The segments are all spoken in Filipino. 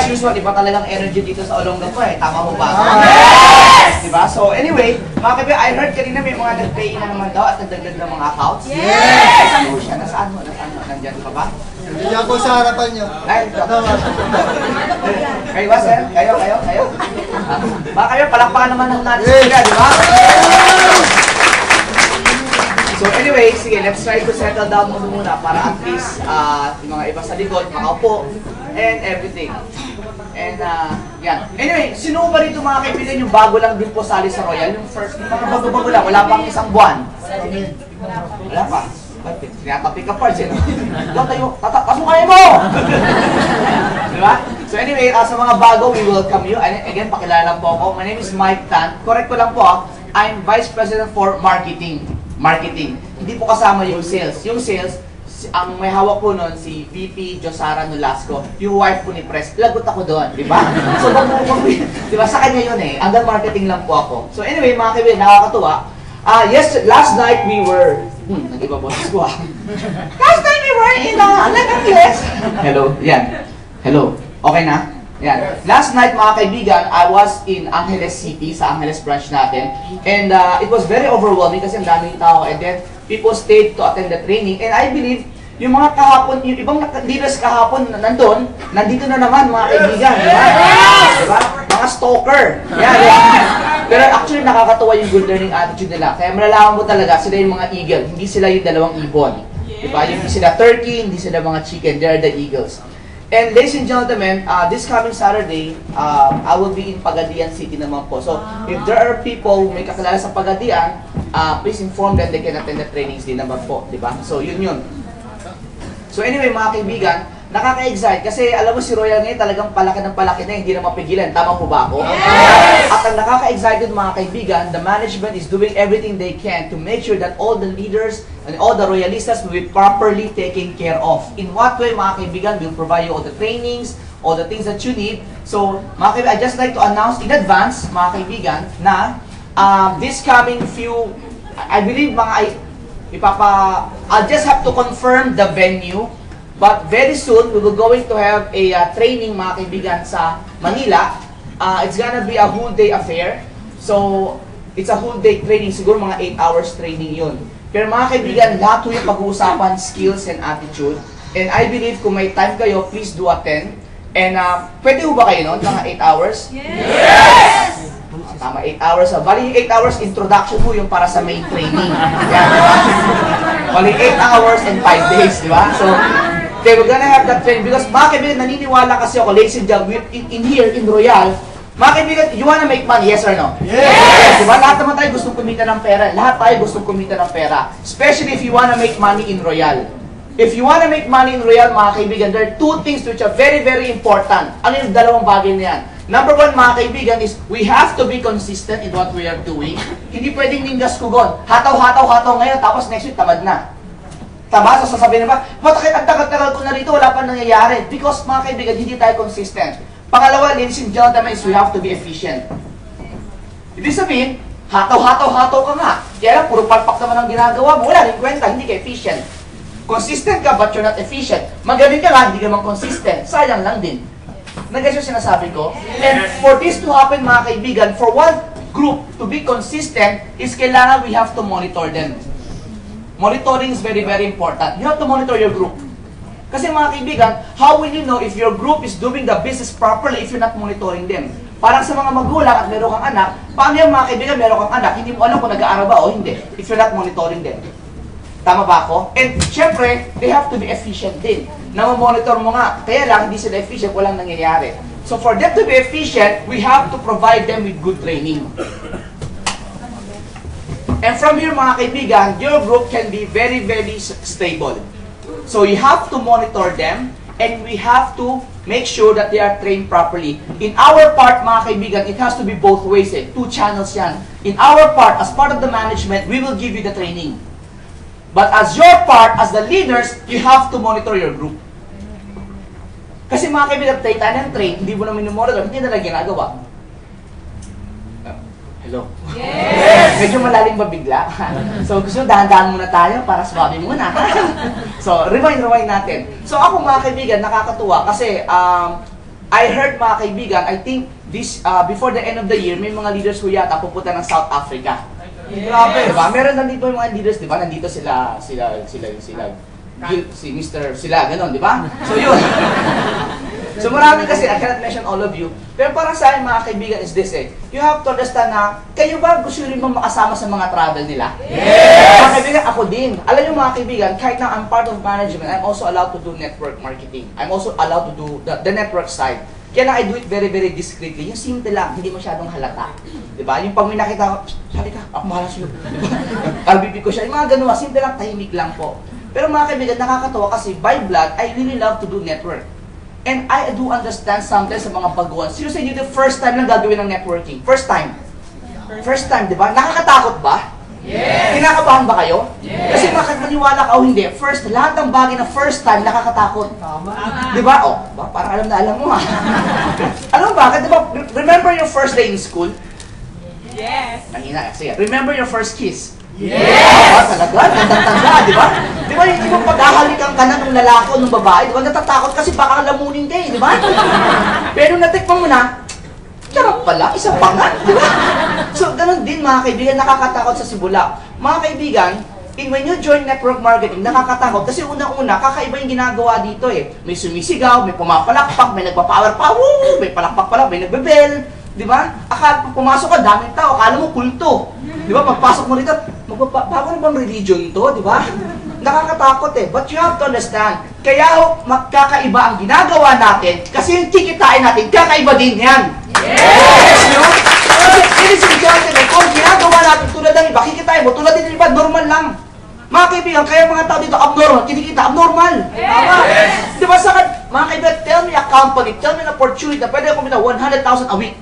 usual, iba talagang energy dito sa Olongapo eh. Tama mo ba? Yes! Diba? So anyway, mga kaibigan, I heard kanina may mga nag-pay na naman daw at nagdagdag ng mga accounts. Yes! Saan mo siya? Nasaan mo? Nasaan mo? Nandyan ka ba? Nandiyan po sa harapan nyo. Ay, ito. Kayo ba, sir? Kayo? Baka kayo, palakpakan naman ng natin sila, di ba? So anyway, sige, let's try to settle down muna para at least yung mga iba sa likod, makaupo, and everything. And yan. Anyway, sino ba dito mga kaibigan yung bago lang din po sali sa Royal? Yung first, yung mga bago-bago lang, wala pang isang buwan. Wala pa. Tinatapik ka parts, eh. Tayo, pasukay mo! Diba? So anyway, sa mga bago, we welcome you. And again, pakilala lang po ako. My name is Mike Tan. Correct ko lang po, I'm Vice President for Marketing. Hindi po kasama yung sales. Yung sales, ang may hawak po nun, si VP Josara Nolasco, yung wife po ni Pres. Lagot ako doon, di ba? So, di ba, sa kanya yun eh. Hanggang marketing lang po ako. So anyway, mga kaibigan, nakakatuwa. Last night we were, nag-iba boses ko Last night we were in Angeles. Hello, yan. Hello, okay na? Yan. Last night mga kaibigan, I was in Angeles City, sa Angeles branch natin. And it was very overwhelming kasi ang daming tao. And then, people stayed to attend the training. And I believe, yung mga kahapon, yung ibang leaders kahapon nandun, nandito na naman mga kaibigan. Diba? Diba? Mga stalker. Yan. Pero actually, nakakatawa yung good learning attitude nila. Kaya malalaman mo talaga, sila yung mga eagle. Hindi sila yung dalawang ibon. Diba? Hindi sila turkey, hindi sila mga chicken. They are the eagles. And ladies and gentlemen, this coming Saturday, I will be in Pagadian City naman po. So, if there are people who may kakilala sa Pagadian, please inform them they can attend the trainings din naman po, di ba? So, yun. So anyway, mga kaibigan, nakaka-excite kasi alam mo si Royal ngayon talagang palaki ng palaki na hindi na mapigilan. Tama po ba ako? Yes! At ang nakaka-excited mga kaibigan, the management is doing everything they can to make sure that all the leaders and all the Royalistas will be properly taken care of. In what way mga kaibigan, we'll provide you all the trainings, all the things that you need. So mga kaibigan, I'd just like to announce in advance mga kaibigan na this coming few, I believe I'll just have to confirm the venue. But very soon, we will going to have a training mga kaibigan sa Manila. It's gonna be a whole day affair. So, it's a whole day training. Siguro mga 8 hours training yun. Pero mga kaibigan, lahat yung pag-uusapan skills and attitude. And I believe kung may time kayo, please do attend. And pwede ho ba kayo nun? Mga 8 hours? Yes! Tama, 8 hours. Bali yung 8 hours introduction mo yung para sa main training. Yan, diba? Bali 8 hours and 5 days, di ba? So, okay, we're gonna have that training because mga kaibigan, naniniwala kasi ako, ladies and gentlemen, in here, in Royal, mga kaibigan, you wanna make money, yes or no? Yes! Diba? Lahat naman tayo gustong kumita ng pera. Lahat tayo gustong kumita ng pera. Especially if you wanna make money in Royal. If you wanna make money in Royal, mga kaibigan, there are two things which are very, very important. Ano yung dalawang bagay na yan? Number one, mga kaibigan, is we have to be consistent in what we are doing. Hindi pwedeng ningas kugon. Hataw ngayon, tapos next week, tamad na. Tama? So sasabihin na ba, bakit ang tagal-tagal ko na rito, wala pa nangyayari? Because, mga kaibigan, hindi tayo consistent. Pangalawa, ladies and gentlemen, is we have to be efficient. Ibig sabihin, hataw ka nga. Kaya lang, puro palpak naman ang ginagawa mo. Wala rin kwenta, hindi ka efficient. Consistent ka, but you're not efficient. Magaling ka nga, hindi ka man consistent. Sayang lang din. Nag-guess yung sinasabi ko? And for this to happen, mga kaibigan, for one group to be consistent, is kailangan we have to monitor them. Monitoring is very, very important. You have to monitor your group. Kasi mga kaibigan, how will you know if your group is doing the business properly if you're not monitoring them? Parang sa mga magulang at meron kang anak, paano yung mga kaibigan meron kang anak, hindi mo alam kung nag-aaral ba o hindi if you're not monitoring them. Tama ba ako? And syempre, they have to be efficient din. Namamonitor mo nga, kaya lang hindi sila efficient, walang nangyayari. So for them to be efficient, we have to provide them with good training. And from here, mga kaibigan, your group can be very, very stable. So you have to monitor them, and we have to make sure that they are trained properly. In our part, mga kaibigan, it has to be both ways. Two channels yan. In our part, as part of the management, we will give you the training. But as your part, as the leaders, you have to monitor your group. Kasi mga kaibigan, tayo ng train, hindi mo na minumonitor, hindi na lang ginagawa. Hello? Yes! Medyo malalim ba bigla? So gusto dahan-dahan muna tayo para swabe muna. So rewind natin. So ako mga kaibigan, nakakatuwa kasi I heard mga kaibigan, I think this before the end of the year, may mga leaders ko yata pupunta ng South Africa. Grabe, diba? Meron nandito yung mga leaders, diba? Nandito sila, si Mr. sila, ganon, diba? So yun. So marami kasi, I cannot mention all of you. Pero para sa akin mga kaibigan is this you have to understand na, kayo ba gusto rin bang makasama sa mga travel nila? Yes! Mga kaibigan, ako din. Alam nyo mga kaibigan, kahit na I'm part of management, I'm also allowed to do network marketing. I'm also allowed to do the network side. Kaya lang I do it very, very discreetly. Yung simple lang, hindi masyadong halata. Diba? Yung pag may nakita ko, sali ka, ako mahala sa'yo. Diba? RBP ko siya. Yung mga ganun, simple lang, tahimik lang po. Pero mga kaibigan, nakakatawa kasi by blood, I really love to do network. And I do understand sometimes sa mga baguhan. Seriously, yun yung first time lang gagawin ng networking. First time. First time, di ba? Nakakatakot ba? Yes! Kinakabahan ba kayo? Yes! Kasi maniwala ka o hindi, first, lahat ng bagay na first time, nakakatakot. Tama. Di ba? O, parang alam na alam mo ha. Alam mo bakit? Di ba? Remember your first day in school? Yes! Nangina, sige. Remember your first kiss? Yes! Talaga, tanda-tanda, di ba? Di ba yung ibang paghahalikan ka na ng lalaki o ng babae, di ba? Natatakot kasi baka lamunin ka di ba? Pero natikman mo na, charap pala, isa pa nga, di ba? So, ganun din mga kaibigan, nakakatakot sa simula. Mga kaibigan, when you join network marketing, nakakatakot kasi unang-una, kakaiba yung ginagawa dito May sumisigaw, may pumapalakpak, may nagpa-power, may palakpak, may nagbebel, di ba? Akala pumasok ka, daming tao, akala mo kulto. Di ba? Pagpasok mo rito, bago na bang religion to, di ba? Nakakatakot But you have to understand, kaya magkakaiba ang ginagawa natin kasi yung kikitain natin, kakaiba din yan. Yes! No? Kasi, ladies and gentlemen, kung ginagawa natin tulad ng iba, kikitain mo, tulad din iba, normal lang. Mga kaibigan, kaya mga tao dito, abnormal, kinikita, abnormal. Yes! Di ba sa mga kaibigan, tell me a company, tell me an opportunity na pwede kumita 100,000 a week.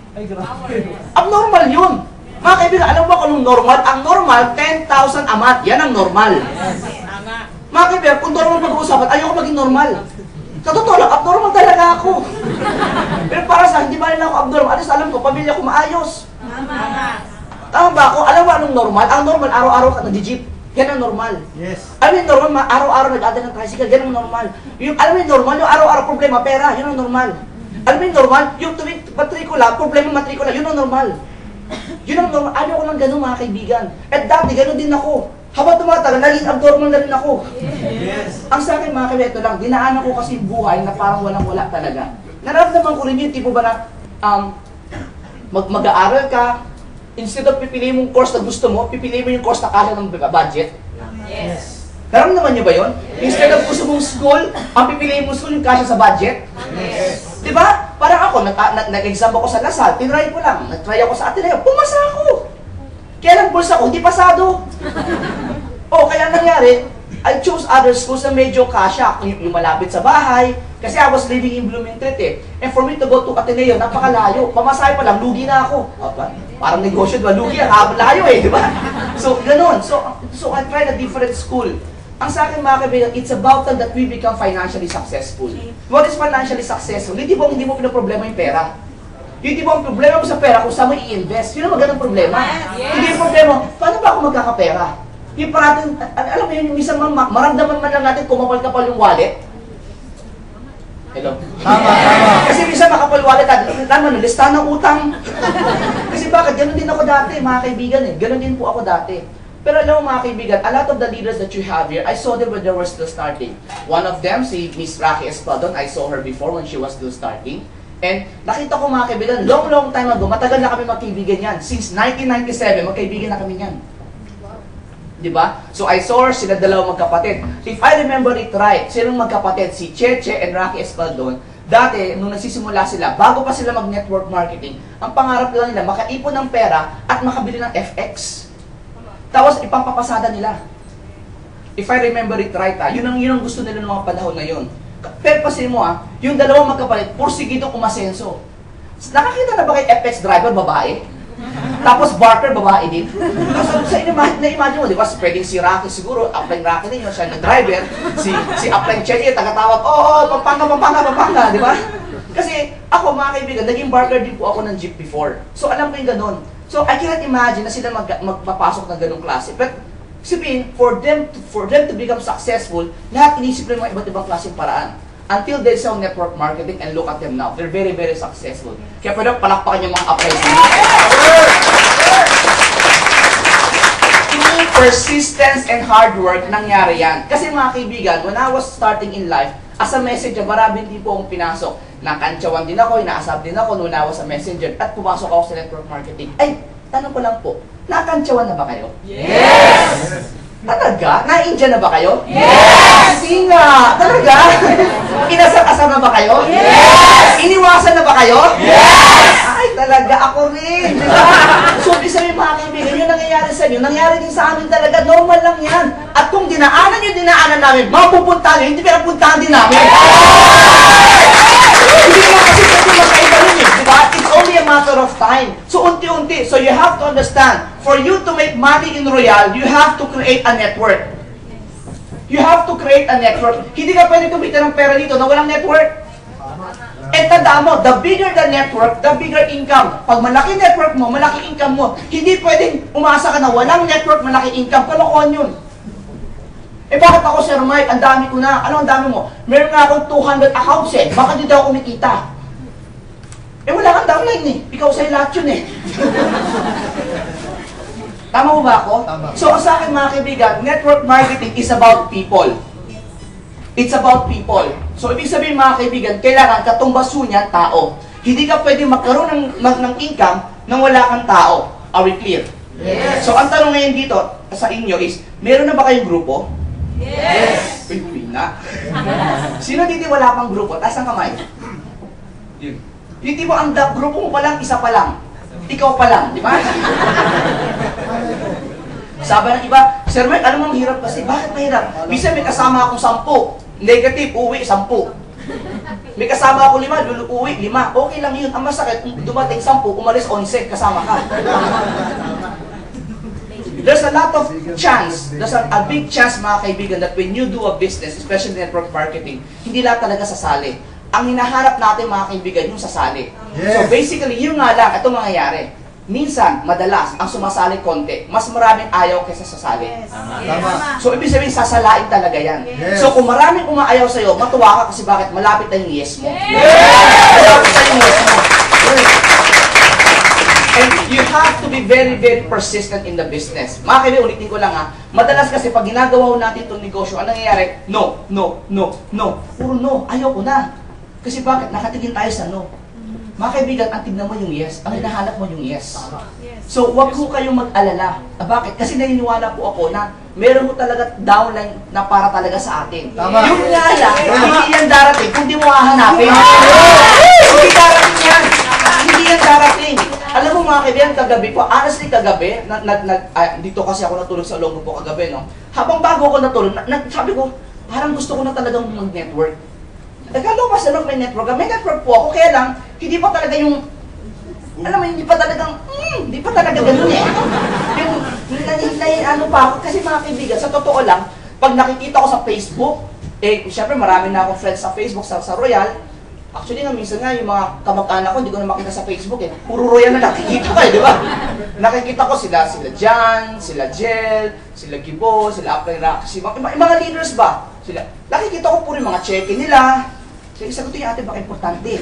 Abnormal yun. Mga kaibigan, alam mo ba kung anong normal? Ang normal, 10,000 a month. Yan ang normal. Mga kaibigan, kung normal mag-uusapan, ayoko maging normal. Sa totoo lang, abnormal talaga ako. Pero para sa hindi ba nila ako abnormal? At least alam ko, pamilya ko maayos. Tama ba ako? Alam mo anong normal? Ang normal, araw-araw ka nag-jeep. Yan ang normal. Yes. Alam mo yung normal, araw-araw nag-aday ng tricycle, yan ang normal. Alam mo yung normal, yung araw-araw problema, pera, yun ang normal. Alam mo yung normal, yung tuwing matrikula, problema matrikula, yun ang normal. Yun ang normal. Ano ko lang ganun mga kaibigan. At dati, ganun din ako. Habang tumatagal, naging abnormal na rin ako. Yes. Ang sa akin mga kaibigan, ito lang, dinaanan ko kasi buhay na parang walang-wala talaga. Nararamdaman ko rin yun, tipo ba na mag-aaral ka, instead of pipiliin mong course na gusto mo, pipiliin mo yung course na kaya ng budget. Yes. Naramdaman niyo ba yun? Instead of gusto mong school, ang pipiliin mong school yung kasya sa budget? Yes. Diba? Parang ako, nag-exam ako sa Lasal, tinry ko lang. Nag-try ako sa Ateneo, pumasa ako. Kaya lang bulsa ko, hindi pasado. Kaya nangyari, I chose other schools na medyo kasya, yung malapit sa bahay, kasi I was living in Bloomington And for me to go to Ateneo, napakalayo. Pamasahe pa lang, lugi na ako. Parang negosyo, diba? Lugi, ang layo diba? So, ganun. So I tried a different school. Ang sa akin mga kaibigan, it's about that we become financially successful. What is financially successful? Hindi mo pinaproblema yung pera. Hindi mo ang problema mo sa pera kung saan mo i-invest. Yun ang magandang problema. Yes. Hindi yung problema, paano ba ako magkakapera? Yung parating, alam mo yun, minsan maramdaman man lang natin kumapal-kapal yung wallet. Hello? Tama. Kasi minsan makapal wallet natin, listahan ng utang. Kasi bakit? Ganon din ako dati, mga kaibigan Ganon din po ako dati. Pero alam mo mga kaibigan, a lot of the leaders that you have here, I saw them when they were still starting. One of them, si Miss Rocky Espadon, I saw her before when she was still starting. And nakita ko mga kaibigan, long time ago, matagal na kami magkaibigan yan. Since 1997, magkaibigan na kami yan. Diba? So I saw her, sila dalawang magkapatid. If I remember it right, silang magkapatid, si Cheche and Rocky Espadon, dati, nung nagsisimula sila, bago pa sila mag-network marketing, ang pangarap lang nila, makaipon ng pera at makabili ng FX. Tapos ipapapasada nila. If I remember it right, yun ang gusto nila ng mga panahon na yun. Pero pasin mo yung dalawang magkapalit, porsigidong umasenso. Nakakita na ba kay FX driver, babae? Tapos barker, babae din? So, na-imagine mo, di ba? Pwedeng si Rocky siguro, upline Rocky din yun, siya yung driver. Si upline Cheche, tagatawag, Pampanga, di ba? Kasi ako, mga kaibigan, naging barker din po ako ng jeep before. So, alam ko yung ganun. So, I cannot imagine na sila magpapasok ng ganung klase. But, sabihin, for them to become successful, lahat inisip ng mga iba't ibang klaseng paraan. until they sell network marketing and look at them now. They're very, very successful. Kaya pwede palakpakan yung mga appraisal. Through persistence and hard work, nangyari yan. Kasi mga kaibigan, when I was starting in life, as a messenger, marami din po akong pinasok. Nakantsawan din ako, inaasab din ako noon I was a messenger at pumasok ako sa network marketing. Ay, tanong ko lang po, nakantsawan na ba kayo? Yes! Talaga? Na-India na ba kayo? Yes! Kasi nga, talaga? Inasal-asal na ba kayo? Yes! Iniwasan na ba kayo? Yes! Ay, talaga, ako rin. Diba? So, isa yung mga kaibigan, yung nangyayari sa inyo, nangyari din sa amin talaga, normal lang yan. At kung dinaanan yung dinaanan namin, mapupuntahan nyo, hindi pinapuntahan din namin. Hindi naman kasi pwede magkaiba yun eh, diba? It's only a matter of time. So, unti-unti. So, you have to understand, for you to make money in Royal, you have to create a network. You have to create a network. Hindi ka pwede kumita ng pera dito na walang network. And tandaan mo, the bigger the network, the bigger income. Pag malaki network mo, malaki income mo. Hindi pwedeng umasa ka na walang network, malaki income. Kalokohan yun. Eh bakit ako, Sir Mike, ang dami ko na. Ano ang dami mo? Meron nga akong 200 accounts eh. Baka di daw kumikita. Eh wala kang downline eh. Ikaw sa'yo lahat yun eh. Tama mo ba ako? Tama. So sa akin mga kaibigan, network marketing is about people. It's about people. So ibig sabihin mga kaibigan, kailangan katumbaso niya tao. Hindi ka pwede magkaroon ng income nang wala kang tao. Are we clear? Yes! So ang tanong ngayon dito sa inyo is, meron na ba kayong grupo? Yes! Uy, na. Sino dito wala pang grupo? Taas ang kamay. Yun. Hindi mo ang grupo mo pa lang, isa pa lang. Ikaw pa lang, di ba? Sabi ng iba, Sir Mike, alam mo ang hirap kasi. Bakit mahirap? Bisa may kasama akong 10. Negative, uwi 10. May kasama ako 5, uwi 5. Okay lang yun. Ang masakit, dumating 10, umalis 11, kasama ka. There's a lot of chance, there's a big chance mga kaibigan that when you do a business, especially network marketing, hindi lahat talaga sasali. Ang hinaharap natin mga kaibigan, yung sasali. Yes. So basically, yun nga lang, ito mangyayari. Minsan, madalas, ang sumasali konti, mas maraming ayaw kaysa sasali. Tama. So ibig sabihin, sasalain talaga yan. Yes. So kung maraming umaayaw sa'yo, matuwa ka kasi bakit? Malapit na yung yes mo. Yes! Malapit na yung yes mo. And you have to be very, very persistent in the business. Mga kaibigan, ulitin ko lang ha. Madalas kasi pag ginagawa natin itong negosyo, ano nangyayari? No, no, no, no. Puro no. Ayaw ko na. Kasi bakit? Nakatingin tayo sa no. Mga kaibigan, ang tignan mo yung yes. Ang hinahanap mo yung yes. So, wag ho kayong mag-alala. Bakit? Kasi naniniwala po ako na meron mo talaga downline na para talaga sa atin. Tama. Yung nga lang, hindi yan darating kung di mo hahanapin. Hindi darating yan. Hindi yan darating. Alam mo mga kaibigan, kagabi po, honestly kagabi, dito kasi ako natulog sa Olongo po kagabi, no? Habang bago ako natulog, sabi ko, parang gusto ko na talagang mag-network. Nagkala ko kasi may network. May network po ako, kaya lang, hindi pa talaga yung, alam mo, hindi pa talaga ganun eh. Yung, ano pa ako, kasi mga kaibigan, sa totoo lang, pag nakikita ko sa Facebook, eh, syempre marami na akong friends sa Facebook, sa Royal. Actually nga, minsan nga, yung mga kamag-anak ko, hindi ko na makita sa Facebook eh. Puro Royal na nakikita ko eh, di ba? Nakikita ko sila Jan, sila Jel, sila Gibo, sila Apple Roxy, mga leaders ba? Sila, nakikita ko puro yung mga check-in nila. Sige, sagutin yung ate, baka importante.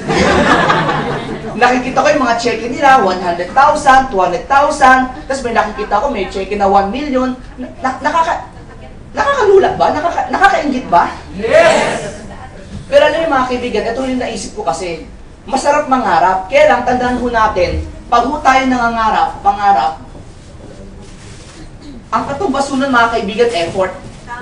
Nakikita ko yung mga check-in nila, 100,000, 200,000, tapos may nakikita ko, may check-in na 1 million. Nakakalulat ba? Nakakaingit ba? Yes! Pero alam niyo mga kaibigan, ito yung naisip ko kasi, masarap mangarap, kaya lang tandaan ho natin, pag ho tayo nangangarap, pangarap, ang katumbasunan mga kaibigan, effort.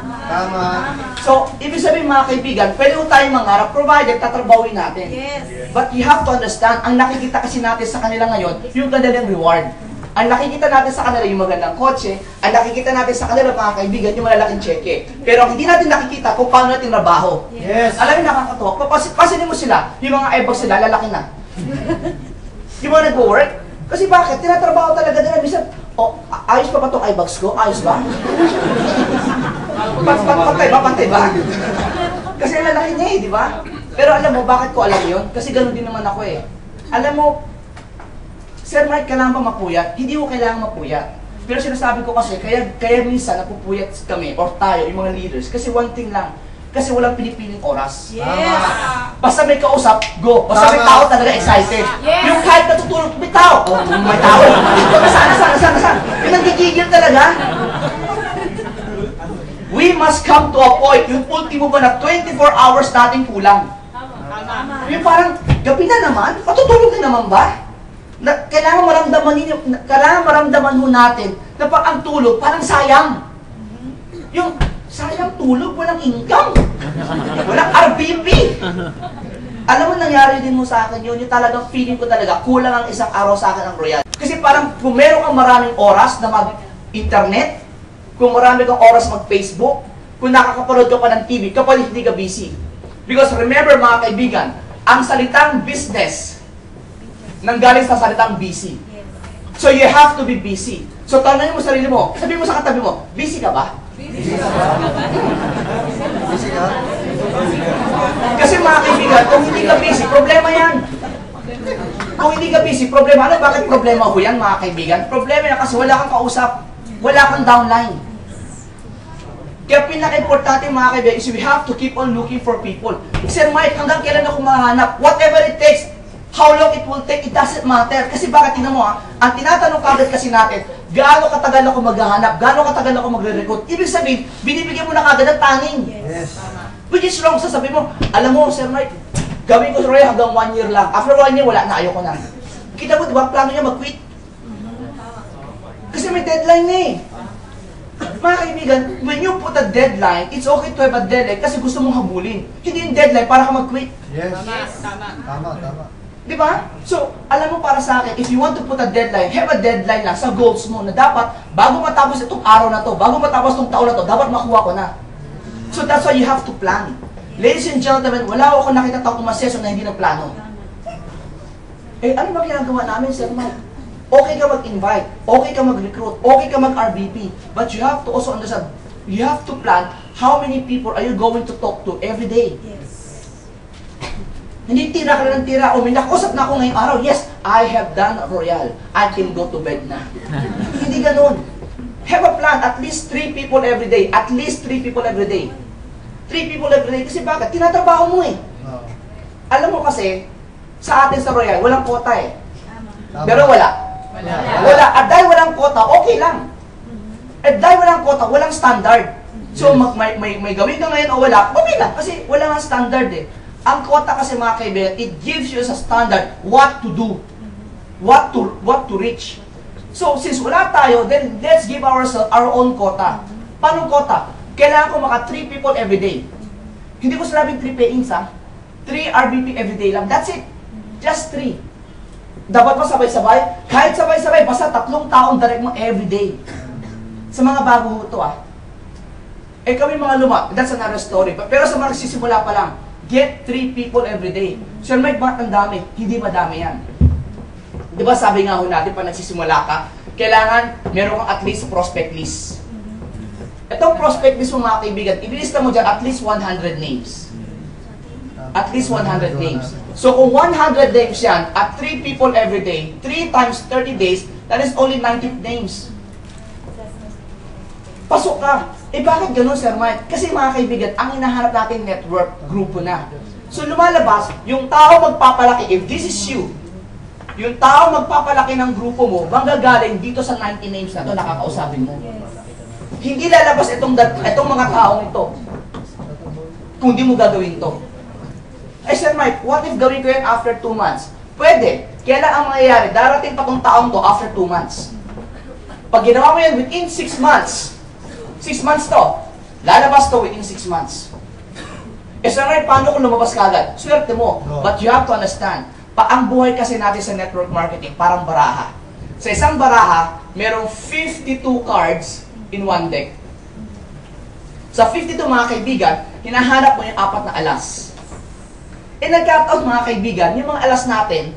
Tama. So, ibig sabihin mga kaibigan, pwede ho tayong mangarap provided tatrabawin natin. Yes. But you have to understand, ang nakikita kasi natin sa kanila ngayon, yung kanilang reward. Ang nakikita natin sa kanila yung magandang kotse, ang nakikita natin sa kanila mga kaibigan, yung malalaking cheque. Pero ang hindi natin nakikita kung paano natin trabaho. Yes. Alam mo nakakatawa, pasinin mo sila, yung mga eyebags sila, lalaki na. Di ba nag-work? Kasi bakit? Tinatrabaho talaga nila. Bisa, oh, ayos pa ba itong eyebags ko? Ayos ba? Pantay ba? Kasi lalaki niya eh, di ba? Pero alam mo, bakit ko alam yun? Kasi ganun din naman ako eh. Alam mo, Sir Mike, kailangan ba mapuyat? Hindi ko kailangan mapuyat. Pero sinasabi ko kasi, kaya minsan napupuyat kami, or tayo, yung mga leaders. Kasi one thing lang, Kasi walang pinipiling oras. Yes. Basta may kausap, go. Basta may Tama. tao talaga excited. Yes. Yung kahit natutulog, may tao. Oh, may tao. Sana. Yung nanggigigil talaga. We must come to a point, yung ultimo ba na 24 hours natin kulang. Yung parang, gabi na naman, matutulog na naman ba? Kailangan maramdaman ho natin na pag ang tulog, parang sayang. Yung sayang tulog, walang income. Walang RBP. Alam mo, nangyari din mo sa akin yun, yung talagang feeling ko talaga, kulang ang isang araw sa akin ang Royal. Kasi parang kung meron kang maraming oras na mag-internet, kung marami kang oras mag-Facebook, kung nakakapanood ka pa ng TV, kapag hindi ka busy. Because remember mga kaibigan, ang salitang business, nanggaling sa salitang busy. So you have to be busy. So tanongin mo sarili mo, sabihin mo sa katabi mo, busy ka ba? Busy ka? Kasi mga kaibigan, kung hindi ka busy, problema yan. Kung hindi ka busy, problema. Ano, bakit problema ho yan mga kaibigan? Problema yan kasi wala kang kausap, wala kang downline. Kaya pinaka-importante mga kaibigan is we have to keep on looking for people. Sir Mike, hanggang kailan ako mahanap? Whatever it takes, how long it will take, it doesn't matter. Kasi bakit, tingnan mo ang tinatanong kagad kasi natin, gaano katagal ako maghahanap, gaano katagal ako magre-recruit. Ibig sabihin, binibigyan mo na kagad ng tanging. Yes. Which is wrong, sasabihin mo, alam mo, Sir Mike, gawin ko Roy hanggang 1 year lang. After 1 year, wala na, ayoko na. Kita mo, diba, plano niya mag-quit. Kasi may deadline na eh. Mga kaibigan, when you put a deadline, it's okay to have a deadline kasi gusto mong habulin. Hindi yung deadline para ka mag-quit. Yes. Tama. Di ba? So, alam mo para sa akin, if you want to put a deadline, have a deadline lang sa goals mo na dapat, bago matapos itong araw na to, bago matapos itong taon na to, dapat makuha ko na. So that's why you have to plan. Ladies and gentlemen, wala ako nakita taong umaseso na hindi nagplano. Eh, ano ba ginagawa namin, Sir Mike? Okay ka mag-invite, okay ka mag-recruit, okay ka mag-RBP, but you have to also understand, you have to plan how many people are you going to talk to every day. Hindi tira ka na ng tira, o may nakausap na ako ngayong araw, yes, I have done Royal, I can go to bed na. Hindi ganun. Have a plan, at least 3 people every day, at least 3 people every day. 3 people every day, kasi bakit? Tinatrabaho mo eh. Oh. Alam mo kasi, sa atin sa Royal, walang quota eh. Tama. Pero wala. At dahil walang quota, okay lang. At dahil walang quota, walang standard. So, may gawin ka ngayon o wala, okay lang. Kasi wala nga standard eh. Ang quota kasi mga kaibigan, it gives you as a standard what to do. What to reach. So, since wala tayo, then let's give ourselves our own quota. Paano quota? Kailangan ko maka 3 people every day. Hindi ko sinabing 3 pay-ins ha. 3 RBP every day lang. That's it. Just 3. Dapat pa sabay-sabay? Kahit sabay-sabay, basta 3 taong direct mo every day. Sa mga bago ho ito Eh kami mga luma, that's another story. Pero sa mga nagsisimula pa lang, get 3 people every day. Sir Mike, bakit ang dami? Hindi madami yan. Di ba sabi nga ho natin, pag nagsisimula ka, kailangan meron kang at least prospect list. Itong prospect list mo mga kaibigan, ibilista mo dyan at least 100 names. At least 100 names. So kung 100 names yan, at 3 people every day, 3 times 30 days, that is only 90 names. Pasok ka. Eh bakit ganun, Sir Mike? Kasi mga kaibigan, ang hinahanap natin network, grupo na. So lumalabas, yung tao magpapalaki, if this is you, yung tao magpapalaki ng grupo mo, manggagaling dito sa 90 names na to, nakakausapin mo. Hindi lalabas itong mga taong ito kung di mo gagawin to. Eh Sir Mike, what if gawin ko yan after 2 months? Pwede. Kailan ang mangyayari? Darating pa tong taong to after 2 months. Pag ginawa mo yan within 6 months, 6 months to, lalabas to within 6 months. Eh Sir Mike, paano kung lumabas ka agad? Swerte mo. But you have to understand, ang buhay kasi natin sa network marketing, parang baraha. Sa isang baraha, merong 52 cards in one deck. Sa 52 mga kaibigan, hinahanap mo yung 4 na alas. Eh nagkataon mga kaibigan, yung mga alas natin,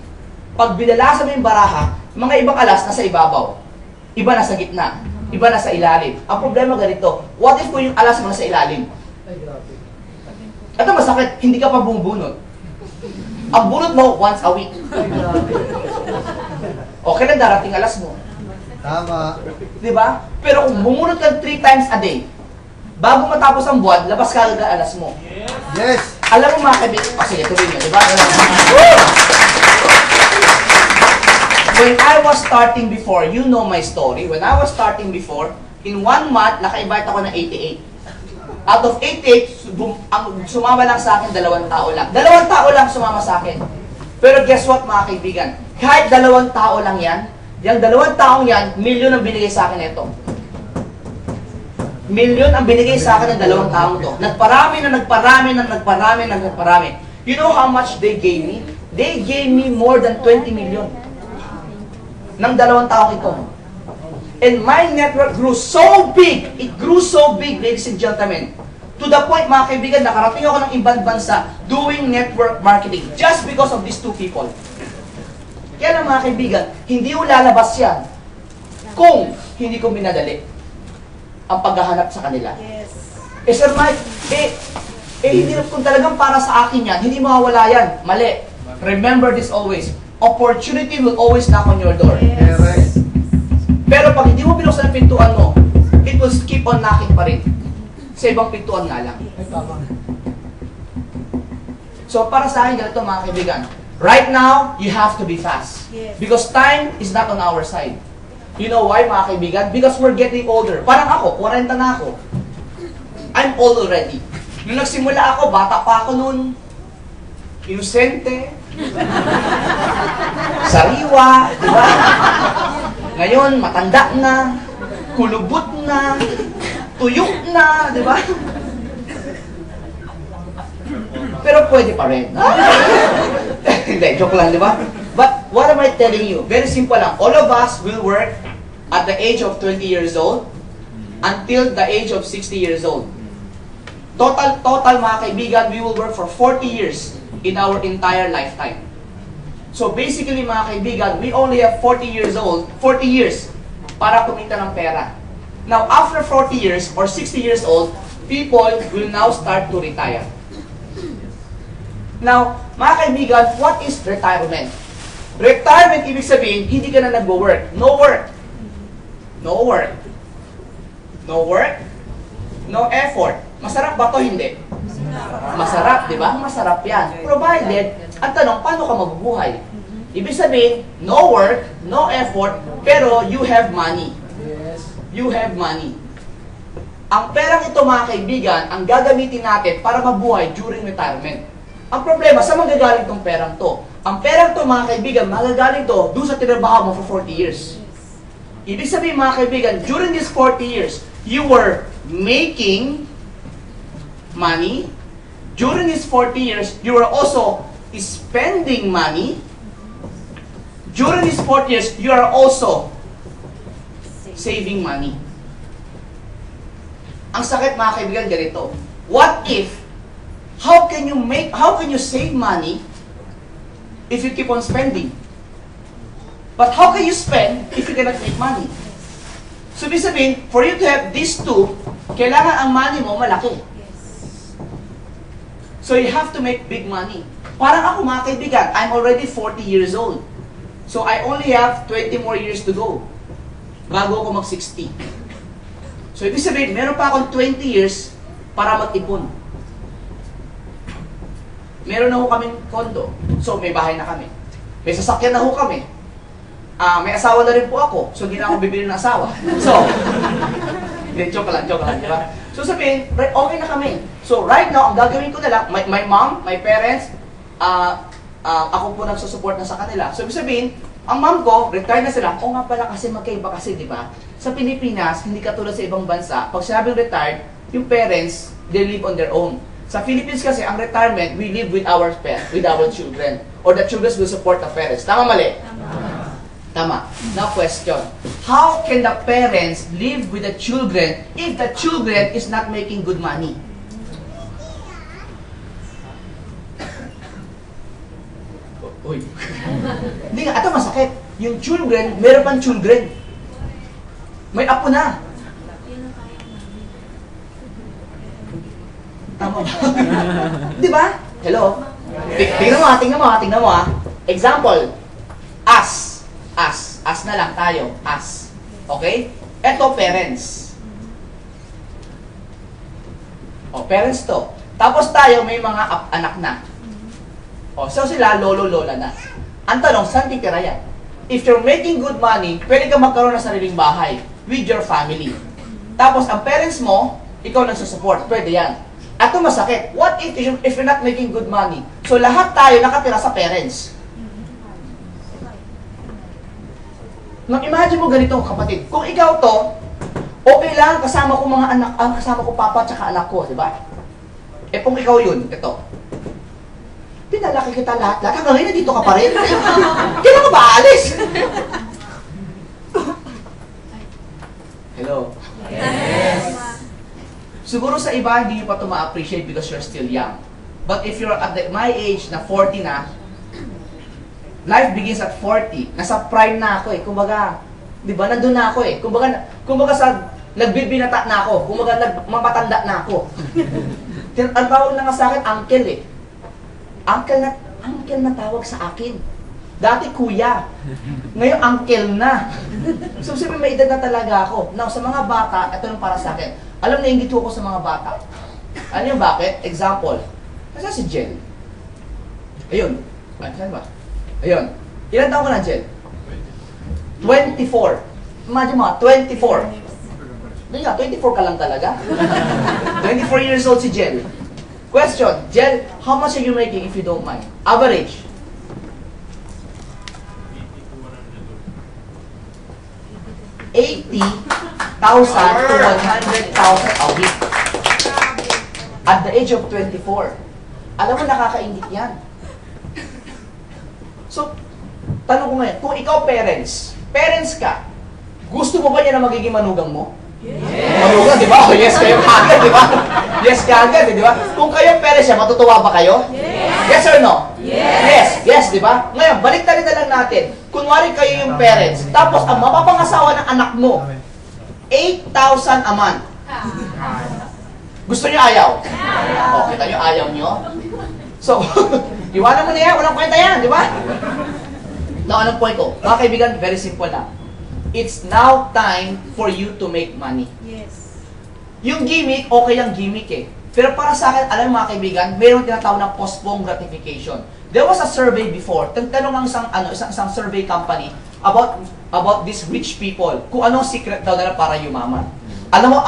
pag binalasan mo yung baraha, mga ibang alas nasa ibabaw. Iba nasa gitna. Iba nasa ilalim. Ang problema ganito, what if kung yung alas mo nasa ilalim? Ito masakit, hindi ka pa bumubunot. Ang bunot mo, once a week. Okay lang darating alas mo. Tama. Di ba? Pero kung bumunot ka 3 times a day, bago matapos ang buwan, labas ka agad ang alas mo. Yes! Alam mo mga kaibigan, sige, tuloy nyo, di ba? When I was starting before, you know my story. When I was starting before, in 1 month, naka-invite ako ng 88. Out of 88, sumama lang sa akin 2 tao lang. 2 tao lang sumama sa akin. Pero guess what mga kaibigan? Kahit 2 tao lang yan, yung 2 taong yan, milyon ang binigay sa akin ito. Milyon ang binigay sa akin ng 2 taong to. Nagparami na nagparami na nagparami na nagparami. You know how much they gave me? They gave me more than 20 million. Ng 2 taong ito. And my network grew so big. It grew so big, ladies and gentlemen. To the point, mga kaibigan, nakarating ako ng ibang bansa doing network marketing just because of these 2 people. Kaya lang mga kaibigan, hindi ko lalabas yan kung hindi ko minadali ang paghahanap sa kanila. Yes. Sir Mike, hindi kung talagang para sa akin yan, hindi mawawala yan. Mali. Remember this always. Opportunity will always knock on your door. Yes! Pero pag hindi mo binuksan ang pintuan mo, it will keep on knocking pa rin. Sa ibang pintuan nga lang. So para sa akin, ganito mga kaibigan. Right now, you have to be fast. Yes. Because time is not on our side. You know why mga kaibigan? Because we're getting older. Parang ako, 40 na ako. I'm old already. Nung nagsimula ako, bata pa ako noon. Inosente. Sariwa, di ba? Ngayon, matanda na, kulubot na, tuyok na, di ba? Pero pwede pa rin. Hindi, joke lang, di ba? But what am I telling you? Very simple lang. All of us will work at the age of 20 years old until the age of 60 years old. Total mga kaibigan, we will work for 40 years in our entire lifetime. So basically mga kaibigan, we only have 40 years para kumita ng pera. Now after 40 years or 60 years old, people will now start to retire. Now, mga kaibigan, what is retirement? Retirement, ibig sabihin, hindi ka na nagwo-work. No work. No work. No work. No effort. Masarap ba to? Hindi. Masarap, di ba? Masarap yan. Provided, ang tanong, paano ka mabubuhay? Ibig sabihin, no work, no effort, pero you have money. You have money. Ang perang ito, mga kaibigan, ang gagamitin natin para mabuhay during retirement. Ang problema, sa magagaling tong perang to? Ang perang to, mga kaibigan, magagaling to doon sa tinabaho mo for 40 years. Ibig sabihin, mga kaibigan, during these 40 years, you were making money. During these 40 years, you were also spending money. During these 40 years, you are also saving money. Ang sakit, mga kaibigan, ganito. What if, how can you save money if you keep on spending? But how can you spend if you cannot make money? So, ibig sabihin, for you to have these two, kailangan ang money mo malaki. So, you have to make big money. Parang ako, mga kaibigan, I'm already 40 years old. So, I only have 20 more years to go bago ako mag-60. So, ibig sabihin, meron pa akong 20 years para mag-ipon. Meron na ho kaming kondo. So, may bahay na kami. May sasakyan na ho kami. May asawa na rin po ako. So, hindi na ako bibili ng asawa. So, joke lang, di ba? So, sabihin, okay na kami. So, right now, ang gagawin ko na lang, my mom, my parents, ako po nagsusupport na sa kanila. So, ibig sabihin, ang mom ko, retire na sila. O nga pala kasi magkaiba kasi, di ba? Sa Pilipinas, hindi katulad sa ibang bansa, pag sinabing retired, yung parents, they live on their own. Sa Philippines kasi, ang retirement, we live with our pets, with our children. Or the children will support the parents. Tama, mali? Tama. Now question, how can the parents live with the children if the children is not making good money? Uy. Hindi nga, ito masakit. Yung children, meron pang children. May apo na. Tama ba? Di ba? Hello? Tingnan mo. Example, us. As na lang tayo. As. Okay? Eto, parents. O, parents to. Tapos tayo, may mga anak na. O, so sila, lolo-lola na. Ang tanong, saan titira yan? If you're making good money, pwede ka magkaroon ng sariling bahay with your family. Tapos, ang parents mo, ikaw nagsusupport. Pwede yan. At ito masakit. What if you're not making good money? So, lahat tayo nakatira sa parents. Imagine mo ganito, kapatid. Kung ikaw to, okay lang, kasama ko mga anak, kasama ko papa at saka anak ko, di ba? Eh kung ikaw yun, ito. Pinalaki kita lahat. Hanggang ngayon, nandito ka pa rin. Kailan ka ba aalis? Hello? Yes. Siguro sa iba, hindi nyo pa ito ma-appreciate because you're still young. But if you're at my age, na 40 na, life begins at 40. Nasa prime na ako eh. Kumbaga, di ba, nandun na ako eh. Kumbaga sa nagbibinata na ako. Kumbaga, mamatanda na ako. Ang tawag na nga sa akin, uncle eh. Uncle na tawag sa akin. Dati kuya. Ngayon, uncle na. So, sabi may edad na talaga ako. Now, sa mga bata, ito yung para sa akin. Alam na, ingit ko sa mga bata. Ano yung bakit? Example. Kasi si Jen. Ayun. Saan ba? Ayun. Ilan taon ka na, Jen? 24. Imagine mo, 24. Hindi nga, 24 ka lang talaga. 24 years old si Jen. Question, Jen, how much are you making if you don't mind? Average. 80,000 to 100,000 a week. At the age of 24. Alam mo, nakakaingit yan. So, tanong ko ngayon, kung ikaw parents ka, gusto mo ba niya na magiging manugang mo? Yes! Manugang, di ba? Oh, yes kayo kagad, di ba? Yes kagad, di ba? Kung kayo parents siya, matutuwa ba kayo? Yes! Yes or no? Yes! Yes, yes, di ba? Ngayon, baliktarin na lang natin. Kunwari kayo yung parents, tapos ang mapapangasawa ng anak mo, 8,000 a month. Gusto niyo ayaw? O, kita niyo ayaw niyo? So, iwanan mo na yan, walang kwenta yan, di ba? Now, anong point ko? Mga kaibigan, very simple lang. It's now time for you to make money. Yes. Yung gimmick, okay ang gimmick eh. Pero para sa akin, alam mo mga kaibigan, mayroong tinatawag na postponed gratification. There was a survey before, tanong ang isang survey company about these rich people, kung anong secret daw nila para yumaman. Alam mo,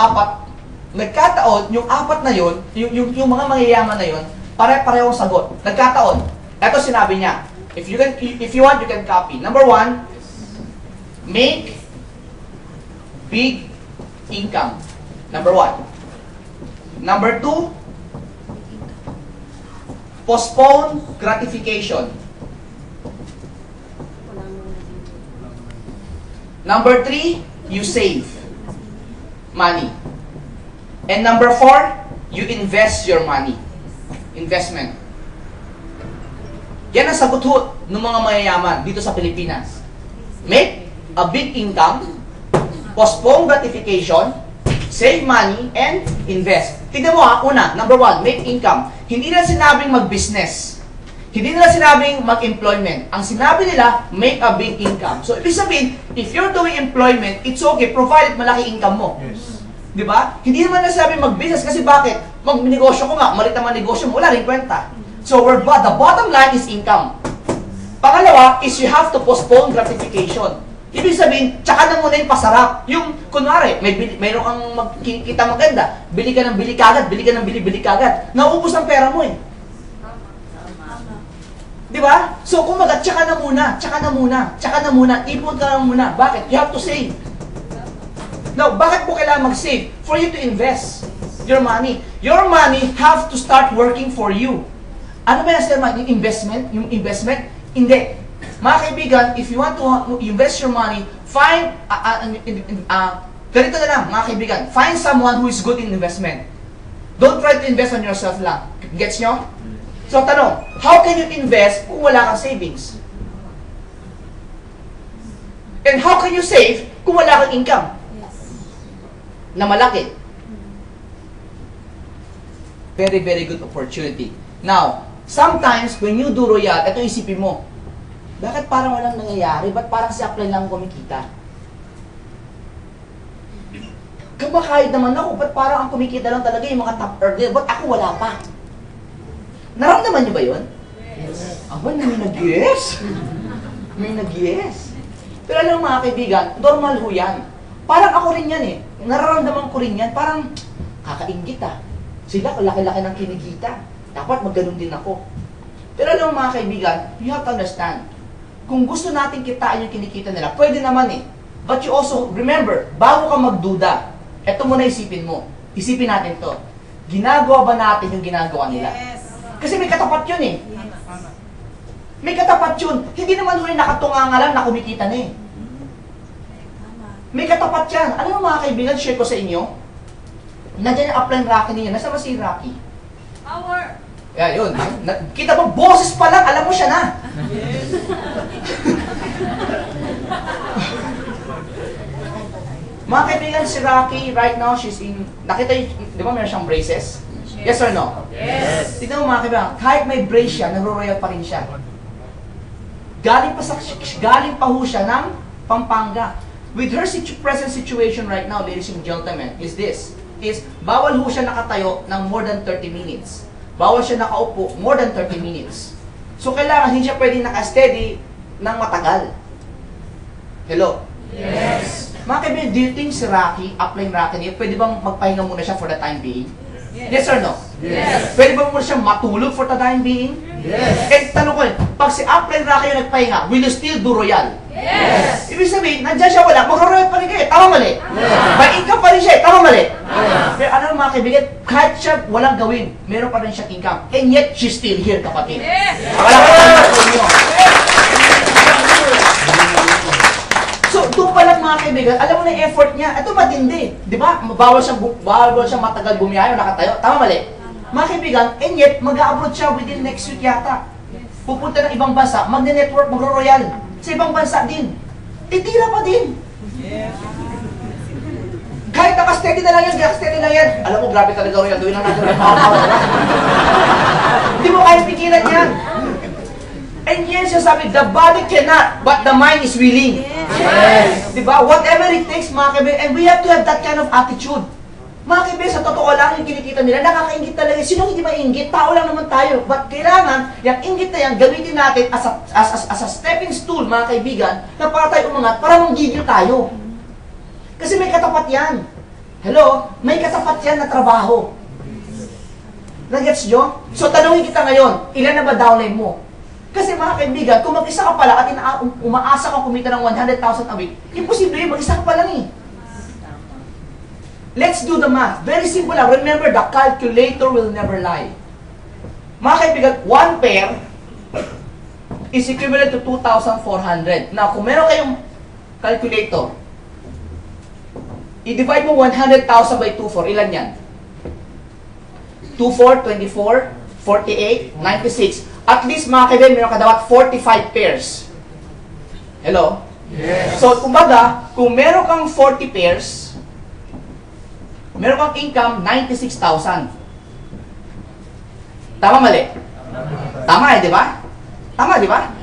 nagkataon, yung apat na yun, yung mga mangyayaman na yun, pare-parehong sagot. Nagkataon. Ito sinabi niya, if you want, you can copy. Number 1, make big income. Number 1. Number 2, postpone gratification. Number 3, you save money. And number 4, you invest your money. Investment. Yan ang sagot ng mga mayayaman dito sa Pilipinas. Make a big income, postpone gratification, save money, and invest. Tignan mo ha, una, number 1, make income. Hindi nila sinabing mag-business. Hindi nila sinabing mag-employment. Ang sinabi nila, make a big income. So, ibig sabihin, if you're doing employment, it's okay, provided malaki income mo. Yes. Di ba? Hindi naman nasabi mag-business kasi bakit? Mag-negosyo ko nga, malit naman negosyo mo, wala rin kwenta. So, the bottom line is income. Pangalawa is you have to postpone gratification. Ibig sabihin, tsaka na muna yung pasarap. Yung, kunwari, mayroon kang makikita maganda, bili ka ng bili kagad, bili ka ng bili kagad. Nauubos ang pera mo eh. Di ba? So, kumaga, tsaka na muna, ipon ka lang muna. Bakit? You have to save. Now, bakit po kailangan mag-save? For you to invest your money. Your money have to start working for you. Ano ba yung investment? Yung investment? Hindi. Mga kaibigan, if you want to invest your money, find, ganito na lang, mga kaibigan, find someone who is good in investment. Don't try to invest on yourself lang. Gets nyo? So, tanong, how can you invest kung wala kang savings? And how can you save kung wala kang income? Na malaki. Very, very good opportunity. Now, sometimes, when you do royal, ito isipin mo, bakit parang walang nangyayari? Ba't parang si Apply lang kumikita? Kamakahid naman ako, ba't parang ang kumikita lang talaga yung mga top earner, ba't ako wala pa? Naramdaman niyo ba yun? Yes. Aba, may nag-yes. May nag-yes. Pero alam mo mga kaibigan, normal ho yan. Parang ako rin yan eh. Nararamdaman ko rin yan. Parang kakaingit ah. Sila, laki-laki ng kinikita. Dapat magganon din ako. Pero alam mo mga kaibigan, you have to understand. Kung gusto natin kitain yung kinikita nila, pwede naman eh. But you also, remember, bago ka magduda, eto muna isipin mo. Isipin natin to. Ginagawa ba natin yung ginagawa nila? Kasi may katapat yun eh. May katapat yun. Hindi naman huli nakatunga nga lang na kumikita na eh. May katapat yan. Alam mo mga kaibigan, share ko sa inyo. Nandiyan yung upline Rocky niya. Nasa ba si Rocky? Power. Yan, yun. Kita mo, boses pa lang, alam mo siya na. Mga kaibigan, si Rocky, right now, she's in, nakita yung, di ba meron siyang braces? Yes or no? Yes. Tignan mo mga kaibigan, kahit may brace siya, nagro-royal pa rin siya. Galing pa ho siya ng Pampanga. With her present situation right now, ladies and gentlemen, is this. Bawal ho siya nakatayo ng more than 30 minutes. Bawal siya nakaupo more than 30 minutes. So kailangan hindi siya pwedeng naka-steady ng matagal. Hello? Yes. Mga kaibigan, do you think si Rocky, upline Rocky niya, pwede bang magpahinga muna siya for the time being? Yes or no? Yes. Pwede ba muna siya matulog for the time being? Yes. Eh, tanong ko pag si upline Rocky yung nagpahinga, will you still do royal? Yes. Ibig sabihin, nandiyan siya wala, magro-royal pa rin kayo, tama mali? May income pa rin siya, tama mali? Pero ano mga kaibigan, kahit siya walang gawin, meron pa rin siyang income. And yet, she's still here, kapatid. Yes. Wala ka naman po niyo. So, doon pa lang mga kaibigan, alam mo na yung effort niya, ito matindi. Di ba? Bawal siyang matagal bumiyahe o nakatayo. Tama mali? Mga kaibigan, and yet, mag-a-abroad siya within next week yata. Pupunta ng ibang bansa, magne-network, magro-royal. Sa ibang bansa din. Titira pa din. Kahit naka-steady na lang yan, naka-steady lang yan. Alam mo, grabe talaga royal. Gawin lang natin ng Hindi mo kaya pigilan yan. And yan siya sabi, the body cannot, but the mind is willing. Yes. Diba? Whatever it takes, mga kaibigan, and we have to have that kind of attitude. Mga kaibigan, sa totoo lang yung kinikita nila, nakakaingit talaga. Sinong hindi maingit? Tao lang naman tayo. But kailangan, yung ingit na yan, gamitin natin as a stepping stool, mga kaibigan, na para tayo umangat, para manggigil tayo. Kasi may katapat yan. Hello? May katapat yan na trabaho. Nagets nyo? So tanungin kita ngayon, ilan na ba downline mo? Kasi mga kaibigan, kung mag-isa ka pala at umaasa kang kumita ng 100,000 a week, imposible yun, mag-isa ka pa lang eh. Let's do the math. Very simple lang. Remember, the calculator will never lie. Mga kaibigan, one pair is equivalent to 2,400. Now, kung meron kayong calculator, i-divide mo 100,000 by 2,4. Ilan yan? 2,4, 24, 48, 96. At least, mga kaibigan, meron ka dapat 45 pairs. Hello? Yes. So, kumbaga, kung meron kang 40 pairs, meron kang income 96,000. Tama mali? Tama eh, di ba? Tama, di ba?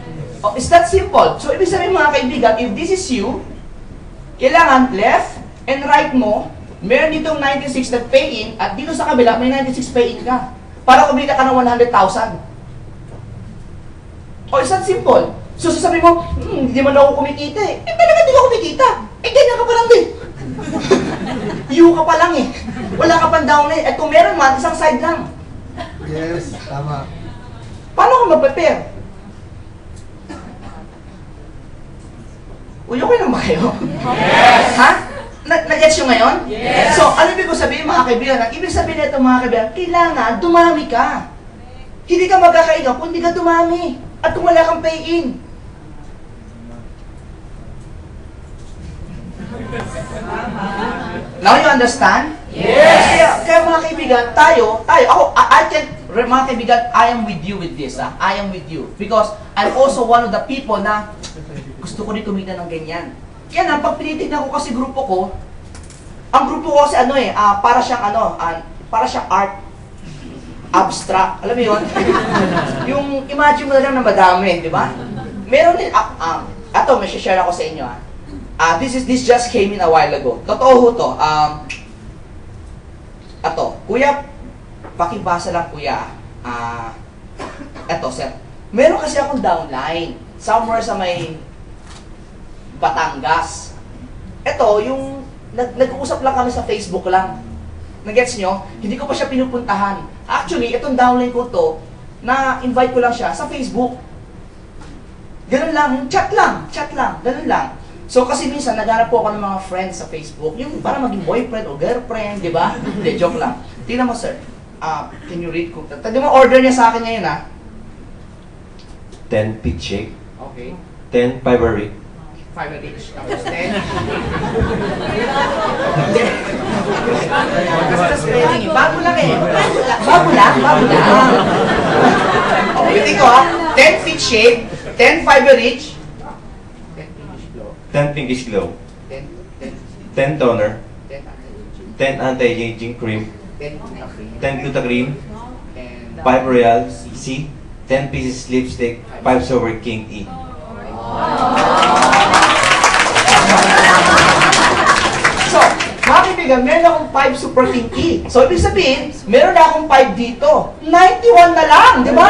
Oh, it's that simple. So, ibig sabihin mga kaibigan, if this is you, kailangan left and right mo, meron ditong 96 na pay in, at dito sa kabila, may 96 pay in ka. Para kumita ka ng 100,000. Oh, it's that simple. So, sasabihin mo, hindi man ako kumikita eh. Eh, talaga hindi ako kumikita. Eh, ganyan ka pa lang din. You ka pa lang eh. Wala ka pang down eh. At kung meron man, isang side lang. Yes. Tama. Paano ka mag-prepare? Uy, okay lang ba kayo? Yes. Ha? Nag-gets nyo ngayon? Yes. So, ano ibig ko sabihin mga kaibigan? Ang ibig sabihin nito mga kaibigan, kailangan dumami ka. Hindi ka magkakaigaw kung hindi ka dumami. At kung wala kang pay-in. Now you understand? Yes. Kaya mga kaibigan, mga kaibigan, I am with you with this. I am with you. Because I'm also one of the people na gusto ko rin kumita ng ganyan. Kaya na, pag pinitignan ko kasi grupo ko, ang grupo ko kasi para siyang art. Abstract. Alam mo yun? Yung imagine mo na lang na madami, di ba? Meron din, may share ako sa inyo. This just came in a while ago. Totoo ho to. Ato, kuya, pakibasa lang kuya. Eto, sir. Meron kasi akong downline. Somewhere sa may Batangas. Eto, yung nag-uusap lang kami sa Facebook lang. Nag-gets nyo? Hindi ko pa siya pinupuntahan. Actually, itong downline ko to, na-invite ko lang siya sa Facebook. Ganun lang, chat lang, ganun lang. So kasi minsan, naghanap po ako ng mga friends sa Facebook, yung para maging boyfriend o girlfriend, di ba? Hindi, joke lang. Tingnan mo, sir. Can you read ko? Tadi mo order niya sa akin ngayon, ha? 10 peach shake, Okay. 10 fiber 5 each. Tapos 10. Basta spelling eh. Bago lang eh. Bago lang. Ulitin ko ha. 10 feet shape, 10 fiber each. 10 pinkish glow, 10 10 toner, 10 10 anti-aging cream, 10 10 glutacreme, and 5 Royal C, 10 pieces lipstick, 5 Sober King E. So, mga kaibigan, meron akong 5 Super King E. So, ibig sabihin, meron na akong 5 dito. 91 na lang, di ba?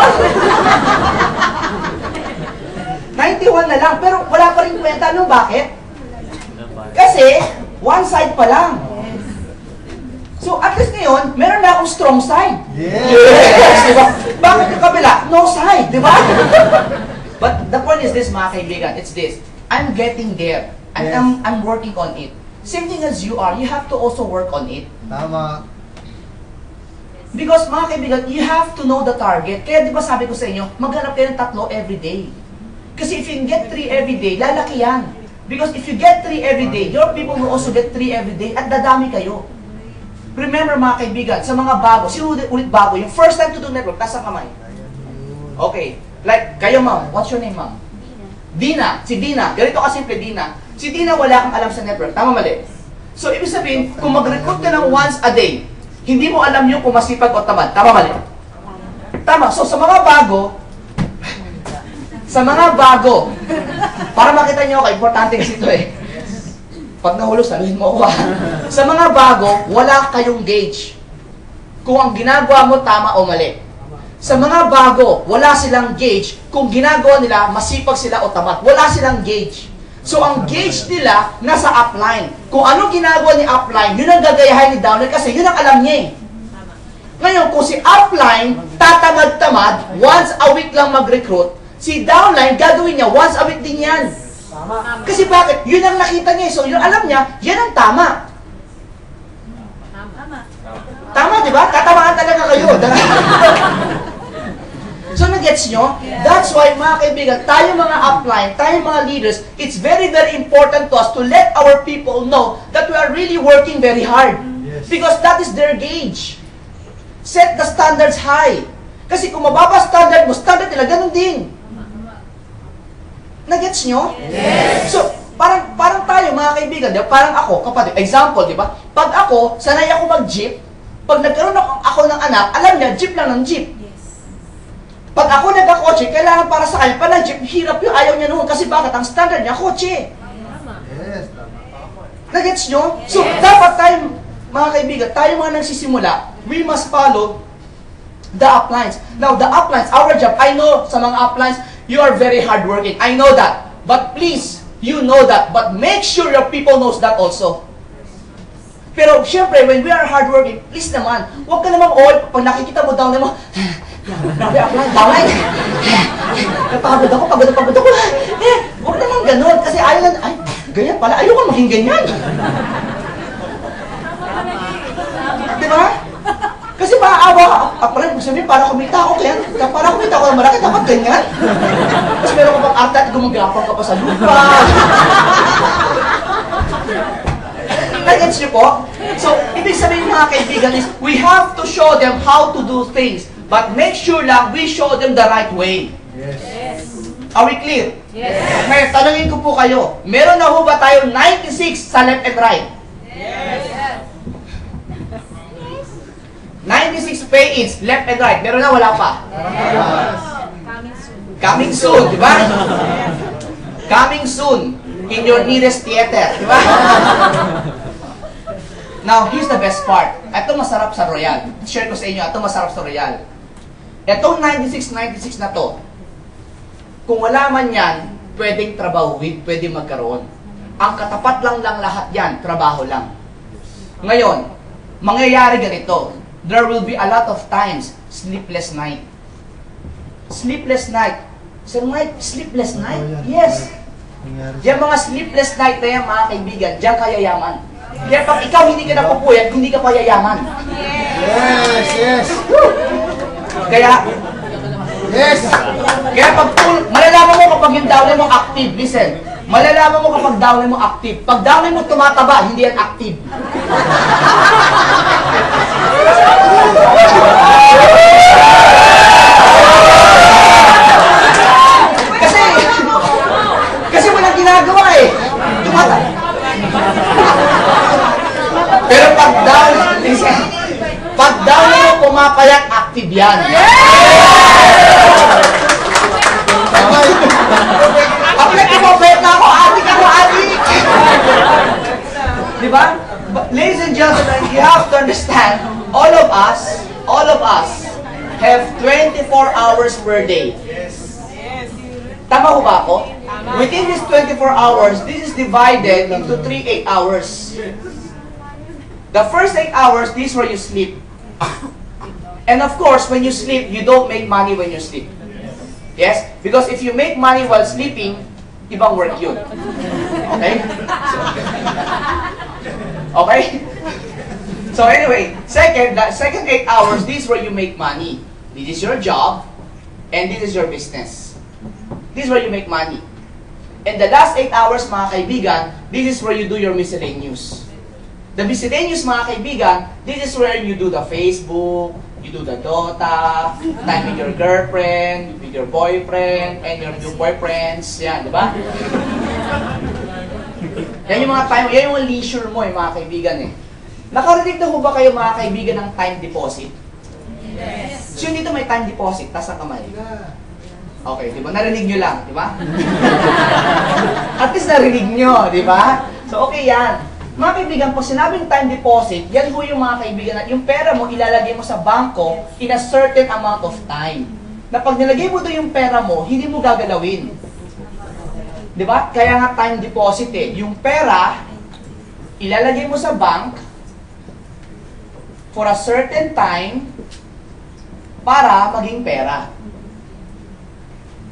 91 na lang, pero wala pa rin kwenta. Ano, bakit? Kasi, one side pa lang. So, at least ngayon, meron na akong strong side. Yes! Diba? Bakit yung kabila? No side, di ba? But the point is this, mga kaibigan, it's this. I'm getting there. I'm working on it. Same thing as you are, you have to also work on it. Tama. Because, mga kaibigan, you have to know the target. Kaya di ba sabi ko sa inyo, maghanap kayo ng 3 every day. Kasi if you can get 3 every day, lalaki yan. Because if you get 3 every day, your people will also get 3 every day at dadami kayo. Remember mga kaibigan, sa mga bago, sino ulit bago, yung first time to do network, taas ang kamay. Okay. Like, kayo ma'am, what's your name ma'am? Dina. Si Dina. Ganito ka simple, Dina. Si Dina wala kang alam sa network. Tama mali? So, ibig sabihin, kung mag-recruit ka ng once a day, hindi mo alam yung kung masipag o tamad. Tama mali? Tama. So, sa mga bago, para makita nyo ako, importante kasi ito eh. Pag nahulog, saluhin mo ako ha. Sa mga bago, wala kayong gauge. Kung ang ginagawa mo tama o mali. Sa mga bago, wala silang gauge kung ginagawa nila, masipag sila o tamad. Wala silang gauge. So, ang gauge nila, nasa upline. Kung ano ginagawa ni upline, yun ang gagayahin ni downline kasi yun ang alam niya eh. Ngayon, kung si upline, tatamad-tamad, once a week lang mag-recruit, si downline, gagawin niya, once a week din yan. Kasi bakit? Yun ang nakita niya. So, yun alam niya, yan ang tama. Tama, di ba? Tatamaan talaga kayo. So, nag-gets nyo? That's why, mga kaibigan, tayo mga upline, tayo mga leaders, it's very, very important to us to let our people know that we are really working very hard. Because that is their gauge. Set the standards high. Kasi kung mababa standard mo, standard nila, ganun din. Nag-gets nyo? Yes! So, parang tayo, mga kaibigan, diba? Parang ako, kapatid, example, di ba? Pag ako, sanay ako mag-jeep, pag nagkaroon ako ng anak, alam niya, jeep lang ng jeep. Pag ako nagka-kotse, kailangan para sa kanya, pala jeep, hirap yung ayaw niya noon. Kasi bakit? Ang standard niya, kotse. Yes, tama. Nag-gets nyo? So, dapat tayo, mga kaibigan, tayo mga nagsisimula, we must follow the uplines. Now, the uplines, our job, I know sa mga uplines, you are very hardworking. I know that. But please, you know that. But make sure your people knows that also. Pero, syempre, when we are hardworking, please naman, huwag ka namang pag nakikita mo down mo, grabe, upline, downline. Napagod ako. Huwag naman ganun. Kasi ayaw na, ay, ganyan pala. Ayaw ka maging ganyan. Di ba? Kasi maaawa ka. Upline, kung sabihin, para kumita ako, kaya para kumita ako ng malaki, dapat ganyan. Tapos meron ka pang arte at gumagapang ka pa sa lupa. Nag-gets niyo po? So, ibig sabihin mga kaibigan is, we have to show them how to do things. But make sure lang, we show them the right way. Yes. Are we clear? Yes. Ngayon, tanungin ko po kayo, meron na ho ba tayo 96 sa left and right? Yes. 96 pay-ins, left and right. Meron na, wala pa? Yes. Coming soon, di ba? Coming soon in your nearest theater, di ba? Now, here's the best part. Ito masarap sa Royal. Share ko sa inyo, ito masarap sa Royal. Itong 96 na to, kung wala man yan, pwedeng trabahuin, pwedeng magkaroon. Ang katapat lang lahat yan, trabaho lang. Ngayon, mangyayari ganito. There will be a lot of times, sleepless night. Sleepless night. Sir Mike, sleepless night? Yes. Diyan mga sleepless night na yan, mga kaibigan, diyan ka yayaman. Kaya pag ikaw hindi ka napupuyat, hindi ka pa yayaman. Yes, yes. Kaya, Yes. kaya pag malalaman mo kapag yung downline mo active, listen, malalaman mo kapag downline mo active. Pag downline mo tumataba, hindi yan active. Kasi walang ginagawa eh. Tumataba. Pero pag downline mo pumapayat, active yan. Apply ko, bet na ako, adik ako, adik! Diba? But, ladies and gentlemen, you have to understand, all of us have 24 hours per day. Tama ko ba ako? Within these 24 hours, this is divided into 3 8 hours. The first 8 hours, this is where you sleep. And of course, when you sleep, you don't make money when you sleep. Yes? Because if you make money while sleeping, ibang work yun. Okay? Okay? So anyway, the second 8 hours, this is where you make money. This is your job, and this is your business. This is where you make money. And the last 8 hours, mga kaibigan, this is where you do your miscellaneous. The miscellaneous, mga kaibigan, this is where you do the Facebook, you do the Dota, time with your girlfriend, with your boyfriend, and your new boyfriends. Yan, di ba? Yan yung mga time, yan yung leisure mo mga kaibigan eh. Nakarinig na ho ba kayo mga kaibigan ng time deposit? Yes. So dito may time deposit, tas ang kamay. Okay, di ba? Narinig nyo lang, di ba? At least narinig nyo, di ba? So okay yan. Mga kaibigan, pag sinabing time deposit, yan ho yung mga kaibigan at yung pera mo, ilalagay mo sa bangko in a certain amount of time. Na pag nilagay mo doon yung pera mo, hindi mo gagalawin. Di ba? Kaya nga time deposit eh. Yung pera, ilalagay mo sa bank for a certain time para maging pera.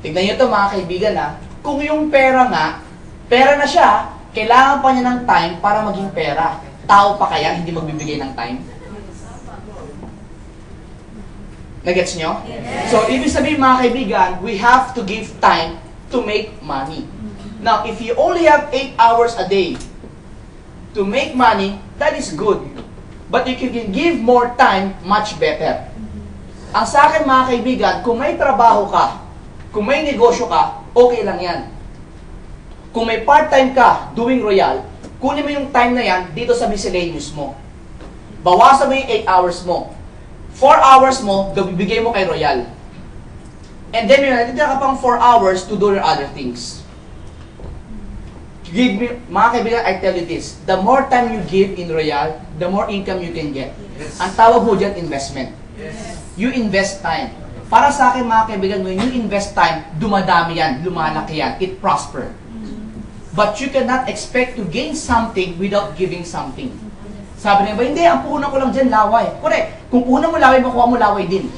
Tignan nyo ito mga kaibigan ha. Kung yung pera nga, pera na siya, kailangan pa niya ng time para maging pera. Tao pa kaya hindi magbibigay ng time? Nagets nyo? Yes. So, ibig sabihin mga kaibigan, we have to give time to make money. Now, if you only have 8 hours a day to make money, that is good. But if you can give more time, much better. Ang sa akin mga kaibigan, kung may trabaho ka, kung may negosyo ka, okay lang yan. Kung may part-time ka doing Royal, kunin mo yung time na yan dito sa miscellaneous mo. Bawasan mo yung 8 hours mo. 4 hours mo, bibigay mo kay Royal. And then, may natitira ka pang 4 hours to do your other things. Give me, mga kaibigan, I tell you this, the more time you give in Royal, the more income you can get. Yes. Ang tawag mo dyan, investment. Yes. You invest time. Para sa akin, mga kaibigan, when you invest time, dumadami yan, lumalaki yan, it prosper. But you cannot expect to gain something without giving something. Sabi niya ba, hindi, ang puhunan ko lang dyan, laway. Correct. Kung puhunan mo laway, makuha mo laway din.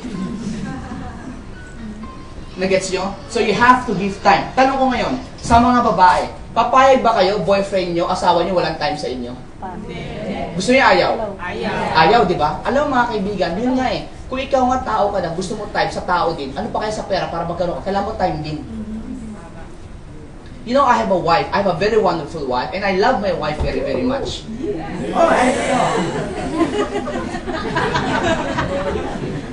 Nagets nyo? So you have to give time. Tanong ko ngayon, sa mga babae, papayag ba kayo, boyfriend nyo, asawa nyo, walang time sa inyo? Gusto niya ayaw? Ayaw, di ba? Alam mo mga kaibigan, yun nga eh. Kung ikaw nga tao ka na, gusto mo time sa tao din, ano pa kaya sa pera para magkaroon ka? Kailangan mo time din. You know, I have a wife. I have a very wonderful wife, and I love my wife very, very much. Oh,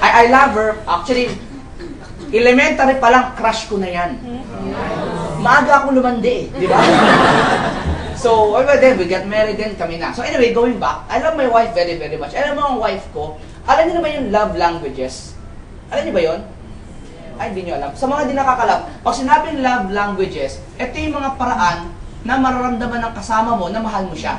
I love her. Actually, elementary pa lang, crush ko na yan. Maaga akong lumandi, di ba? So, then, we got married then, kami na. So anyway, going back, I love my wife very, very much. Alam mo ang wife ko, alam niyo naman yung love languages? Alam niyo ba yun? Ay, hindi nyo alam. Sa mga di nakakalap, pag sinabing love languages, ito yung mga paraan na mararamdaman ng kasama mo na mahal mo siya.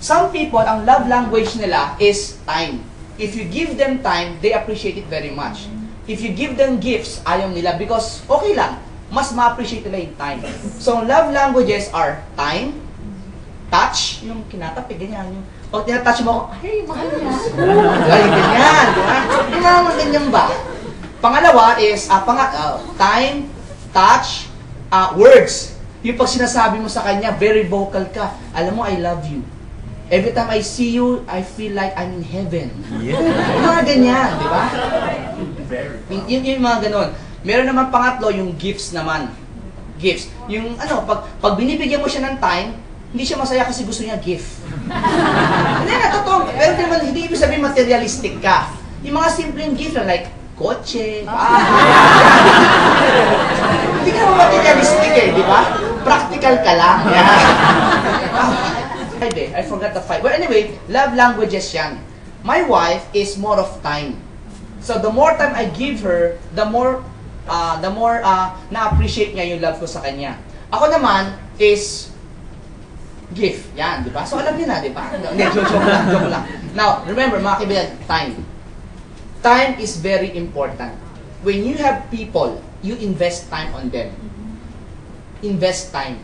Some people, ang love language nila is time. If you give them time, they appreciate it very much. If you give them gifts, ayaw nila because okay lang, mas ma-appreciate nila yung time. So, love languages are time, touch, yung kinatapig, ganyan. Yung, pag tinatouch mo ako, hey, mahal niya. Diba, yung ganyan, diba? Yung mga ganyan ba? Pangalawa is, time, touch, words. Yung pag sinasabi mo sa kanya, very vocal ka. Alam mo, I love you. Every time I see you, I feel like I'm in heaven. Yeah. Yung mga ganyan, di ba? Yung mga ganon. Meron naman pangatlo, yung gifts naman. Gifts. Yung pag binibigyan mo siya ng time, hindi siya masaya kasi gusto niya gift. Hindi na, totoo. Pero hindi ibig sabihin materialistic ka. Yung mga simpleng gift na like, kotse, hindi ka naman materialistic eh, di ba? Practical ka lang. I forgot the 5. Well, anyway, love languages yan. My wife is more of time. So the more time I give her, the more na-appreciate niya yung love ko sa kanya. Ako naman is gift. Yan, di ba? So alam niyo na, di ba? Hindi, joke lang. Now, remember, mga kaibigan, time. Time is very important. When you have people, you invest time on them. Invest time.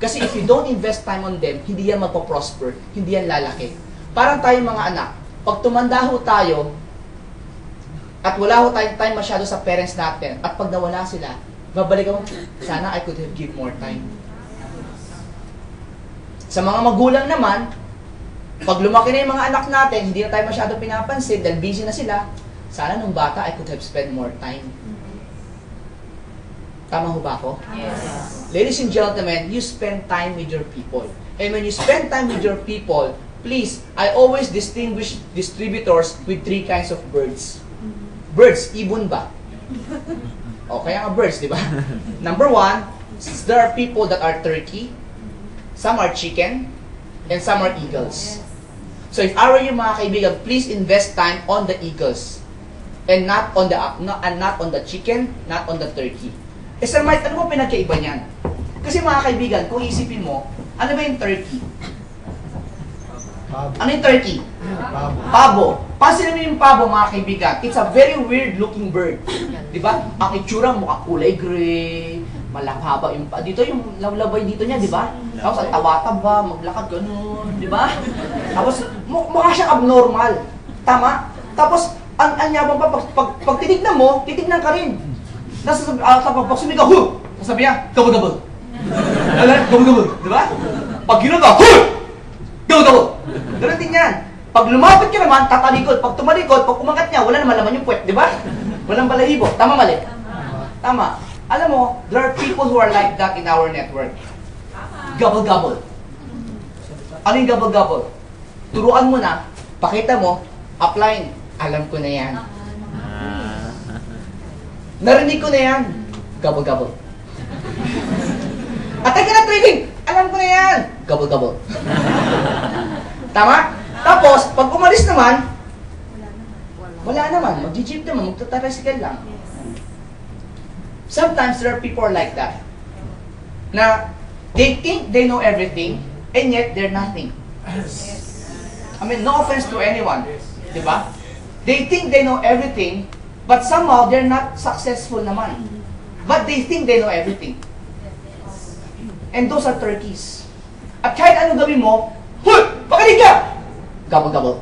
Kasi if you don't invest time on them, hindi yan magpo-prosper, hindi yan lalaki. Parang tayong mga anak, pag tumanda ho tayo, at wala ho tayong time masyado sa parents natin, at pag nawala sila, babalik ako, sana I could have give more time. Sa mga magulang naman, pag lumaki na yung mga anak natin, hindi na tayo masyado pinapansin, dahil busy na sila, sana nung bata, I could have spent more time. Tama ho ba ako? Yes. Ladies and gentlemen, you spend time with your people. And when you spend time with your people, please, I always distinguish distributors with 3 kinds of birds. Birds, ibon ba? O, kaya nga birds, di ba? Number 1, there are people that are turkey, some are chicken, and some are eagles. So if I were you mga kaibigan, please invest time on the eagles. And not on the chicken, not on the turkey. Eh, Sir Mike, ano ba pinagkaiba niyan? Kasi mga kaibigan, kung isipin mo, ano ba yung turkey? Ano yung turkey? Pabo. Pansinin mo yung pabo, mga kaibigan. It's a very weird looking bird. Di ba? Ang itsura mukha kulay gray, malahaba yung dito yung lawlabay dito niya, di ba? Tapos ang taba-taba, maglakad ganun, di ba? Tapos mukha siyang abnormal. Tama? Tapos ang yabang pa pag tinignan mo, titignan ka rin. Pag sumigaw, huh! Sabi niya, gabal-gabal. Gabal-gabal, di ba? Pag ginagawa, huh! Gabal-gabal. Ganun din yan. Pag lumapit ka naman, tatalikod. Pag tumalikod, pag umangat niya, wala naman laman yung puwet, di ba? Walang balahibo. Tama, mali? Tama. Alam mo, there are people who are like that in our network. Gabal-gabal. Ano yung gabal-gabal? Turuan mo na, pakita mo, upline. Alam ko na yan. Narinig ko na yan. Gabal-gabal. Atay ka na training! Alam ko na yan. Gabal-gabal. Tama? Tapos, pag umalis naman, wala naman. Mag-jeep naman, magtatricycle lang. Sometimes there are people like that. Na, they think they know everything, and yet they're nothing. I mean, no offense to anyone. Diba? They think they know everything, but somehow they're not successful naman. But they think they know everything. And those are turkeys. At kahit anong gawin mo, huy! Pakinig ka! Gabal-gabal.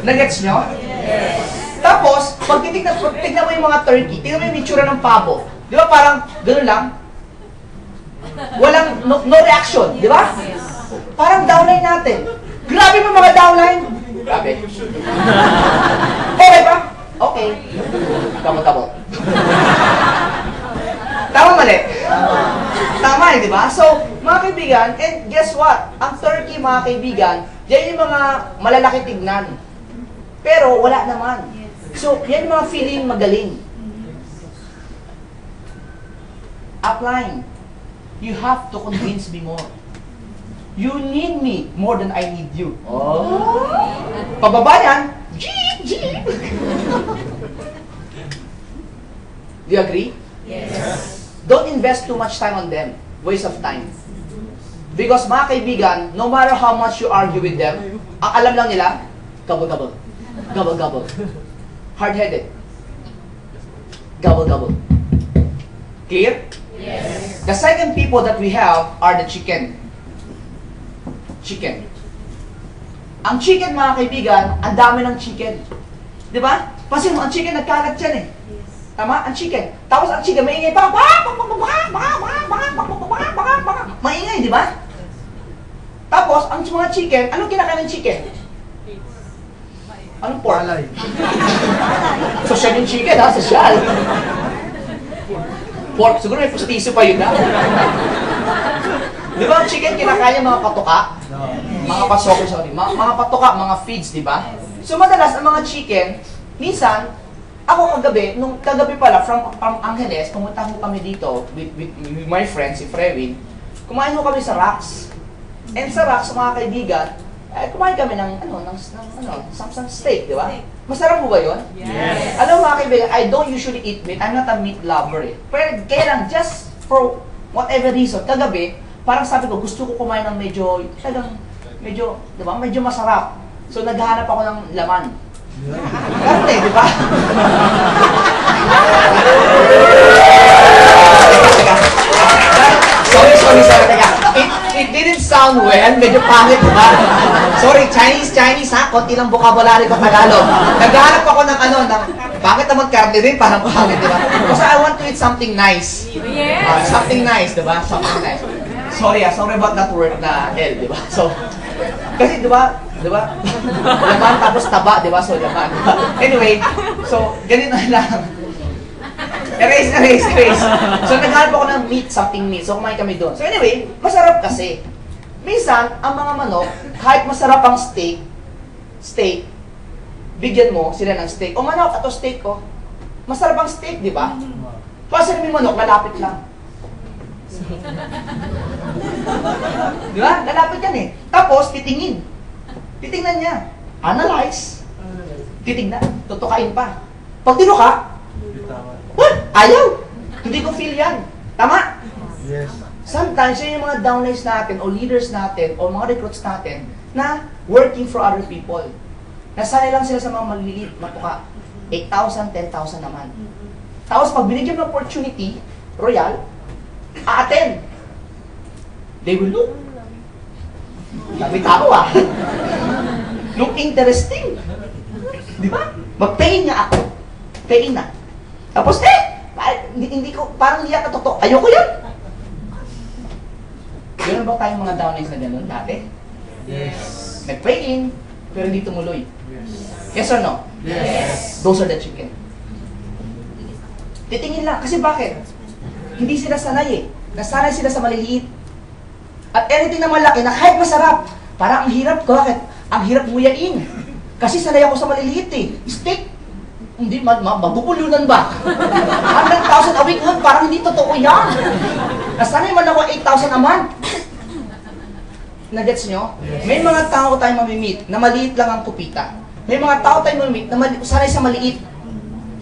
Nagets nyo? Yes. Tapos, pag tignan mo yung mga turkey, tignan mo yung itsura ng pabo. Di ba parang gano'n lang? Walang, no reaction, di ba? Parang downline natin. Grabe mo mga downline! Grabe. Okay ba? Okay. Tama-tama. Tama mali? Tama eh, di ba? So, mga kaibigan, and guess what? Ang turkey, mga kaibigan, yan yung mga malalaki tignan. Pero wala naman. So, yan yung mga feeling magaling. Upline, you have to convince me more. You need me more than I need you. Oh. Pababa yan, jeep, jeep. Do you agree? Yes. don't invest too much time on them. Waste of time. Because mga kaibigan, no matter how much you argue with them, ang alam lang nila, gobble-gobble. Gobble-gobble. Hard-headed. Gobble-gobble. Clear? Yes. The second people that we have are the chicken. Chicken. Ang chicken, mga kaibigan, ang dami ng chicken. Di ba? Kasi ang chicken nagkalat yan eh. Tama? Ang chicken. Tapos ang chicken, maingay pa. Maingay, di ba? Tapos, ang mga chicken, anong kinakain ng chicken? Anong pork? Alay. Social yung chicken, ha? Social. Pork, siguro may pustiso pa yun, ha? Di ba ang chicken, kinakain yung mga patuka? Mga pasoko, sorry. Mga patuka, mga feeds, di ba? So, madalas, ang mga chicken, minsan, ako kagabi pala, from Angeles, pumunta ko kami dito with my friend, si Frewin. Kumain ko kami sa Rocks. And sa Rocks, mga kaibigan, kumain kami ng some steak, di ba? Masarap mo ba yun? Yes. Alam mo mga kaibigan, I don't usually eat meat. I'm not a meat lover eh. Pero kaya lang, just for whatever reason, kagabi, parang sabi ko, gusto ko kumain ng medyo, di ba? Medyo masarap. So naghahanap ako ng laman. Karne, di ba? Sorry, teka. It didn't sound well, medyo pangit, di ba? Sorry, Chinese ha, konti lang vocabulary ko Tagalog. Naghahanap ako ng bakit naman karne rin, parang pangit, di ba? Kasi I want to eat something nice. Yes. Something nice, di ba? Something nice. Sorry about that word na L, di ba? So, kasi di ba? Laman tapos taba, di ba? So, laman. Anyway, so, ganito lang. Erase. So, naghanap ako ng meat, something meat. So, kumain kami doon. So, anyway, masarap kasi. Minsan, ang mga manok, kahit masarap ang steak, bigyan mo sila ng steak. O manok, ito steak ko. Masarap ang steak, di ba? Kasi may manok, lalapit lang. Di ba? Lalapit yan eh. Tapos, titingin. Titingnan niya. Analyze. Titignan. Tutukain pa. Pag tinuka, ayaw! Hindi ko feel yan. Tama? Yes. Sometimes, yun yung mga downlines natin, o leaders natin, o mga recruits natin, na working for other people. Nasanay lang sila sa mga maliliit na tuka. 8,000, 10,000 naman. Tapos, pag binigyan ng opportunity, royal, a-attend. They will look. Dami tao ah. Look interesting. Di ba? Mag-pay nga ako. Pay na. Tapos hindi ko, parang hindi yata totoo. Ayoko yun. Ganun ba tayong mga downlines na gano'n dati? Yes. Nag-pay in, pero hindi tumuloy. Yes or no? Yes. Those are the chicken. Titingin lang. Kasi bakit? Hindi sila sanay eh. Nasanay sila sa maliliit. At anything na malaki na kahit masarap, parang ang hirap ko. Bakit? Ang hirap nguyain. Kasi sanay ako sa maliliit eh. Steak. Hindi, mabubulunan ba? 100,000 a week nun, parang hindi totoo yan. Nasanay man ako 8,000 a month. Nagets nyo? May mga tao tayong mamimit na maliit lang ang kupita. May mga tao tayong mamimit na sanay sa maliit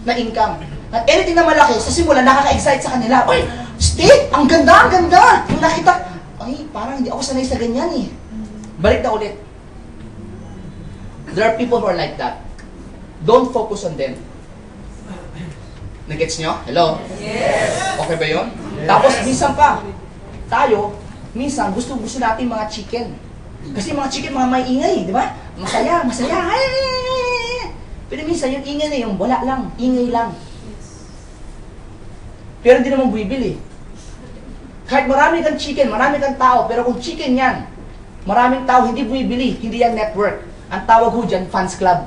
na income. At anything na malaki, sa simula, nakaka-excite sa kanila. Uy, steak! Ang ganda, ang ganda! Yung nakita, ay, parang hindi ako sanay sa ganyan eh. Balik na ulit. There are people who are like that. Don't focus on them. Nagets nyo? Hello? Yes. Okay ba yun? Yes. Tapos, minsan pa, minsan, gusto natin mga chicken. Kasi mga chicken, mga may ingay, di ba? Masaya. Ay! Pero minsan, yung ingay na yung wala lang, ingay lang. Pero hindi naman bumibili. Kahit marami kang chicken, marami kang tao, pero kung chicken yan, maraming tao hindi bumibili, hindi yan network. Ang tawag ho dyan, fans club.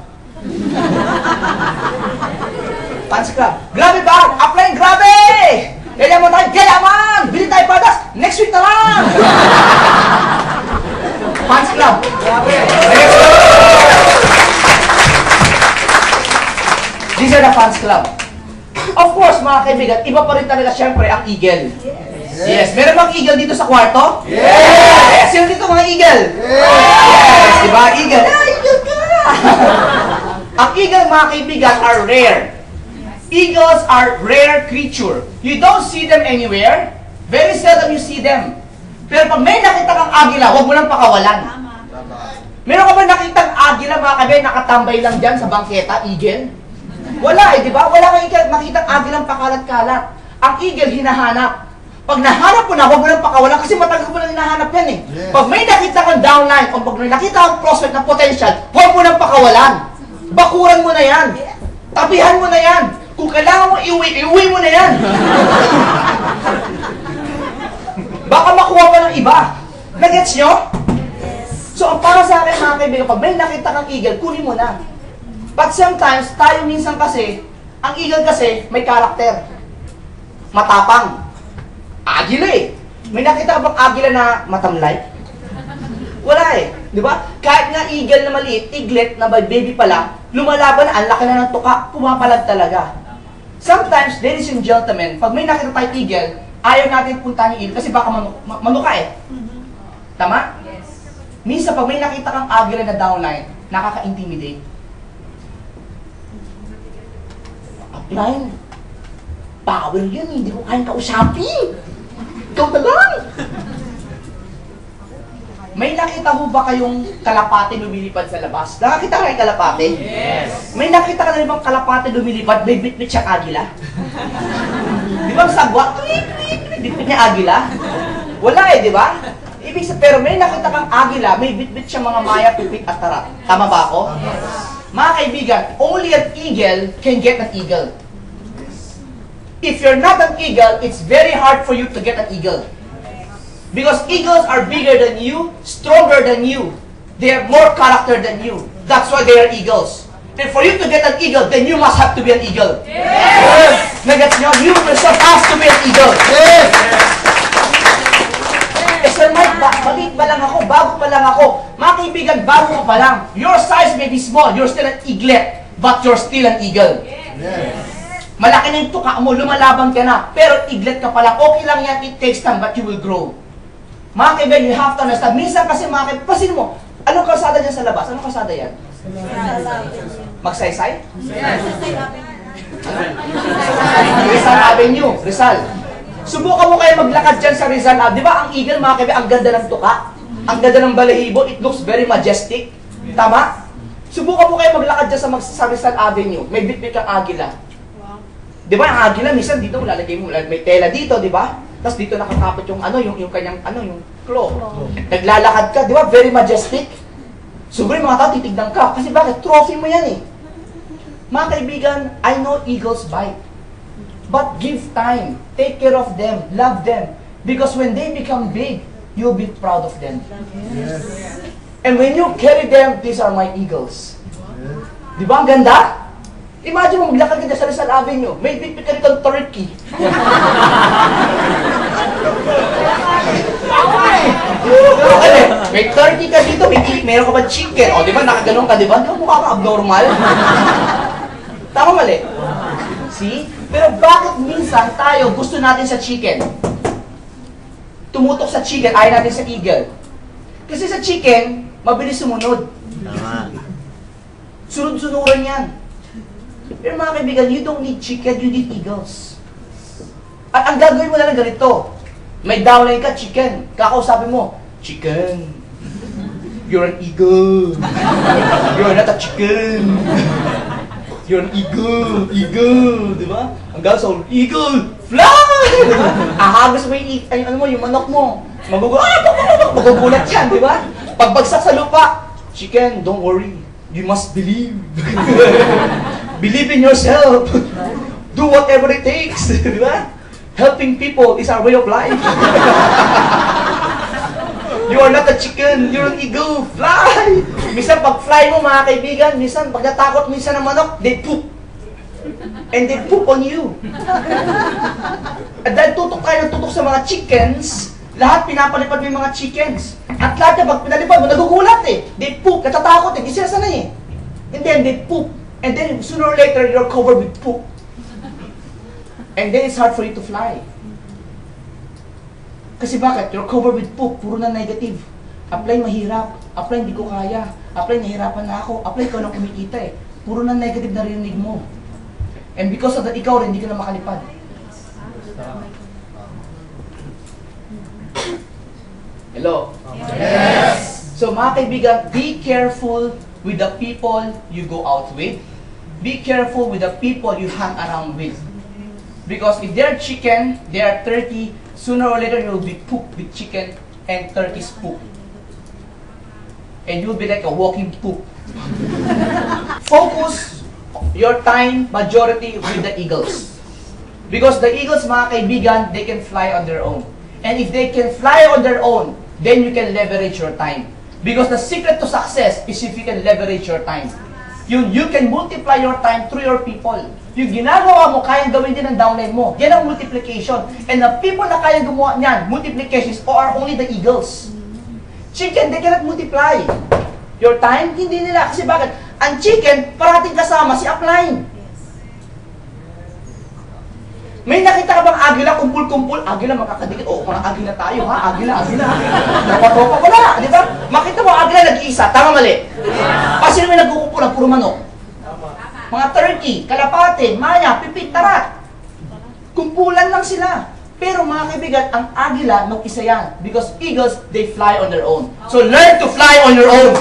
Fans club. Grabe ba? Upline, grabe! Yayaman tayo, yayaman! Bili tayo padas! Next week na lang! Fans club. Grabe. These are the fans club. Of course, mga kaibigan, iba pa rin talaga siyempre ang eagle. Yes. Meron bang eagle dito sa kwarto? Yes! Sino dito mga eagle? Yes! Diba? Eagle. Eagle ka! Ang eagle, mga kaibigan, are rare. Eagles are rare creature. You don't see them anywhere. Very seldom you see them. Pero pag may nakita kang agila, huwag mo lang pakawalan. Meron ka ba nakitang agila, mga kabe, nakatambay lang dyan sa bangketa, eagle? Wala di ba? Wala kang makitang agilang pakalat-kalat. Ang eagle, hinahanap. Pag nahanap mo na, huwag mo lang pakawalan kasi matagal mo lang hinahanap yan eh. Yes. Pag may nakita kang downline, o pag may nakita kang prospect na potential, huwag mo lang pakawalan. Bakuran mo na yan. Tabihan mo na yan. Kung kailangan mo iuwi mo na yan. Baka makuha pa ng iba. Nagets nyo? So, ang para sa akin, mga kaibigan, pag may nakita kang eagle, kunin mo na. But sometimes, tayo minsan kasi, ang eagle kasi, may karakter. Matapang. Agila eh. May nakita ka bang agila na matamlay? Wala eh. Di ba? Kahit nga eagle na maliit, eaglet na baby pa lang, lumalaban na, ang laki na ng tuka, pumapalag talaga. Sometimes, ladies and gentlemen, pag may nakita tayong eagle, ayaw natin puntahan yung eagle kasi baka manuka eh. Tama? Yes. Minsan, pag may nakita kang agila na downline, nakaka-intimidate. Upline, power yun, hindi ko kayang kausapin. Ikaw na lang. May nakita ho ba kayong kalapate lumilipad sa labas? Nakakita kayo kalapate? Yes. May nakita ka na rin bang kalapate lumilipad, may bitbit siyang agila? Di ba ang sagwa? Bitbit niya agila? Wala eh, di ba? Ibig sabihin, pero may nakita kang agila, may bitbit siyang mga maya, pipit at tarat. Tama ba ako? Mga kaibigan, only an eagle can get an eagle. If you're not an eagle, it's very hard for you to get an eagle. Because eagles are bigger than you, stronger than you. They have more character than you. That's why they are eagles. And for you to get an eagle, then you must have to be an eagle. Yes. Nagets nyo? You yourself has to be an eagle. Yes! Eh, Sir Mike, maliit pa lang ako, bago pa lang ako. Mga kaibigan, bago ka pa lang. Your size may be small, you're still an eaglet, but you're still an eagle. Yes! Malaki na yung tuka mo, lumalaban ka na, pero eaglet ka pa lang. Okay lang yan, it takes time, but you will grow. Mga kaibigan, you have to understand. Minsan kasi mga kaibigan, pasin mo, anong kalsada dyan sa labas? Anong kalsada yan? Magsaysay? Yes. Rizal Avenue, Rizal. Subukan mo kayo maglakad dyan sa Rizal Avenue. Di ba ang eagle, mga kaibigan, ang ganda ng tuka? Ang ganda ng balahibo, it looks very majestic. Tama? Subukan mo kayo maglakad dyan sa Rizal Avenue. May bitbit kang agila. Di ba ang agila, minsan dito lalagay mo, may tela dito, di ba? Tapos dito nakakapit yung yung kanyang yung claw. Naglalakad ka, di ba? Very majestic. Siguro yung mga tao titignan ka. Kasi bakit? Trophy mo yan eh. Mga kaibigan, I know eagles bite. But give time. Take care of them. Love them. Because when they become big, you'll be proud of them. Yes! And when you carry them, these are my eagles. Di ba ang ganda? Imagine mo, maglakad ka dyan sa Rizal Avenue. May bitbit ka rin turkey. May turkey ka dito, meron ka ba chicken? O, di ba, nakaganon ka, di ba? Di ba mukha ka abnormal? Tama mali? See? Pero bakit minsan tayo gusto natin sa chicken? Tumutok sa chicken, ayaw natin sa eagle. Kasi sa chicken, mabilis sumunod. Sunod-sunuran yan. Pero mga kaibigan, you don't need chicken, you need eagles. At ang gagawin mo na lang ganito, may downline ka, chicken. Kakausapin mo, chicken, you're an eagle. You're not a chicken. You're an eagle, di ba? Ang gagawin, eagle, fly! Ahagos mo yung manok mo. Magugulat yan, di ba? Pagbagsak sa lupa, chicken, don't worry. You must believe. Believe in yourself. Do whatever it takes. Di ba? Helping people is our way of life. You are not a chicken, you're an eagle. Fly! Minsan pag fly mo mga kaibigan, minsan pag natakot minsan ng manok, they poop. And they poop on you. At dahil tutok tayo ng tutok sa mga chickens, lahat pinapalipad mo yung mga chickens. At lahat na pag pinalipad mo, nagugulat eh. They poop, natatakot eh, di sila sanay eh. And then they poop. And then sooner or later, you're covered with poop. And then it's hard for you to fly. Kasi bakit? You're covered with poop, puro na negative. Apply mahirap, apply hindi ko kaya, apply nahirapan na ako, apply ko lang kumikita eh. Puro na negative na rinig mo. And because of that, ikaw rin, hindi ka na makalipad. Hello? Yes. So mga kaibigan, be careful with the people you go out with. Be careful with the people you hang around with. Because if they're chicken, they are turkey, sooner or later you'll be pooped with chicken and turkey's poop. And you'll be like a walking poop. Focus your time, majority, with the eagles. Because the eagles, mga kaibigan, they can fly on their own. And if they can fly on their own, then you can leverage your time. Because the secret to success is if you can leverage your time. You can multiply your time through your people. Yung ginagawa mo, kayang gawin din ng downline mo. Yan ang multiplication. And the people na kayang gumawa niyan, multiplications, are only the eagles. Chicken, they cannot multiply. Your time, hindi nila. Kasi bakit? Ang chicken, parating kasama si upline. May nakita ka bang agila, kumpul-kumpul? Agila, makakadikit. Oo, mga agila tayo, ha? Agila. Tropa-tropa ko na, di ba? Makita mo, agila nag-iisa. Tama, mali? Kasi may nagkukumpulan, puro manok. Mga turkey, kalapate, maya, pipit, tarat. Kumpulan lang sila. Pero mga kaibigan, ang agila, mag-isa yan. Because eagles, they fly on their own. So learn to fly on your own.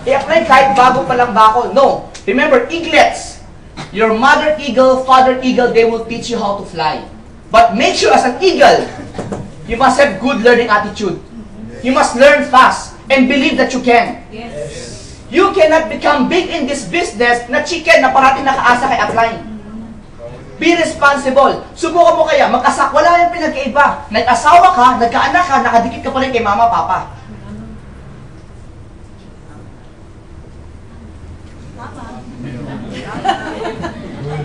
I-apply kahit bago pa lang bako. No. Remember, eaglets. Your mother eagle, father eagle, they will teach you how to fly. But make sure as an eagle, you must have good learning attitude. You must learn fast and believe that you can. You cannot become big in this business na chicken na parating nakaasa kay upline. Be responsible. Subukan mo kaya, wala yung pinagkaiba. Nag-asawa ka, nagkaanak ka, nakadikit ka pa rin kay mama, papa.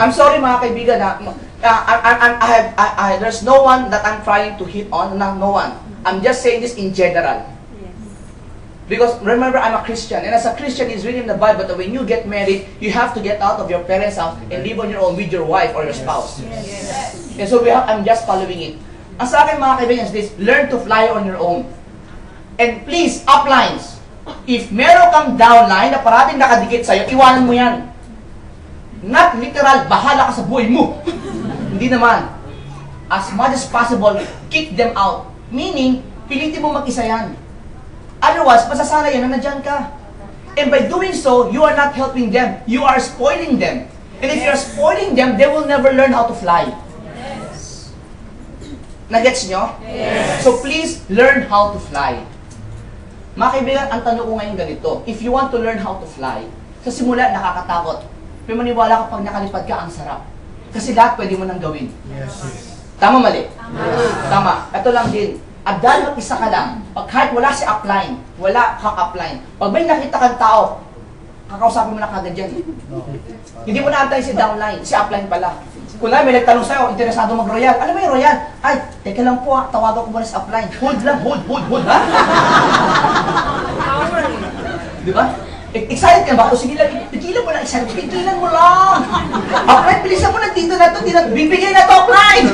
I'm sorry mga kaibigan, there's no one that I'm trying to hit on, no one. I'm just saying this in general. Because remember, I'm a Christian, and as a Christian, it's written in the Bible that when you get married, you have to get out of your parents' house and live on your own with your wife or your spouse. And so I'm just following it. Ang sa akin mga kaibigan is this, learn to fly on your own. And please, uplines, if meron kang downline na parating nakadikit sa'yo, iwanan mo yan. Not literal, bahala ka sa buhay mo. Hindi naman. As much as possible, kick them out. Meaning, pilitin mo mag-isa yan. Otherwise, masasana yan na nandyan ka. And by doing so, you are not helping them. You are spoiling them. And if you are spoiling them, they will never learn how to fly. Nagets nyo? So please, learn how to fly. Mga kaibigan, ang tanong ko ngayon ganito. If you want to learn how to fly, sa simula, nakakatakot. Pero maniwala ka pag nakalipad ka, ang sarap. Kasi lahat pwede mo nang gawin. Tama, mali? Tama. Ito lang din. At dahil mag-isa ka lang, pag kahit wala si upline, wala kang upline, pag may nakita kang tao, kakausapin mo na kagad dyan. Hindi mo na antayin si downline, si upline pala. Kung na may nagtanong sa'yo, interesado mag-royal. Ano ba yung royal? Ay, teka lang po, tawagan ko muna si upline. Hold lang, hold, ha? Di ba? Excited ka ba? O sige lang, pigilan mo lang, excited. Pigilan mo lang. Upline, bilisan mo na dito na ito. Bibigay na ito, upline.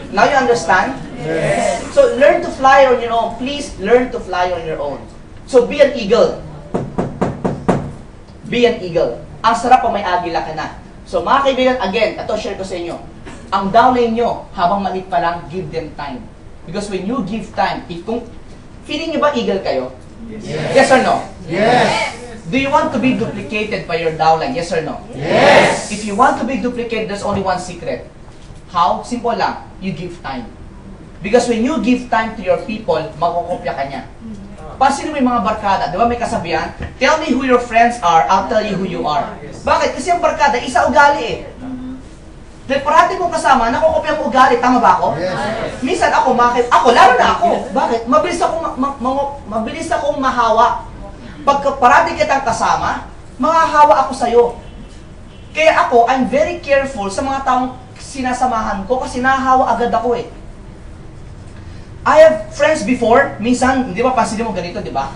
Now you understand? Yes. So learn to fly on your own. Please learn to fly on your own. So be an eagle. Be an eagle. Ang sarap pa may agila ka na. So mga kaibigan, again, ito share ko sa inyo. Ang downline nyo, habang maliit pa lang, give them time. Because when you give time, kung feeling nyo ba eagle kayo? Yes or no? Yes. Do you want to be duplicated by your downline? Yes or no? Yes. If you want to be duplicated, there's only one secret. How? Simple lang. You give time. Because when you give time to your people, makukopya ka niya. Pansinin mo yung mga barkada, di ba may kasabihan? Tell me who your friends are, I'll tell you who you are. Bakit? Kasi ang barkada, isa ugali eh. Dahil parati mong kasama, nakukopya mo ugali, tama ba ako? Yes. Minsan ako, lalo na ako. Bakit? Mabilis akong mahawa. Pagka parati kitang kasama, mahahawa ako sa'yo. Kaya ako, I'm very careful sa mga taong sinasamahan ko kasi nahahawa agad ako eh. I have friends before, minsan, di ba, pansinin mo ganito, di ba?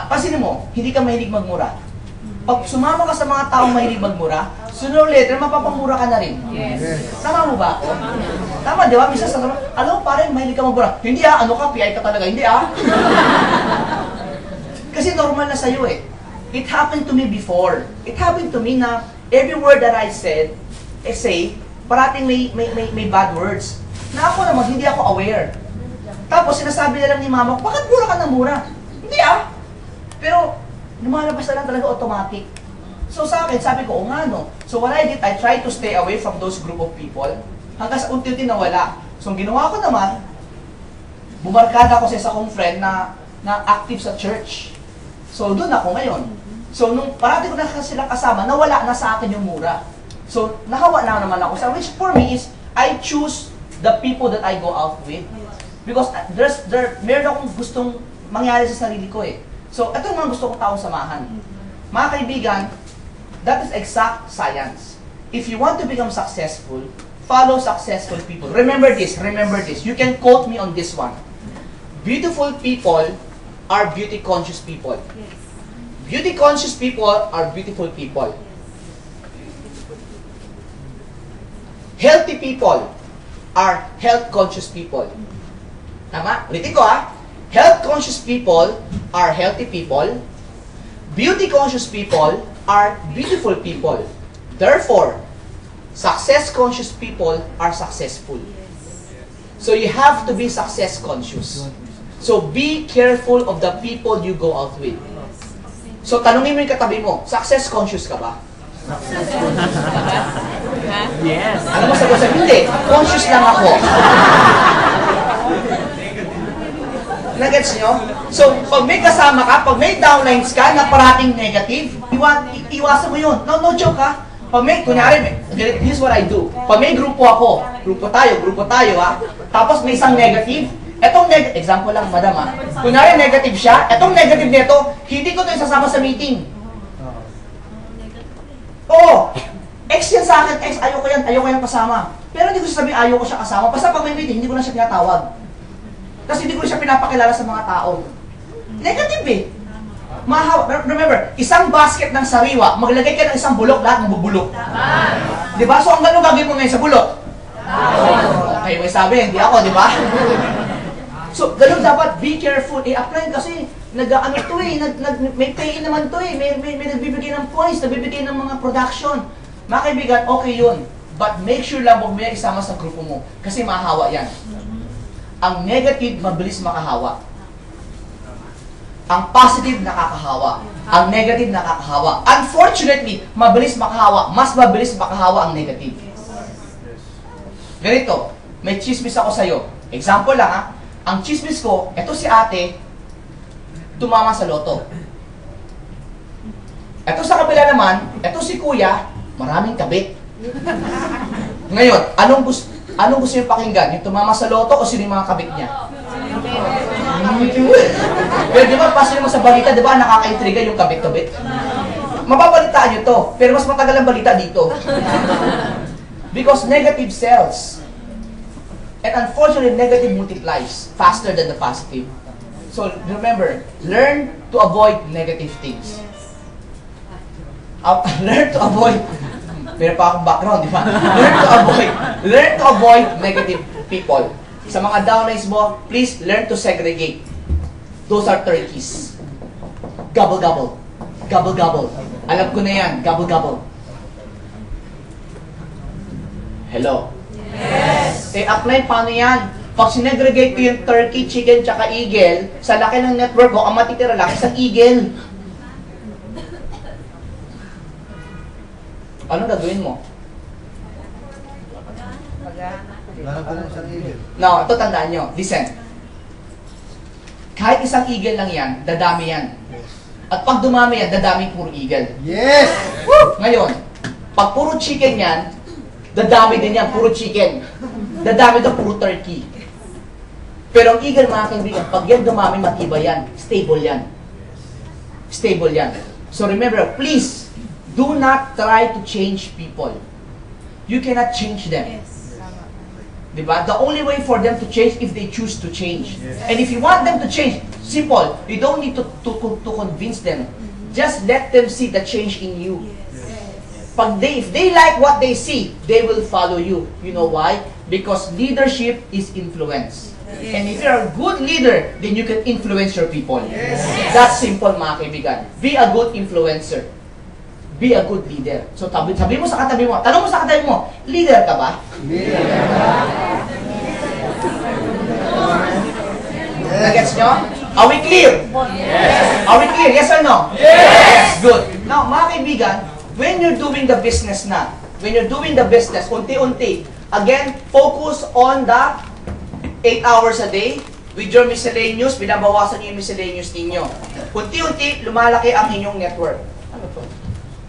Pansinin mo, hindi ka mahilig magmura. Pag sumama ka sa mga taong mahilig magmura, sooner or later, mapapamura ka na rin. Yes. Tama mo ba ako? Tama, di ba? Minsan sa naman, alam mo, parang mahilig ka magmura. Hindi ano ka, PI ka talaga. Hindi Kasi normal na sa'yo eh. It happened to me before. It happened to me na every word that I say, parating may bad words. Na ako naman, hindi ako aware. Tapos sinasabi na lang ni mama, bakit mura ka ng mura? Hindi ah. Pero, lumalabas na lang talaga automatic. So sa akin, sabi ko, o nga no. So what I did, I tried to stay away from those group of people. Hanggang sa unti-unti nawala. So ang ginawa ko naman, bumarkada ako sa isa kong friend na active sa church. So doon ako ngayon. So nung parati ko na sila kasama, nawala na sa akin yung mura. So nahawa na naman ako sa, which for me is, I choose the people that I go out with. Because meron akong gustong mangyari sa sarili ko eh. So ito yung mga gusto kong taong samahan. Mga kaibigan, that is exact science. If you want to become successful, follow successful people. Remember this. You can quote me on this one. Beautiful people are beauty-conscious people. Beauty-conscious people are beautiful people. Healthy people are health-conscious people. Tama? Ulitin ko ha. Health-conscious people are healthy people. Beauty-conscious people are beautiful people. Therefore, success-conscious people are successful. So you have to be success-conscious. So be careful of the people you go out with. So tanungin mo yung katabi mo, success-conscious ka ba? Yes. Alam mo sabi, hindi, conscious lang ako. Nagets nyo? So, pag may kasama ka, pag may downlines ka na parating negative, iwasan mo yun. No joke ha. Pag may, kunyari, this is what I do. Pag may grupo ako, grupo tayo ha, tapos may isang negative, etong example lang, madam ha, kunyari negative siya, etong negative nito, hindi ko ito isasama sa meeting. Oo, X yan sa akin, X, ayoko yan kasama. Pero hindi ko sasabihin ayoko siya kasama, basta pag may meeting, hindi ko na siya tinatawag. Kasi hindi ko na siya pinapakilala sa mga tao. Negative eh. Remember, isang basket ng sariwa, maglagay ka ng isang bulok, lahat mabubulok. Di ba? So, ang gano'n gagawin mo ngayon sa bulok? Okay, may sabi, hindi ako, di ba? So, gano'n dapat, be careful. I-apply kasi, may pay-in naman to eh. May nagbibigay ng points, nagbibigay ng mga production. Mga kaibigan, okay yun. But make sure lang, huwag mo yan isama sa grupo mo. Kasi mahahawa yan. Ang negative, mabilis makahawa. Ang positive, nakakahawa. Ang negative, nakakahawa. Unfortunately, mabilis makahawa. Mas mabilis makahawa ang negative. Ganito, may chismis ako sa'yo. Example lang ha. Ang chismis ko, eto si ate, tumama sa loto. Eto sa kabila naman, eto si kuya, maraming kabit. Ngayon, anong gusto niyo pakinggan? Yung tumama sa loto o sino yung mga kabit niya? Pero di ba, paso naman sa balita, di ba, nakaka-intriga yung kabit-kabit? Mababalitaan nyo to, pero mas matagal ang balita dito. Because negative sells. And unfortunately, negative multiplies faster than the positive. So remember, learn to avoid negative things. Learn to avoid, meron pa akong background, di ba? Learn to avoid negative people. Sa mga downlines mo, please learn to segregate. Those are turkeys. Gobble, gobble. Gobble, gobble. Alam ko na yan. Gobble, gobble. Hello? Yes! Apply paano yan? Pag sinegregate ko yung turkey, chicken, tsaka eagle, sa laki ng network ko, ang matitira lang isang eagle. Ano gagawin mo? No, ito tandaan nyo. Listen. Kahit isang eagle lang yan, dadami yan. At pag dumami yan, dadami puro eagle. Yes! Woo! Ngayon, pag puro chicken yan, dadami din yan, puro chicken. Dadami daw puro turkey. Pero ang eagle, mga kaibigan, pag yan dumami, matibay yan. Stable yan. Stable yan. So remember, please, do not try to change people. You cannot change them. Diba? The only way for them to change if they choose to change. Yes. And if you want them to change, simple. You don't need to convince them. Just let them see the change in you. Yes. If they like what they see, they will follow you. You know why? Because leadership is influence. And if you're a good leader, then you can influence your people. That's simple, mga kaibigan. Be a good influencer. Be a good leader. So sabi mo sa katabi mo, tanong mo sa katabi mo, leader ka ba? Nagets nyo? Are we clear? Yes. Are we clear? Yes or no? Yes. Good. Now, mga kaibigan, when you're doing the business na, when you're doing the business, unti-unti, again, focus on the 8 hours a day with your miscellaneous, binabawasan nyo yung miscellaneous ninyo. Unti-unti, lumalaki ang inyong network. Ano to?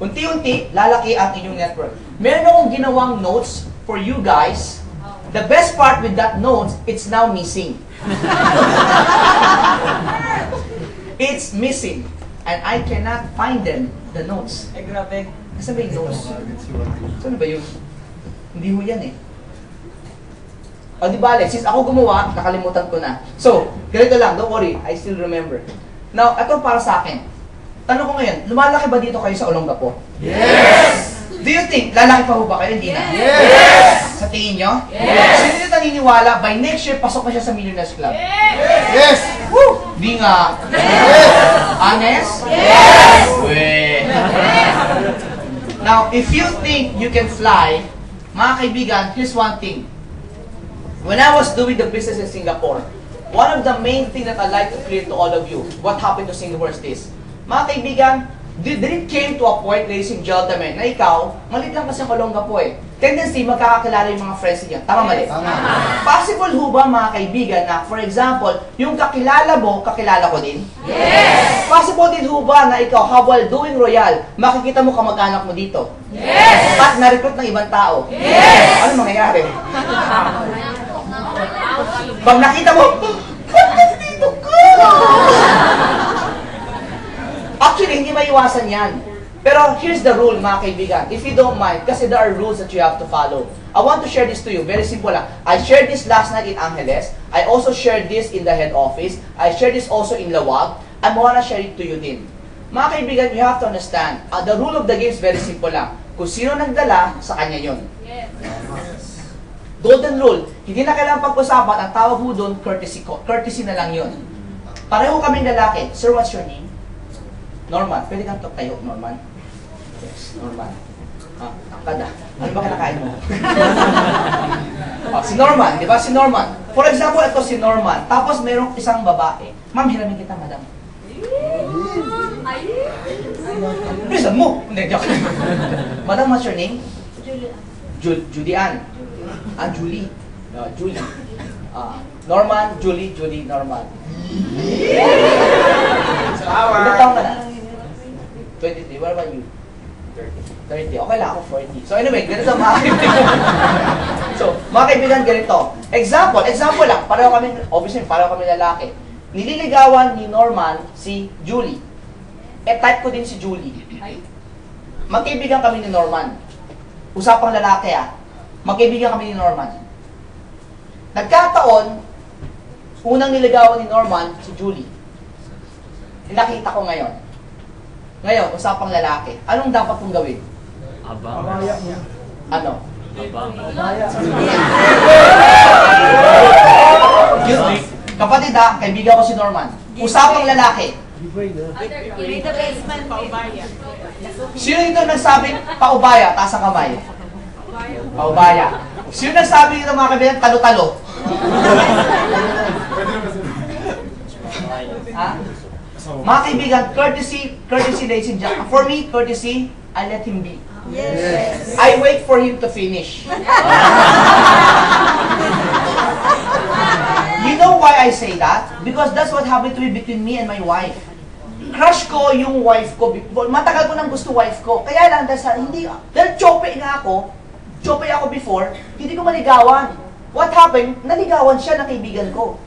Unti-unti, lalaki ang inyong network. Meron akong ginawang notes for you guys. The best part with that notes, it's now missing. It's missing. And I cannot find them, the notes. Ay, grabe. Nasaan ba yung notes? Saan ba yun? Hindi ho yan eh. O di bale, since ako gumawa, nakalimutan ko na. So, ganito lang, don't worry, I still remember. Now, ito para sa akin. Tanong ko ngayon, lumalaki ba dito kayo sa Olongapo? Yes. Do you think, lalaki pa ho ba kayo? Hindi na. Yes. Sa tingin nyo? Yes. Sino nyo naniniwala, by next year, pasok na siya sa Millionaires Club? Yes. Woo! Di nga. Yes. Honest? Yes. Weh. Now, if you think you can fly, mga kaibigan, here's one thing. When I was doing the business in Singapore, one of the main things that I like to clear to all of you, what happened to Singapore is this. Mga kaibigan, did it came to a point, ladies and gentlemen, na ikaw, malit lang kasi ang Olongapo eh. Tendency, magkakakilala yung mga friends niya. Tama mali? Possible ho ba, mga kaibigan, na for example, yung kakilala mo, kakilala ko din? Yes. Possible din ho ba na ikaw, while doing Royal, makikita mo kamag-anak mo dito? Yes. At na-recruit ng ibang tao? Yes. Ano mangyayari? Pag nakita mo, ba't nandito ka? Actually, hindi maiwasan yan. Pero here's the rule, mga kaibigan. If you don't mind, kasi there are rules that you have to follow. I want to share this to you. Very simple lang. I shared this last night in Angeles. I also shared this in the head office. I shared this also in Lawag. I wanna share it to you din. Mga kaibigan, you have to understand. The rule of the game is very simple lang. Kung sino nagdala, sa kanya yun. Golden rule. Hindi na kailangan pag-usapan. Ang tawag mo doon, courtesy. Courtesy na lang yun. Pareho kaming lalaki. Sir, what's your name? Norman. Pwede kang tayo, Norman? Yes, Norman. Kada. Ano ba kinakain mo? Si Norman, di ba? Si Norman. For example, ito si Norman. Tapos mayroong isang babae. Ma'am, hiramin kita, madam. Bilisan mo! Hindi, joke. Madam, what's your name? Julie Ann. Julie. Julie. Norman, Julie, Norman. Ilang taong ka na? 23. What about you? 30. Okay lang ako, 40. So anyway, ganito mga kaibigan. So, mga kaibigan, ganito. Example lang. Pareho kami, obviously, pareho kami lalaki. Nililigawan ni Norman si Julie. Type ko din si Julie. Magkaibigan kami ni Norman. Usapang lalaki Magkaibigan kami ni Norman. Nagkataon, unang niligawan ni Norman si Julie. Nakita ko ngayon. Ngayon, usapang lalaki. Anong dapat kong gawin? Abang. Ano? Abang. Kapatid kaibigan ko si Norman. Usapang lalaki. Sino dito nagsabing paubaya, taas ang kamay? Paubaya. Sino nagsabi dito mga kaibigan, talo-talo? Mga kaibigan, courtesy, ladies and gentlemen. For me, courtesy, I let him be. Yes. I wait for him to finish. You know why I say that? Because that's what happened to me between me and my wife. Crush ko yung wife ko. Matagal ko nang gusto wife ko. Kaya lang, dahil chope ako before, hindi ko maligawan. What happened? Naligawan siya ng kaibigan ko.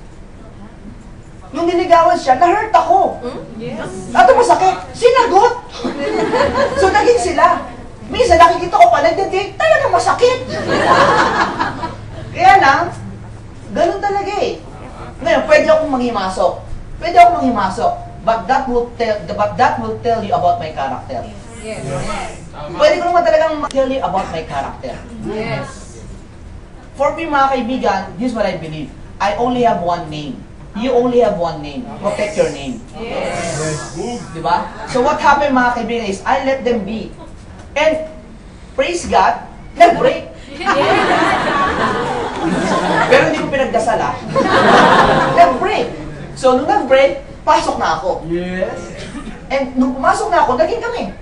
Nung niligawan siya, na-hurt ako. Yes. Ato masakit. Sinagot. So, naging sila. Minsan, nakikita ko pa, nagdadate, talagang masakit. Kaya lang, ganun talaga Ngayon, pwede akong manghimasok. But that will tell you about my character. Yes. Pwede ko naman talagang tell you about my character. Yes. For me, mga kaibigan, here's what I believe. I only have one name. You only have one name. Protect your name. Diba? So what happened mga kaibigan is, I let them be. And, praise God, nag-break. Pero hindi ko pinagdasal Nag-break. So, nung nag-break, pasok na ako. Yes. And nung pumasok na ako, naging kami.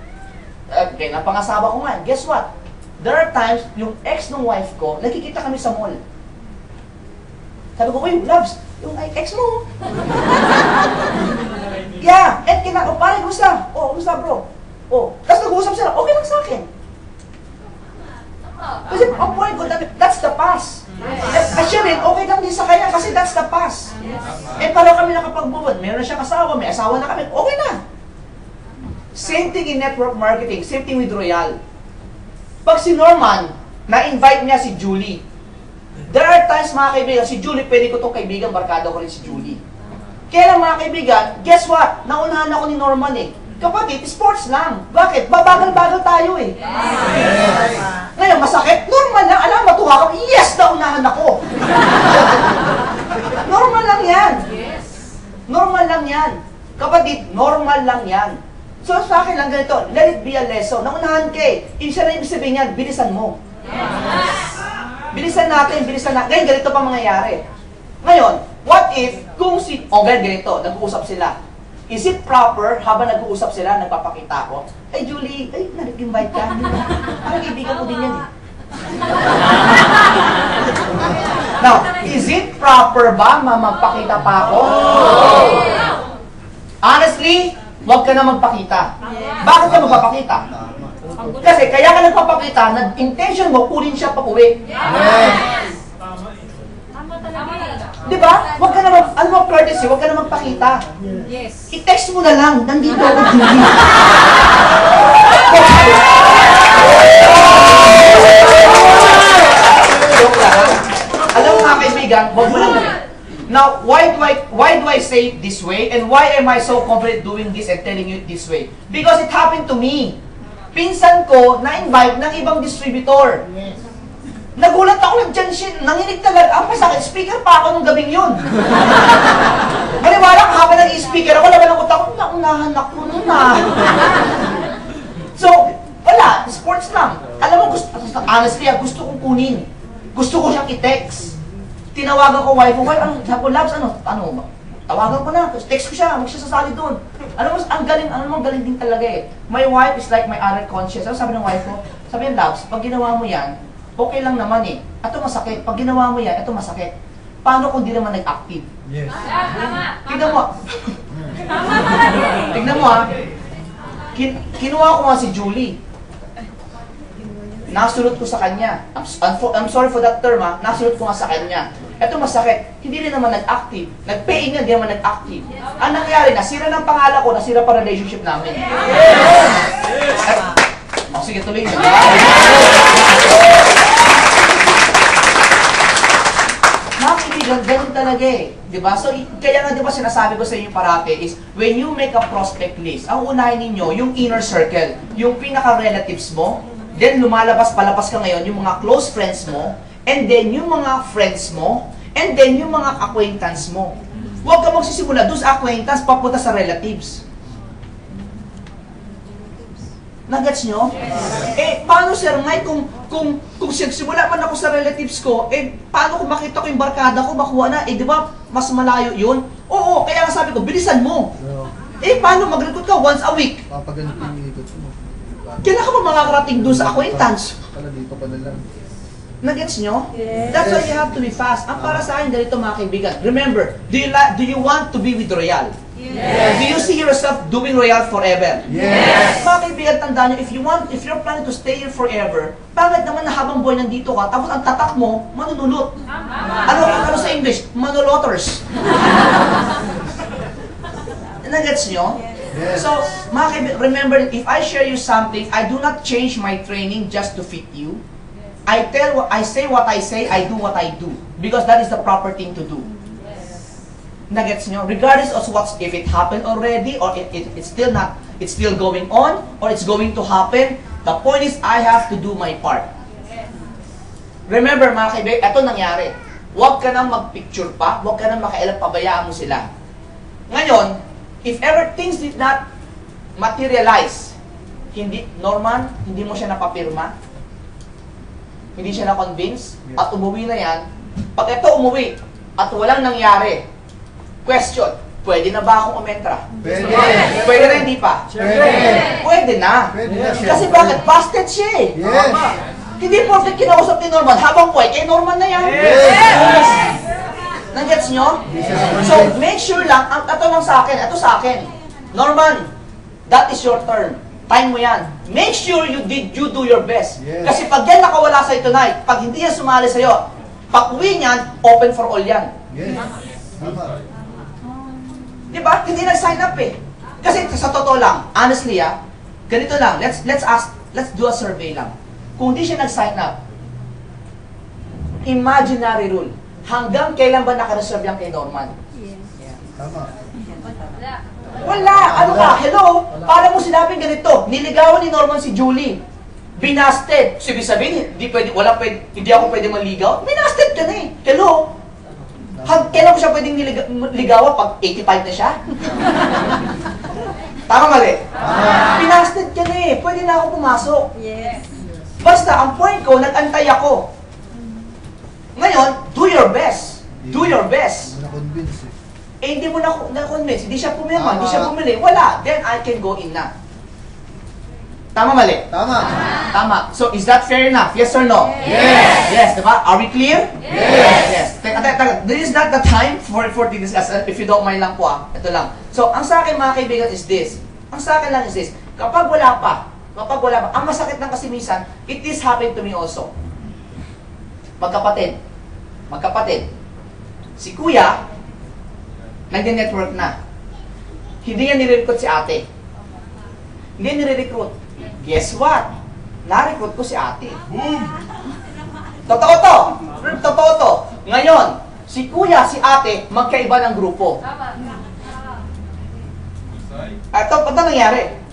Okay, napangasawa ko nga. Guess what? There are times, yung ex ng wife ko, nakikita kami sa mall. Sabi ko, uy, loves, yung ex mo. Yeah, and pare, gusta. Oh, gusta bro. Oh, tapos nag-uusap sila, okay lang sa akin. Kasi ang point ko, that's the past. At siya rin, okay lang din sa kanya kasi that's the past. Eh, para kami nakapag-move, meron na siyang asawa, may asawa na kami, okay na. Same thing in network marketing, same thing with Royal. Pag si Norman, na-invite niya si Julie. There are times, mga kaibigan, si Julie, pwede ko itong kaibigan, barkada ko rin si Julie. Kaya lang, mga kaibigan, guess what? Naunahan ako ni Norman Kapatid, sports lang. Bakit? Babagal-bagal tayo Ngayon, masakit? Normal lang. Alam, matuwa ka. Yes, naunahan ako. Normal lang yan. Normal lang yan. Kapatid, normal lang yan. So, sa akin lang ganito, let it be a lesson. Naunahan ka Isa na ibig sabihin yan, bilisan mo. Bilisan natin. Ngayon, ganito pa mangyayari. Ngayon, what if, kung si, ganito, nag-uusap sila. Is it proper, habang nag-uusap sila, nagpapakita ako, ay Julie, ay, nag-invite ka. Parang ibigan ko din yan Now, is it proper ba magpakita pa ako? Honestly, huwag ka na magpakita. Bakit ka magpapakita? Kasi kaya ka nagpapakita, intention mo, kunin siya pa uwi. Di ba? Huwag ka na courtesy, huwag ka na magpakita. Yes. I-text mo na lang, nandito ako, Julie. Joke lang. Alam mo mga kaibigan, huwag mo lang. Now, why do I say it this way? And why am I so confident doing this and telling you it this way? Because it happened to me. Pinsan ko na-invite ng ibang distributor. Nagulat ako ng siya, nanginig talaga. Ang masakit, speaker pa ako nung gabing yun. Maniwala ka habang nag-i-speaker ako, laban ang utak ko, naunahan ako nun So, wala, sports lang. Alam mo, honestly, gusto kong kunin. Gusto ko siyang i-text. Tinawagan ko wife ko, sabi ko, Labs, tawagan ko na, text ko siya, magsasasali doon. Alam mo, ang galing din talaga My wife is like my other conscience. Sabi ng wife ko, sabi ng Labs, pag ginawa mo yan, okay lang naman Ito masakit. Pag ginawa mo yan, ito masakit. Paano kung di naman nag-active? Yes. Tignan mo. Tignan mo Kinuha ko nga si Julie. Nasulot ko sa kanya. I'm sorry for that term Nasulot ko nga sa kanya. Ito masakit. Hindi rin naman nag-active. Nag-pay nga, hindi naman nag-active. Ang nangyari, nasira ng pangalan ko, nasira pa relationship namin. Sige, tuloy nyo. Mga kaibigan, ganun talaga Diba? So, kaya nga diba sinasabi ko sa inyo parati is, when you make a prospect list, ang unahin ninyo, yung inner circle, yung pinaka-relatives mo, then palapas ka ngayon, yung mga close friends mo, and then yung mga friends mo, and then yung mga acquaintance mo. Huwag ka magsisimula doon sa acquaintance, papunta sa relatives. Nagets nyo? Yes. Paano sir, ngay kung simula man ako sa relatives ko, paano kung makita ko yung barkada ko, makuha na, di ba, mas malayo yun? Oo, kaya nga sabi ko, bilisan mo. Paano mag-recruit ka once a week? Papaganito yung ikot mo. Kailan ka ba makakarating doon sa acquaintance? Pala dito pa na lang. Nagets nyo? Yes. That's why you have to be fast. Ang para sa akin, ganito mga kaibigan. Remember, do you want to be with Royal? Yes. Do you see yourself doing Royal forever? Yes. Mga kaibigan, tandaan nyo, if you're planning to stay here forever, pangit naman na habang buhay nandito ka, tapos ang tatak mo, manunulot. Ano sa English? Manuloters. Nagets nyo? Yes. So, mga kaibigan, remember, if I share you something, I do not change my training just to fit you. I say what I say, I do what I do. Because that is the proper thing to do. Nagets nyo? Regardless of if it happened already, or it's still going on, or it's going to happen, the point is, I have to do my part. Remember mga kaibigan, ito nangyari. Huwag ka nang mag-picture pa, huwag ka nang makialam, pabayaan mo sila. Ngayon, if ever things did not materialize, Norman, hindi mo siya napapirma, hindi siya na-convince, at umuwi na yan, pag ito umuwi, at walang nangyari, question, pwede na ba akong umentra? Pwede. Pwede na hindi pa? Pwede. Pwede na. Pwede na siya. Kasi bakit? Busted siya eh. Yes. Hindi porket kinausap ni Norman, habang buhay, kay Norman na yan. Yes. Nag-gets nyo? So, make sure lang, ito lang sa akin, ito sa akin. Norman, that is your turn. Time mo yan. Make sure you do your best. Yes. Kasi pag yan nakawala sa'yo tonight, pag hindi yan sumali sa'yo, pag uwi niyan, open for all yan. Yes. Tama. Di ba? Hindi nag-sign up eh. Kasi sa totoo lang, honestly ganito lang, let's do a survey lang. Kung hindi siya nag-sign up, imaginary rule, hanggang kailan ba naka-reserve yan kay Norman? Tama. Wala! Ano ka? Hello? Para mo sinabing ganito, niligawan ni Norman si Julie. Binasted. So, ibig sabihin, hindi ako pwede maligaw? Binasted ka na eh. Hello? Kailan ko siya pwedeng ligawan pag 85 na siya? Tama mali? Binasted ka na eh. Pwede na ako pumasok. Yes. Basta, ang point ko, nag-antay ako. Ngayon, do your best. Do your best. Hindi mo na-convince eh. Hindi mo na-convince. Hindi siya pumirma, hindi siya bumili. Wala. Then, I can go in na. Tama mali? Tama. Tama. So, is that fair enough? Yes or no? Yes. Yes, diba? Are we clear? Yes. Teka. This is not the time for to discuss. If you don't mind lang po Ito lang. So, ang sa akin mga kaibigan is this. Ang sa akin lang is this. Kapag wala pa, ang masakit lang kasi minsan, it is happened to me also. Magkapatid. Si kuya, nag-network na. Hindi niya nire-recruit si ate. Hindi nire-recruit. Guess what? Na-recruit ko si ate. Totoo to. Ngayon, si kuya, si ate, magkaiba ng grupo. Ito nangyari.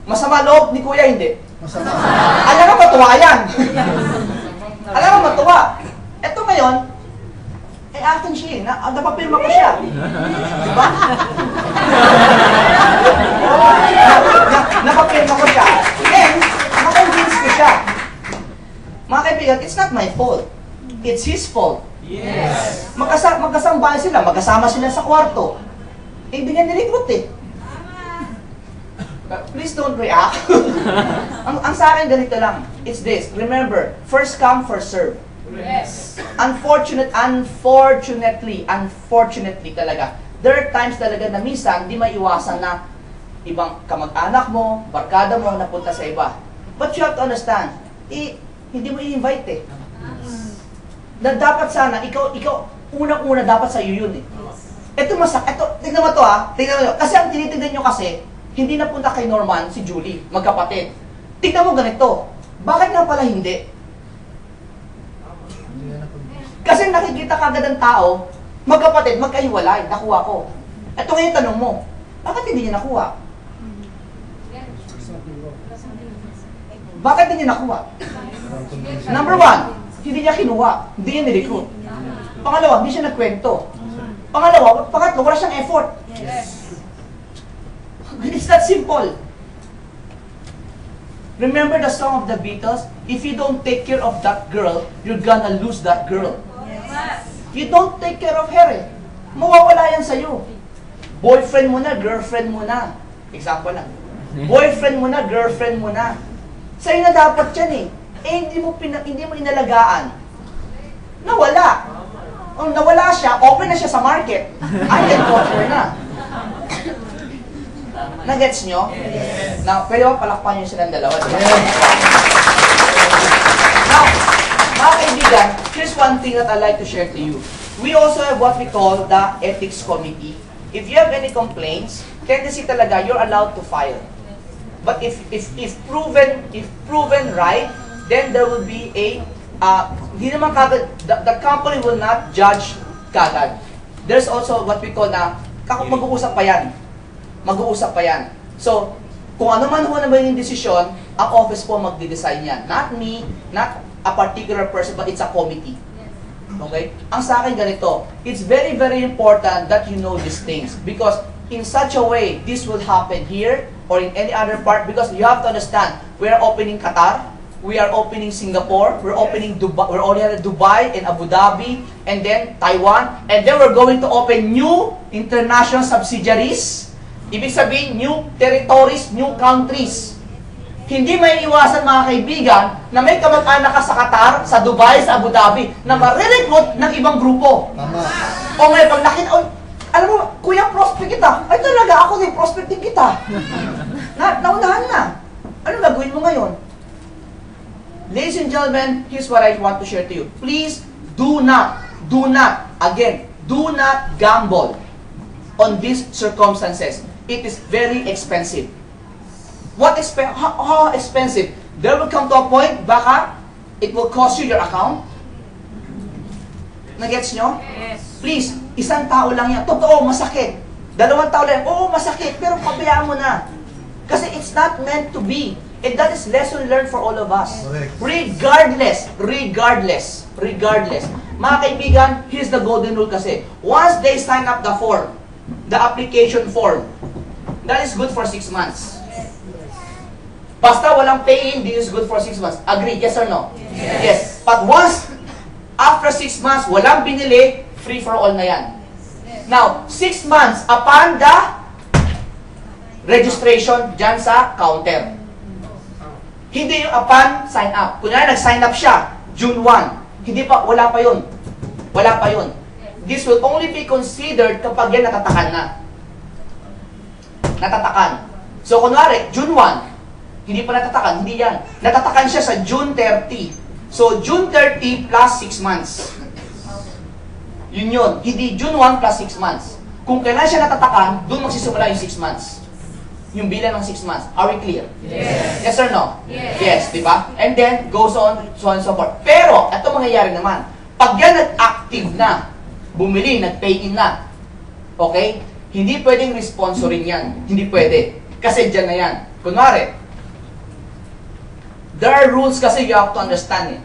Masama loob ni kuya, hindi. Masama. Alam mo, matuwa yan. Ito ngayon, akin siya eh. Napapirma ko siya. Diba? Napapirma ko siya. Then, makonvince ko siya. Mga kaibigan, it's not my fault. It's his fault. Yes. Magkasama sila sa kwarto. Hindi niya nirecruit eh. Please don't react. ang sa akin ganito lang. It's this. Remember, first come, first serve. Yes. Unfortunately talaga, there are times talaga na minsan di maiwasan na ibang kamag-anak mo, barkada mo napunta sa iba. But you have to understand, hindi mo i-invite eh. Na dapat sana, ikaw, unang-una dapat sa iyo yun eh. Tignan mo to tignan mo. Kasi ang tinitignan nyo kasi, hindi napunta kay Norman si Julie, magkapatid. Tignan mo ganito, bakit nga pala hindi? Hindi na na-convince. Kasi nakikita kagad ng tao, magkapatid, magkahiwalay, nakuha ko. Ito ngayon tanong mo, bakit hindi niya nakuha? Bakit hindi niya nakuha? Number one, hindi niya kinuha, hindi niya nirecruit. Pangalawa, hindi siya nagkwento. Pangatlo, wala siyang effort. Yes. It's that simple. Remember the song of the Beatles? If you don't take care of that girl, you're gonna lose that girl. Yes. You don't take care of her eh. Mawawala yan sa'yo. Boyfriend mo na, girlfriend mo na. Example lang. Boyfriend mo na, girlfriend mo na. Sa'yo na dapat yan eh. Hindi mo inalagaan. Nawala. Nawala siya, open na siya sa market. I can offer na. Nagets nyo? Yes. Now, pwede ba palakpan nyo silang dalawa? Diba? Yes. Now, mga kaibigan, here's one thing that I'd like to share to you. We also have what we call the ethics committee. If you have any complaints, tendency talaga, you're allowed to file. But if proven right, then there will be hindi naman kagad, the company will not judge kagad. There's also what we call mag-uusap pa yan. So, kung ano man ho naman yung desisyon, ang office po magde-design yan. Not me, not a particular person, but it's a committee. Okay? Ang sa akin ganito, it's very, very important that you know these things because in such a way, this will happen here or in any other part because you have to understand, we are opening Qatar, we are opening Singapore, we're opening Dubai, we're already at Dubai and Abu Dhabi, and then Taiwan, and then we're going to open new international subsidiaries. Ibig sabihin, new territories, new countries. Hindi may iwasan mga kaibigan na may kamag-anak ka sa Qatar, sa Dubai, sa Abu Dhabi na marirecruit ng ibang grupo. Tama. O ngayon, pag nakita, alam mo, kuya, prospect kita. Ay talaga, ako din, prospect din kita. Naunahan na. Ano gagawin mo ngayon? Ladies and gentlemen, here's what I want to share to you. Please, do not, again, do not gamble on these circumstances. It is very expensive. How expensive? There will come to a point, baka, it will cost you your account. Nagets nyo? Yes. Please, isang tao lang yan. Totoo, masakit. 2 tao lang, oo, masakit, pero pabayaan mo na. Kasi it's not meant to be. And that is lesson learned for all of us. Correct. Regardless. Mga kaibigan, here's the golden rule kasi. Once they sign up the form, the application form, that is good for 6 months. Basta walang pay-in, this is good for 6 months. Agree, yes or no? Yes. But once, after 6 months, walang binili, free for all na yan. Now, 6 months upon the registration dyan sa counter. Hindi yung upon sign up. Kunyari, nag-sign up siya, June 1. Hindi pa, wala pa yun. This will only be considered kapag yan natatakan na. So, kunwari, June 1, hindi pa natatakan, hindi yan. Natatakan siya sa June 30. So, June 30 plus 6 months. Yun. Hindi June 1 plus 6 months. Kung kailan siya natatakan, doon magsisimula yung 6 months. Yung bilang ng 6 months. Are we clear? Yes. Yes or no? Yes. Yes, di ba? And then, goes on, so on and so forth. Pero, ito mangyayari naman. Pag yan nag-active na, bumili, nag-pay in na, okay? Hindi pwedeng responsorin yan. Hindi pwede. Kasi dyan na yan. Kunwari, there are rules kasi you have to understand eh.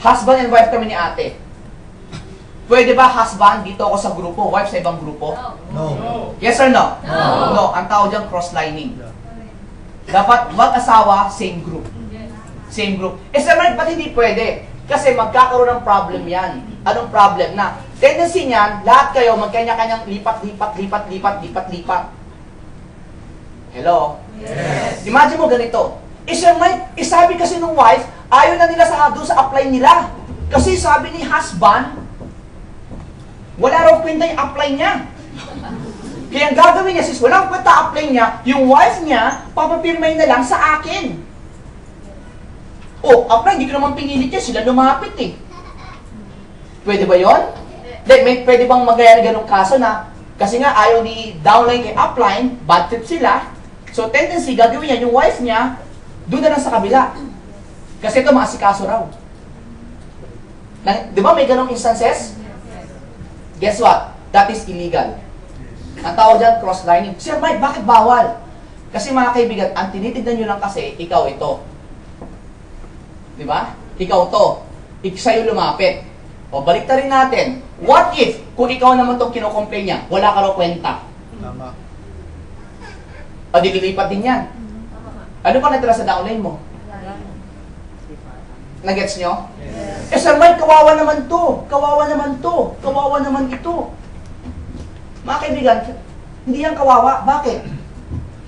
Husband and wife kami ni ate. Pwede ba husband dito ako sa grupo, wife sa ibang grupo? No. Yes or no? No. No, ang tawag dyan cross-lining. Dapat mag-asawa, same group. Same group. Sa married, ba't hindi pwede? Kasi magkakaroon ng problem yan. Anong problem na? Tendency niyan, lahat kayo magkanya-kanyang lipat. Hello? Yes. Imagine mo ganito. Sabi kasi ng wife, ayaw na nila doon sa apply nila. Kasi sabi ni husband, wala raw kwenta yung apply niya. Kaya ang gagawin niya, sis, walang kwenta apply niya, yung wife niya, papapirmay na lang sa akin. Oh, apply, hindi ko naman pinilit yan, sila lumapit eh. Pwede ba yun? Pwede bang magaya na ganong kaso na, kasi nga ayaw ni downline kay upline, bad trip sila, so tendency, gagawin niya, yung wife niya, doon na lang sa kabila. Kasi ito, maasikaso raw. Di ba may ganong instances? Guess what? That is illegal. Ang tawag dyan, cross-lining. Sir Mike, bakit bawal? Kasi mga kaibigan, ang tinitignan nyo lang kasi, ikaw ito. Di ba? Ikaw to. Sa'yo lumapit. O, balik rin natin. What if, kung ikaw naman itong kinocomplain niya, wala ka raw kwenta? Tama. O, di lilipat din yan. Ano pa natira sa downline mo? Nagets nyo? Yes. Sir Mike, kawawa naman to. Kawawa naman ito. Mga kaibigan, hindi yan kawawa. Bakit?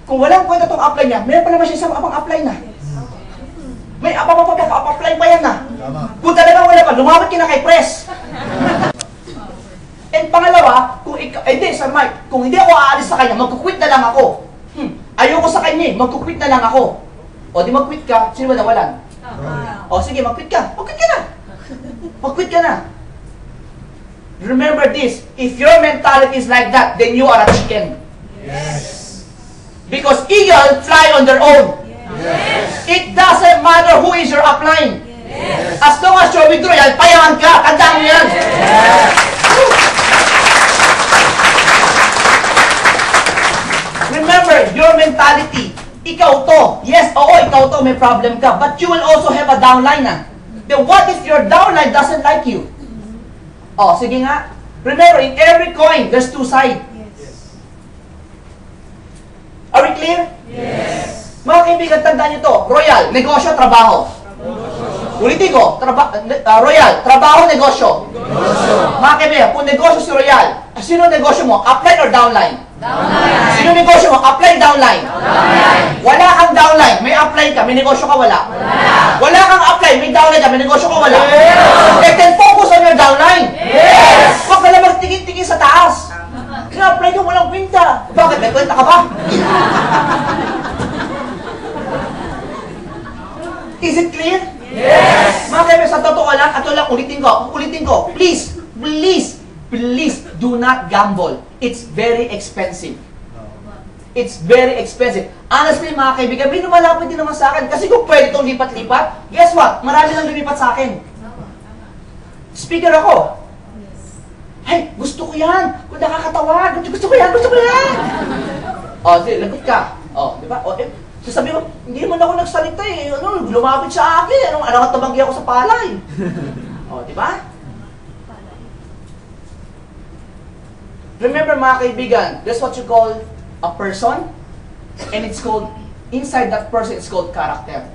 Kung walang kwenta itong apply niya, meron pa naman siya isang abang apply na. May apply pa yan na. Tama. Kung talaga wala pa, lumapit ka na kay press. And pangalawa, Sir Mike, kung hindi ako aalis sa kanya, magkukwit na lang ako. Ayoko sa kanya magkukwit na lang ako. O di mag-quit ka, sino ba nawalan? O sige, mag-quit ka. Mag-quit ka na. Remember this, if your mentality is like that, then you are a chicken. Yes. Because eagle fly on their own. Yes. It doesn't matter who is your upline. Yes. As long as you're withdrawal, payaman ka, tandaan mo yan. Remember, your mentality, ikaw to. Yes, oo, ikaw to, may problem ka. But you will also have a downline na. Then what if your downline doesn't like you? Oh, sige nga. Remember, in every coin, there's two sides. Are we clear? Yes. Mga kaibigan, tandaan nyo to. Royal, negosyo, trabaho. Ulitin ko, Royal, trabaho, negosyo. Mga kaibigan, kung negosyo si Royal, sino negosyo mo? Upline or downline? Downline. Sino negosyo mo? Upline, downline? Downline. Wala kang downline, may upline ka, may negosyo ka, wala. Wala kang upline, may downline ka, may negosyo ka, wala. Then focus on your downline. Huwag ka lang magtingin-tingin sa taas. Kaya upline ka, walang kwenta. Bakit? May kwenta ka ba? Is it clear? Yes! Mga kaibigan, sa totoo lang, at lang, ulitin ko, please, do not gamble. It's very expensive. It's very expensive. Honestly, mga kaibigan, may lumalapit din naman sa akin. Kasi kung pwede itong lipat-lipat, guess what? Marami lang lumipat sa akin. Speaker ako. Hey, gusto ko yan. Kung nakakatawa, gusto ko yan. O, di, lagot ka. O, di ba? O, sabi mo, hindi naman ako nagsalita eh. Ano, lumapit sa akin. Ano nga tabanggi ako sa palay. O, di ba? Remember mga kaibigan, that's what you call a person. And it's called, inside that person, it's called character.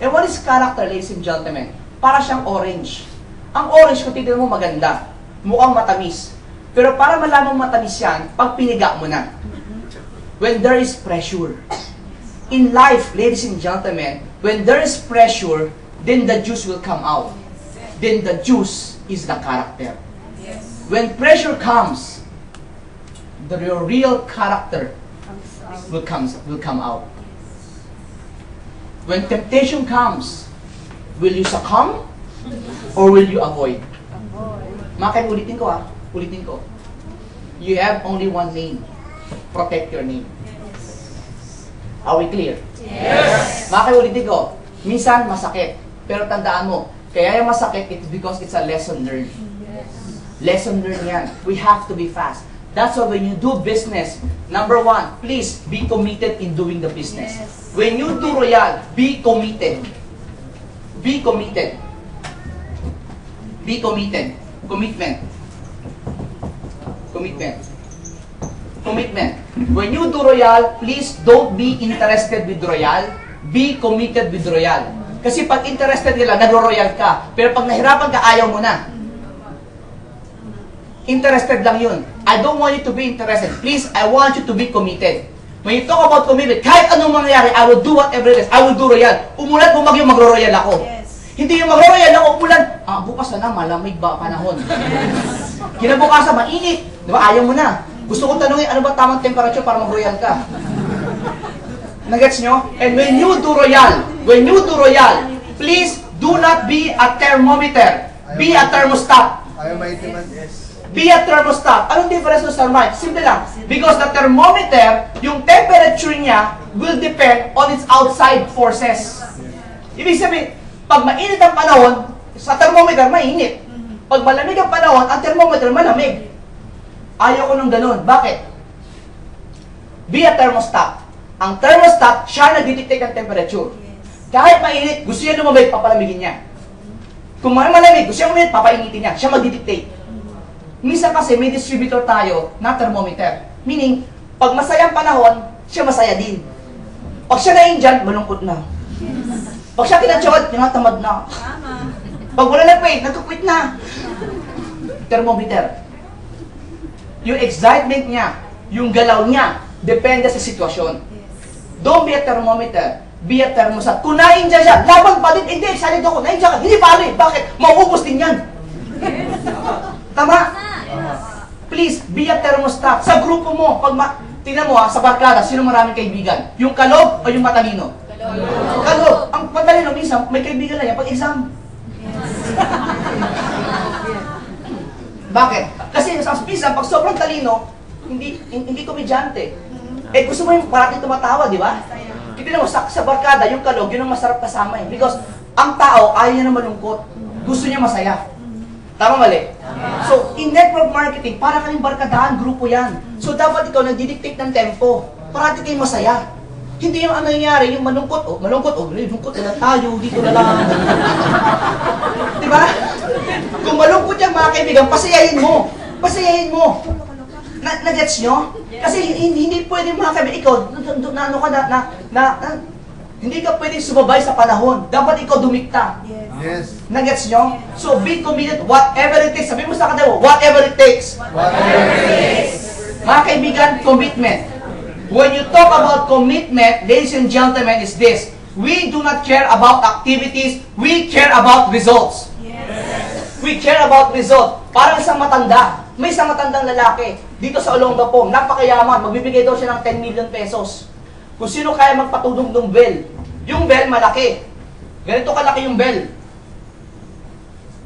And what is character, ladies and gentlemen? Para siyang orange. Ang orange, kung titignan mo, maganda. Mukhang matamis. Pero para malamang matamis yan, pag piniga mo na. When there is pressure. In life, ladies and gentlemen, when there is pressure, then the juice will come out. Then the juice is the character. When pressure comes, your real character will come out. When temptation comes, will you succumb or will you avoid? Mga kaibigan, ulitin ko. You have only one name. Protect your name. Are we clear? Yes. Mga kaibigan, ulitin ko. Minsan masakit, pero tandaan mo, kaya yung masakit, it's because it's a lesson learned. Lesson learned yan. We have to be fast. That's why when you do business, number one, please be committed in doing the business. Yes. When you do Royal, be committed. Be committed. Be committed. Commitment. When you do Royal, please don't be interested with Royal. Be committed with Royal. Kasi pag interested nila, nagro-Royal ka. Pero pag nahirapan ka, ayaw mo na. Interested lang yun. I don't want you to be interested. Please, I want you to be committed. When you talk about commitment, kahit anong mangyari, I will do whatever it is. I will do Royal. Umulan, bumagyo, magro-Royal ako. Hindi yung magro-Royal ako, umulan. Bukas na malamig ba panahon? Kinabukasan, mainit. Di ba? Ayaw mo na. Gusto kong tanungin, ano ba tamang temperature para mag-Royal ka? Nagets nyo? And when you do Royal, please do not be a thermometer. Be a thermostat. Ayaw maitiman, yes. Be a thermostat. Anong difference ng thermostat? Simple lang. Because the thermometer, yung temperature niya will depend on its outside forces. Ibig sabihin, pag mainit ang panahon, sa thermometer, mainit. Pag malamig ang panahon, ang thermometer, malamig. Ayaw ko nung ganun. Bakit? Be a thermostat. Ang thermostat, siya nag-detect ng temperature. Kahit mainit, gusto niya lumamig, papalamigin niya. Kung malamig, gusto niya uminit, papainitin niya. Siya mag-detect. Minsan kasi may distributor tayo na thermometer. Meaning, pag masayang panahon, siya masaya din. Pag siya na-injan, malungkot na. Pag siya kinatsyawad, tinatamad na. Pag wala nag-wait, nagkukwit na. Thermometer. Yung excitement niya, yung galaw niya, depende sa sitwasyon. Don't be a thermometer. Be a thermostat. Kung na-injan siya, laban pa din. Hindi, excited ako. Na-injan ka. Hindi pare. Bakit? Mauubos din yan. Tama? Please, be a thermostat. Sa grupo mo, tingnan mo sa barkada, sino maraming kaibigan? Yung kalog o yung matalino? Kalog. Ang matalino, minsan, may kaibigan na yan pag exam. Bakit? Kasi minsan, pag sobrang talino, hindi komedyante. Gusto mo yung parating tumatawa, di ba? Tingnan mo, sa barkada, yung kalog, yun ang masarap kasama eh. Because, ang tao, ayaw niya na malungkot. Gusto niya masaya. Tama mali? So, in network marketing, para kaming barkadahan, grupo yan. So, dapat ikaw nagdidictate ng tempo. Parati kayong masaya. Hindi yung ano nangyayari, yung malungkot, malungkot na tayo, dito na lang. Di ba? Kung malungkot yan mga kaibigan, pasayahin mo. Pasayahin mo. Na-gets nyo? Kasi hindi pwede mga kaibigan, ikaw, hindi ka pwede sumabay sa panahon. Dapat ikaw dumikta. Yes. Na-gets nyo? So be committed, whatever it takes. Sabi mo sa katayo, whatever it takes. Whatever it takes. Mga kaibigan, commitment. When you talk about commitment, ladies and gentlemen, is this. We do not care about activities, we care about results. We care about result. Parang isang matanda. May isang matandang lalaki dito sa Olongapo, napakayaman, magbibigay daw siya ng 10 million pesos. Kung sino kaya magpatulong ng bell. Yung bell malaki. Ganito kalaki yung bell.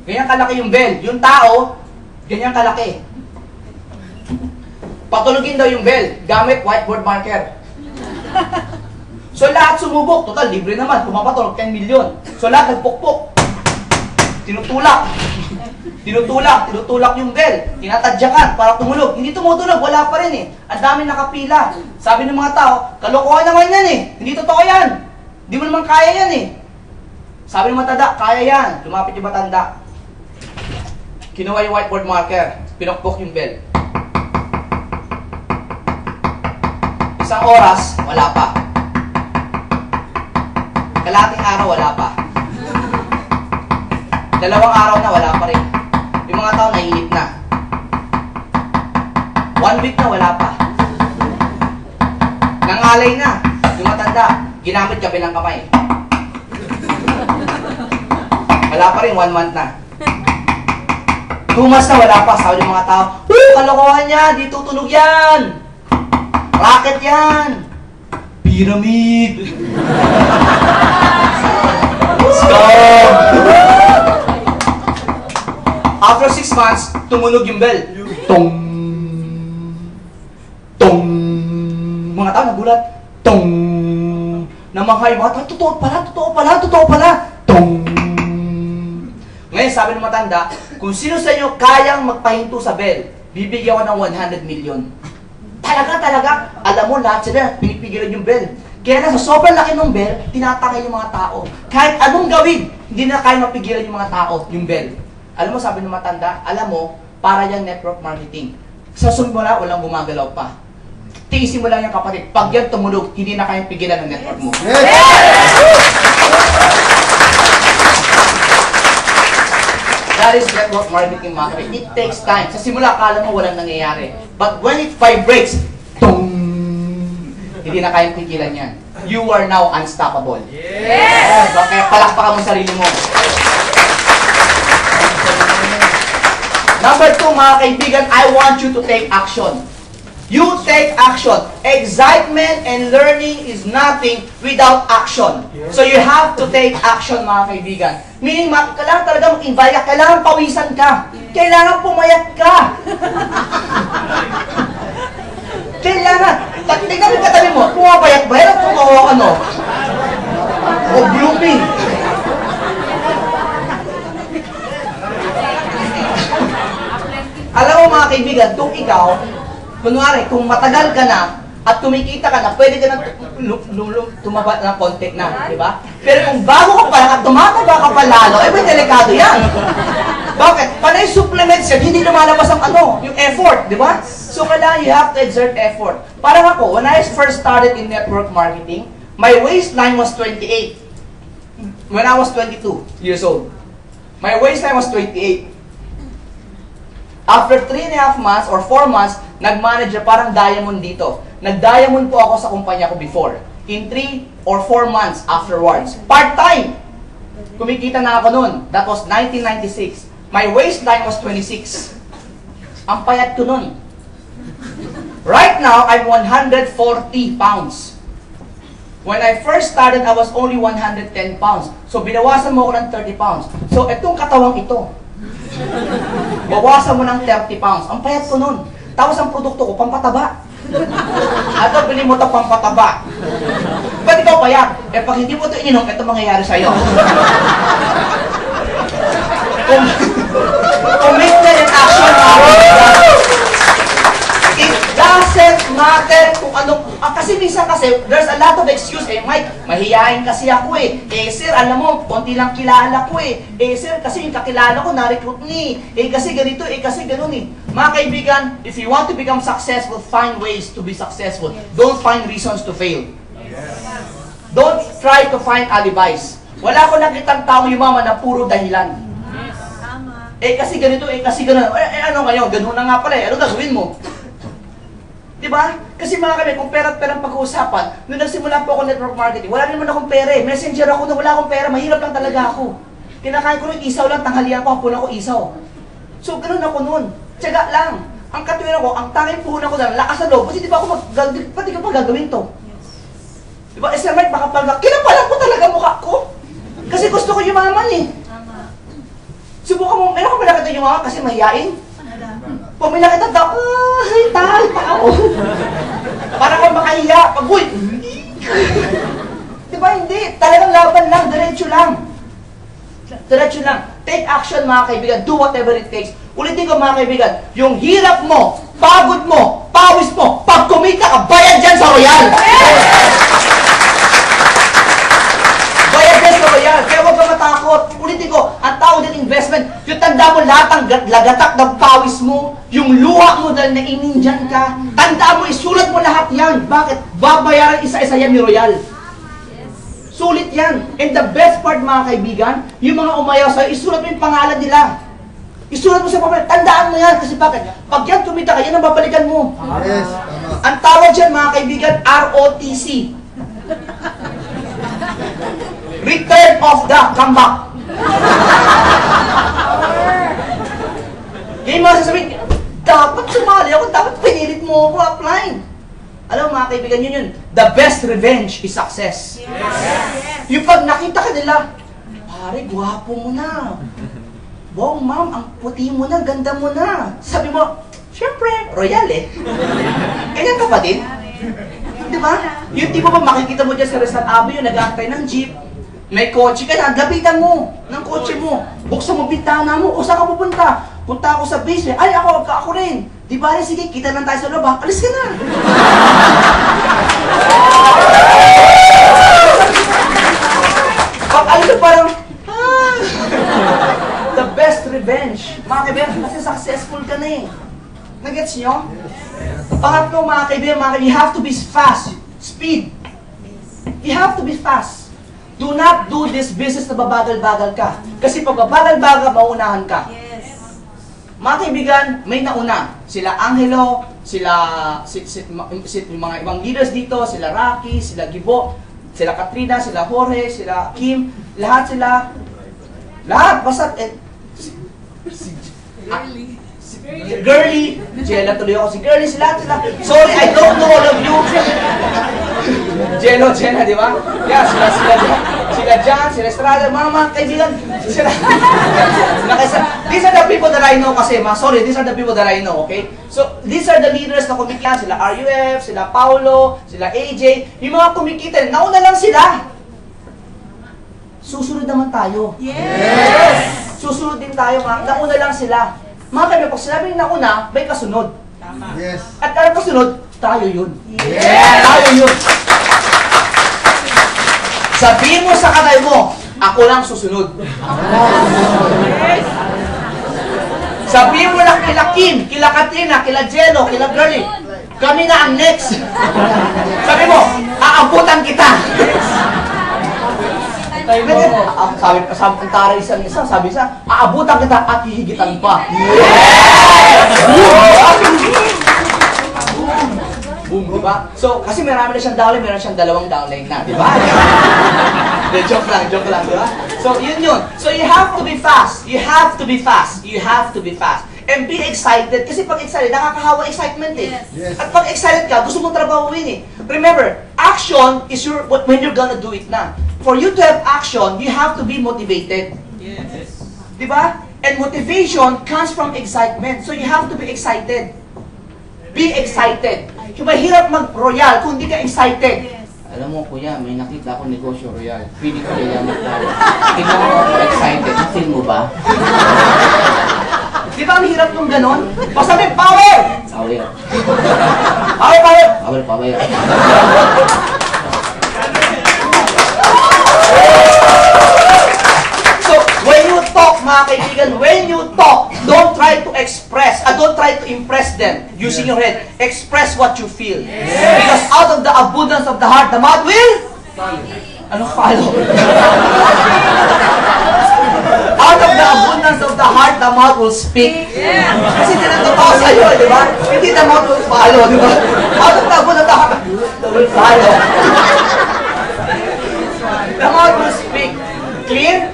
Ganyan kalaki yung bell. Yung tao, ganyan kalaki. Patulugin daw yung bell gamit whiteboard marker. So lahat sumubok. Total, libre naman. Pumapatulog 10 million. So lahat nagpukpok. Tinutulak. Tinutulak yung bell. Tinatadyakan para tumulog. Hindi tumutulog, wala pa rin eh. Ang dami nakapila. Sabi ng mga tao, kalokohan naman yan eh. Hindi totoo yan. Hindi mo naman kaya yan eh. Sabi ng matanda, kaya yan. Lumapit yung matanda. Kinuha yung whiteboard marker. Pinukpok yung bell. Isang oras, wala pa. Kalating araw, wala pa. Dalawang araw na, wala pa rin. Yung mga tao, naiinip na. 1 week na, wala pa. Nangalay na. Yung matanda, ginamit kabilang kamay. Wala pa rin, 1 month na. 2 months na, wala pa. Sabi ng mga tao, kalokohan niya, di tutunog yan. Rocket yan! Pyramid! Let's go! After 6 months, tumunog yung bell. Tong! Tong! Mga tao nagulat. Tong! Namanghay mga tao, totoo pala! Tong! Ngayon, sabi ng matanda, kung sino sa inyo kayang magpahinto sa bell, bibigyan ko ng 100 million. Talaga, alam mo, lahat sila, pinipigilan yung bell. Kaya na sa sobrang laki ng bell, tinatangay yung mga tao. Kahit anong gawin, hindi na kaya mapigilan yung mga tao, yung bell. Alam mo, sabi ng matanda, alam mo, para yung network marketing. Sa simula, walang gumagalaw pa. Tiisin mo lang yung kapatid. Pag yan tumulog, hindi na kayang pigilan ng network mo. That is network marketing marketing. It takes time. Sa simula, akala mo walang nangyayari. But when it vibrates, tong, hindi na kayang pigilan yan. You are now unstoppable. Yes! Okay, palakpakan mo sarili mo. Number 2, mga kaibigan, I want you to take action. You take action. Excitement and learning is nothing without action. So you have to take action, mga kaibigan. Meaning, kailangan talaga mag-invite ka, kailangan pawisan ka, kailangan pumayat ka. Kailangan. Tingnan mo katabi mo, pumapayat ba yan at ano? O blooping. Alam mo mga kaibigan, kung ikaw, kunwari, kung matagal ka na, at kumikita ka na, pwede ka na tumaba ng konti na, di ba? Pero kung bago ka pa lang at tumataba ka pa lalo, may delikado yan. Bakit? Panay supplements yan, hindi lumalabas ang yung effort, di ba? So kailangan you have to exert effort. Parang ako, when I first started in network marketing, my waistline was 28. When I was 22 years old. My waistline was 28. After 3.5 months or 4 months, nag-manage parang diamond dito. Nag-diamond po ako sa kumpanya ko before. In 3 or 4 months afterwards. Part-time! Kumikita na ako noon. That was 1996. My waistline was 26. Ang payat ko noon. Right now, I'm 140 pounds. When I first started, I was only 110 pounds. So, binawasan mo ako ng 30 pounds. So, itong katawang ito, bawasan mo ng 30 pounds. Ang payat ko nun. Tapos ang produkto ko, pampataba. At bili mo ito pampataba. Ba't ikaw payat? Eh pag hindi mo ito ininom, ito mangyayari sa'yo. Commitment and action. It doesn't matter kung ano, kasi minsan kasi, there's a lot of excuse, Mike, mahihayin kasi ako sir, alam mo, konti lang kilala ko sir, kasi yung kakilala ko, na-recruit ni, kasi ganito, kasi ganun Mga kaibigan, if you want to become successful, find ways to be successful. Don't find reasons to fail. Don't try to find alibis. Wala ko nakitang taong yumaman na puro dahilan. Kasi ganito, kasi ganun. Ano ngayon? Ganun na nga pala Ano gagawin mo? Diba? Kasi mga kami, kung pera at perang pag-uusapan, nung nagsimula po ako network marketing, wala naman akong pera Messenger ako na wala akong pera, mahirap lang talaga ako. Kinakain ko ng isaw lang, tanghalian ko, hapon ako isaw. So, ganun ako nun. Tiyaga lang. Ang katuwiran ko, ang tanging puhunan ko na, lakas na loob. Kasi di ba ako pati ka pa gagawin to? Diba? Sir Mike, baka pala, kinapalan ko talaga mukha ko. Kasi gusto ko yumaman Subukan mo, meron ka ba nakita yumaman kasi mahiyain? Pag may nakita daw, tao. Para kang makahiya. Pag, uy! Diba hindi? Talagang laban lang, diretso lang. Diretso lang. Take action mga kaibigan. Do whatever it takes. Ulitin ko mga kaibigan, yung hirap mo, pagod mo, pawis mo, pag kumita ka, bayad dyan sa Royal! Bayad dyan sa Royal! Kaya huwag ka matakot. Ulitin ko, ang tawag din investment, yung tanda mo lahat ng lagatak ng pawis mo, yung luha mo dahil nainindihan ka, tanda mo, isulat mo lahat yan. Bakit? Babayaran isa-isa yan ni Royal. Sulit yan. And the best part mga kaibigan, yung mga umayaw sa'yo, isulat mo yung pangalan nila. Isulat mo sa pangalan. Tandaan mo yan. Kasi bakit? Pag yan tumita ka, yan ang babalikan mo. Yes. Ang tawag dyan mga kaibigan, ROTC. Return of the comeback. Yung mga sasabihin, dapat sumali ako, dapat pinilit mo ako apply. Alam mo mga kaibigan, yun. The best revenge is success. Yes. Yung pag nakita ka nila, pare, gwapo mo na. Wow, ma'am, ang puti mo na, ganda mo na. Sabi mo, syempre, Royal Ganyan ka pa din. Di ba? Yung tipo ba makikita mo dyan sa Rizal Avenue, nag-aantay ng jeep, may kotse ka na, lapitan mo ng kotse mo. Buksan mo bintana mo, o saan ka pupunta? Punta ako sa basement, ay ako rin. Di ba, sige, kita lang tayo sa loob, alis ka na. Pag alis ka parang, the best revenge. Mga kaibigan, kasi successful ka na Nagets nyo? Pangatlo mga kaibigan, you have to be fast. Speed. You have to be fast. Do not do this business na babagal-bagal ka. Kasi pag babagal-bagal, maunahan ka. Mga kaibigan, may nauna. Sila Angelo, yung mga ibang leaders dito, sila Rocky, sila Gibo, sila Katrina, sila Jorge, sila Kim, lahat sila, basta, Girly, Jella tuloy ako si Girly, sila. Sorry, I don't know all of you. Jello, Jenna, di ba? Yeah, sila Jan, sila Estrada, mga kaibigan, these are the people that I know kasi, these are the people that I know, okay? So, these are the leaders na kumikita, sila RUF, sila Paulo, sila AJ, yung mga kumikita, nauna lang sila. Susunod naman tayo. Yes! Susunod din tayo, nauna lang sila. Mga kaibigan, pag sinabi yung nauna, may kasunod. Tama. Yes. At ang kasunod, tayo yun. Yes! Tayo yun. Sabihin mo sa kanay mo, ako lang susunod. Sabihin mo lang kila Kim, kila Katrina, kila Jello, kila Girlie, kami na ang next. Sabi mo, aabutan kita. Sabi ang taray isang isa, sabi isa, aabutan kita at hihigitan pa. Boom, di ba? So, kasi marami na siyang downline, meron siyang dalawang downline na, di ba? Joke lang, di ba? So, yun. So, you have to be fast. You have to be fast. You have to be fast. And be excited. Kasi pag excited, nakakahawa excitement Yes. At pag excited ka, gusto mong trabahuin Remember, action is when you're gonna do it na. For you to have action, you have to be motivated. Yes. Di ba? And motivation comes from excitement. So, you have to be excited. Be excited. Mahirap mag-royal kung hindi ka excited. Alam mo, kuya, may nakita akong negosyo royal. Pili ko kaya mag-royal. Tingnan mo ako excited. Feel mo ba? Di ba ang hirap nung ganon? Basta may power! Power. Power, power! Power, power. So, when you talk, mga kaibigan, when you talk, don't try to express, don't try to impress them using your head. Express what you feel. Because out of the abundance of the heart, the mouth will? Ano follow? Out of the abundance of the heart, the mouth will speak. Kasi tinatotoo sa'yo, di ba? Hindi the mouth will follow, di ba? Out of the abundance of the heart, the will follow. The mouth will speak. Clear?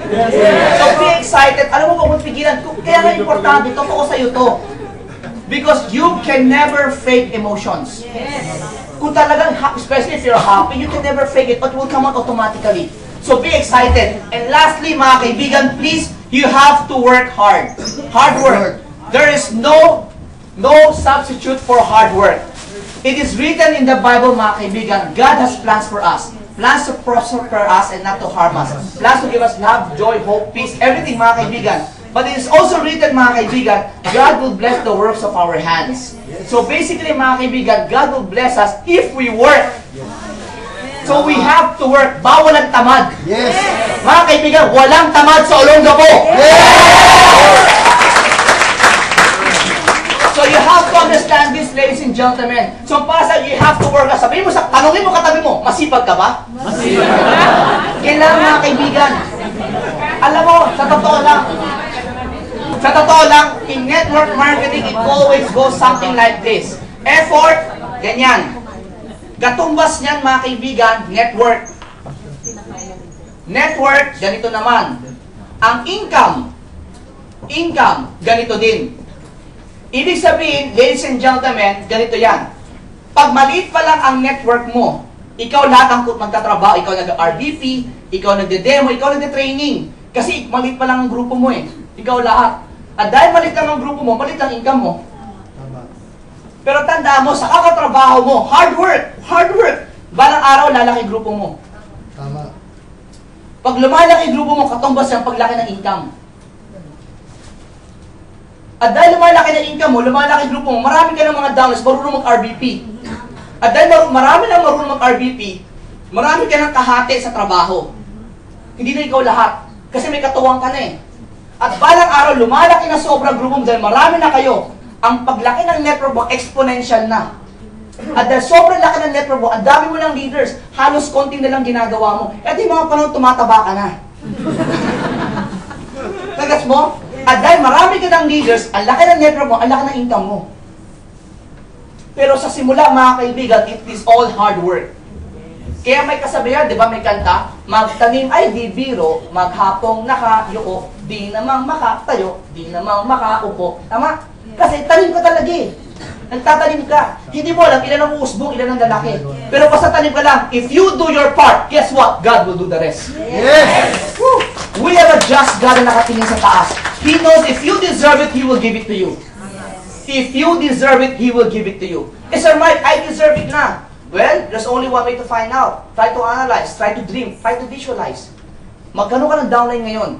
So be excited. Alam mo kung pigilan, kaya nga importante, totoo sa'yo to. Because you can never fake emotions. Kung talagang, especially if you're happy, you can never fake it, but it will come out automatically. So be excited. And lastly, mga kaibigan, please, you have to work hard. Hard work. There is no substitute for hard work. It is written in the Bible, mga kaibigan, God has plans for us. Plans to prosper us and not to harm us. Plans to give us love, joy, hope, peace, everything, mga kaibigan. But it is also written, mga kaibigan, God will bless the works of our hands. So basically, mga kaibigan, God will bless us if we work. So we have to work. Bawal ang tamad. Yes. Mga kaibigan, walang tamad sa Olongapo. So you have to understand this, ladies and gentlemen. So para sa you have to work. Sabihin mo, tanungin mo katabi mo, masipag ka ba? Masipag. Kailangan, mga kaibigan. Alam mo, sa totoo lang, in network marketing, it always goes something like this. Effort, ganyan. Katumbas niyan, mga kaibigan, network. Network, ganito naman. Ang income, ganito din. Ibig sabihin, ladies and gentlemen, ganito yan. Pag maliit pa lang ang network mo, ikaw lahat ang magtatrabaho, ikaw nag-RVP, ikaw nagde-demo, ikaw nagde-training. Kasi maliit pa lang ang grupo mo eh. Ikaw lahat. At dahil maliit lang ang grupo mo, maliit lang income mo. Pero tandaan mo, sa kakatrabaho mo, hard work. Balang araw, lalaki grupo mo. Tama. Pag lumalaki grupo mo, katumbas yung paglaki ng income. At dahil lumalaki ng income mo, lumalaki grupo mo, marami ka ng mga downloads, marunong mag-RVP. At dahil marami na marunong mag-RVP, marami ka ng kahati sa trabaho. Hindi na ikaw lahat. Kasi may katuwang ka na eh. At balang araw, lumalaki na sobrang grupo mo dahil marami na kayo. Ang paglaki ng network mo, exponential na. At dahil sobrang laki ng network mo, ang dami mo ng leaders, halos konti na lang ginagawa mo. At yung mga panahon, tumataba ka na. Tagas mo? At dahil marami ka ng leaders, ang laki ng network mo, ang laki ng income mo. Pero sa simula, mga kaibigan, it is all hard work. Kaya may kasabihan, di ba, may kanta, magtanim ay di biro, maghapong nakayuko, di namang makatayo, di namang makaupo. Tama? Kasi tanim ka talaga eh. Nagtatanim ka. Hindi mo alam ilan ang uusbong, ilan ang lalaki. Pero basta tanim ka lang, if you do your part, guess what? God will do the rest. Yes. Woo! We have a just God na nakatingin sa taas. He knows if you deserve it, He will give it to you. If you deserve it, He will give it to you. Eh, Sir Mike, I deserve it na. Well, there's only one way to find out. Try to analyze, try to dream, try to visualize. Magkano ka ng downline ngayon?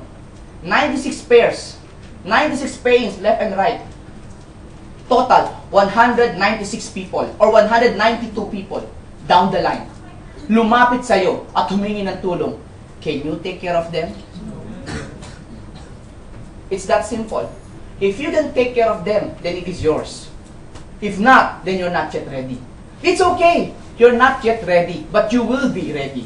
96 pairs. 96 pains left and right. Total, 196 people or 192 people down the line. Lumapit sa'yo at humingi ng tulong. Can you take care of them? It's that simple. If you can take care of them, then it is yours. If not, then you're not yet ready. It's okay. You're not yet ready, but you will be ready.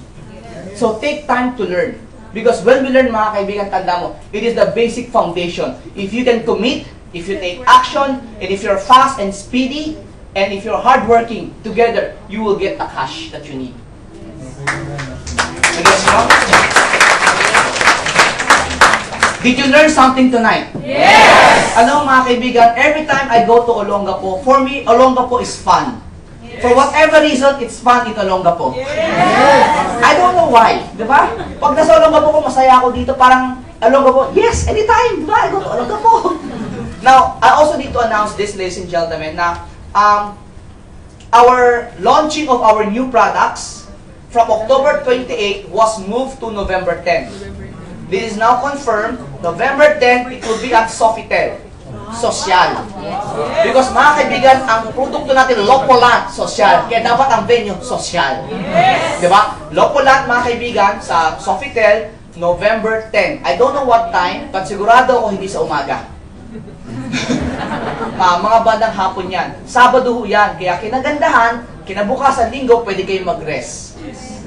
So take time to learn. Because when we learn, mga kaibigan, tanda mo, it is the basic foundation. If you can commit, if you take action, and if you're fast and speedy, and if you're hardworking, together, you will get the cash that you need. Did you learn something tonight? Yes! Ano mga kaibigan, every time I go to Olongapo, for me, Olongapo is fun. For whatever reason, it's fun in Olongapo. I don't know why, di ba? Pag nasa Olongapo ko, masaya ako dito, parang Olongapo, yes, anytime, di ba? I go to Olongapo. Now, I also need to announce this, ladies and gentlemen, na our launching of our new products from October 28 was moved to November 10. This is now confirmed. November 10, it will be at Sofitel. sosyal. Because mga kaibigan, ang produkto natin, Lopolat, sosyal. Kaya dapat ang venue, sosyal. Diba? Lopolat, mga kaibigan, sa Sofitel, November 10. I don't know what time, but sigurado ako hindi sa umaga. Mga bandang hapon yan. Sabado ho yan. Kaya kinagandahan, kinabukasan linggo, pwede kayong mag-rest.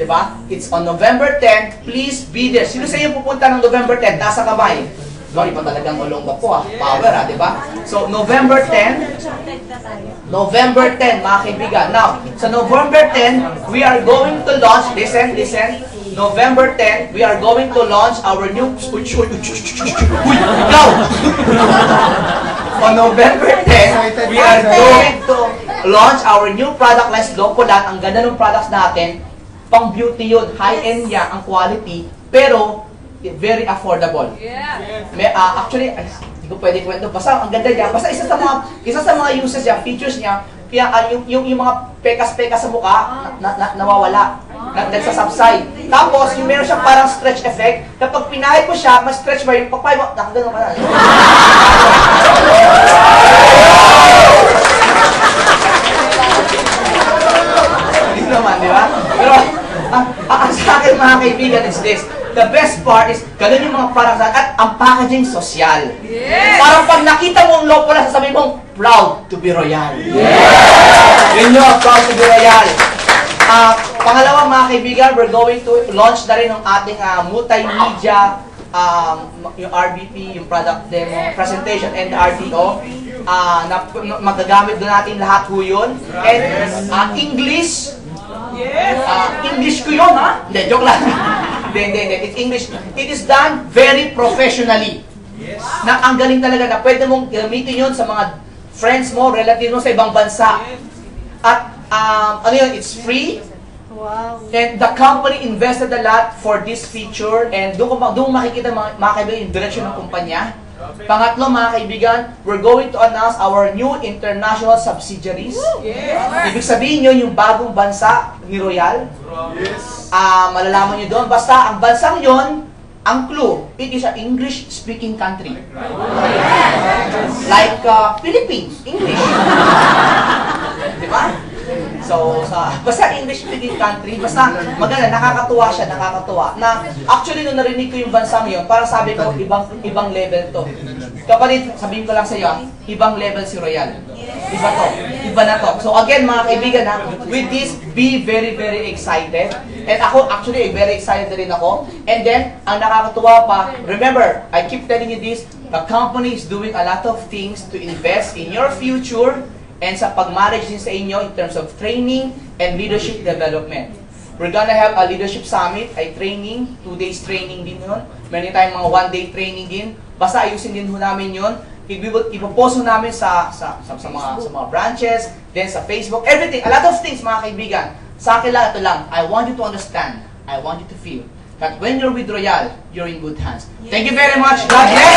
Diba? It's on November 10. Please be there. Sino sa iyo pupunta ng November 10? Nasa kamay. No, iba talagang ulongga po Power diba? So, November 10. November 10, mga kaibigan. Now, sa November 10, we are going to launch, listen. November 10, we are going to launch our new... Go! On November 10, we are going to launch our new product line, Lopolat. Ang ganda ng products natin. Pang beauty yun. High-end yan, ang quality. Pero, very affordable. Actually, hindi ko pwede kwento. Basta ang ganda niya. Basta isa sa mga uses niya, features niya, kaya yung mga pekas-pekas sa mukha, nawawala. Nagsasubside. Tapos, yung meron siyang parang stretch effect. Kapag pinahid mo siya, mas stretch ba yung pagpahid mo? Nakagano'n ka na. Hindi naman, di ba? Pero, ang sa akin mga kaibigan is this. The best part is, ganun yung mga products at ang packaging social. Parang pag nakita mo ang Lopolat, sasabihin mong, proud to be royal. Yun yun, proud to be royal. Pangalawa mga kaibigan, we're going to launch na rin ang ating multimedia, yung RBP, yung product demo, presentation, and RDO. Magagamit doon natin lahat ho yun. And English, English ko yun, ha? Hindi, joke lang. Hindi. It's English. It is done very professionally. Na ang galing talaga na pwede mong gamitin yun sa mga friends mo, relatives mo sa ibang bansa. At ano yun, it's free. Wow. And the company invested a lot for this feature. And doon makikita mga kaibigan yung direksyon ng kumpanya. Pangatlo mga kaibigan, we're going to announce our new international subsidiaries. Ibig sabihin nyo yung bagong bansa ni Royal. Malalaman nyo doon. Basta ang bansang yon, ang clue, it is an English-speaking country. Like Philippines, English. Diba? So, basta English-speaking country, basta maganda, nakakatuwa siya, na actually nung narinig ko yung bansang yun, parang sabi ko, ibang level to. Kapatid, sabihin ko lang sa iyo, ibang level si Royal. Iba na to. So again, mga kaibigan, with this, be very, very excited. And ako, actually, very excited rin ako. And then, ang nakakatuwa pa, remember, I keep telling you this, the company is doing a lot of things to invest in your future and sa pag-manage din sa inyo in terms of training and leadership development. We're gonna have a leadership summit, ay training, 2 days training din yun. Meron tayong mga 1-day training din. Basta ayusin din ho namin yun. Ipopost ho namin sa mga branches, then sa Facebook, everything, a lot of things mga kaibigan. Sa akin lang, ito lang, I want you to understand, I want you to feel that when you're with Royal, you're in good hands. Thank you very much. God bless.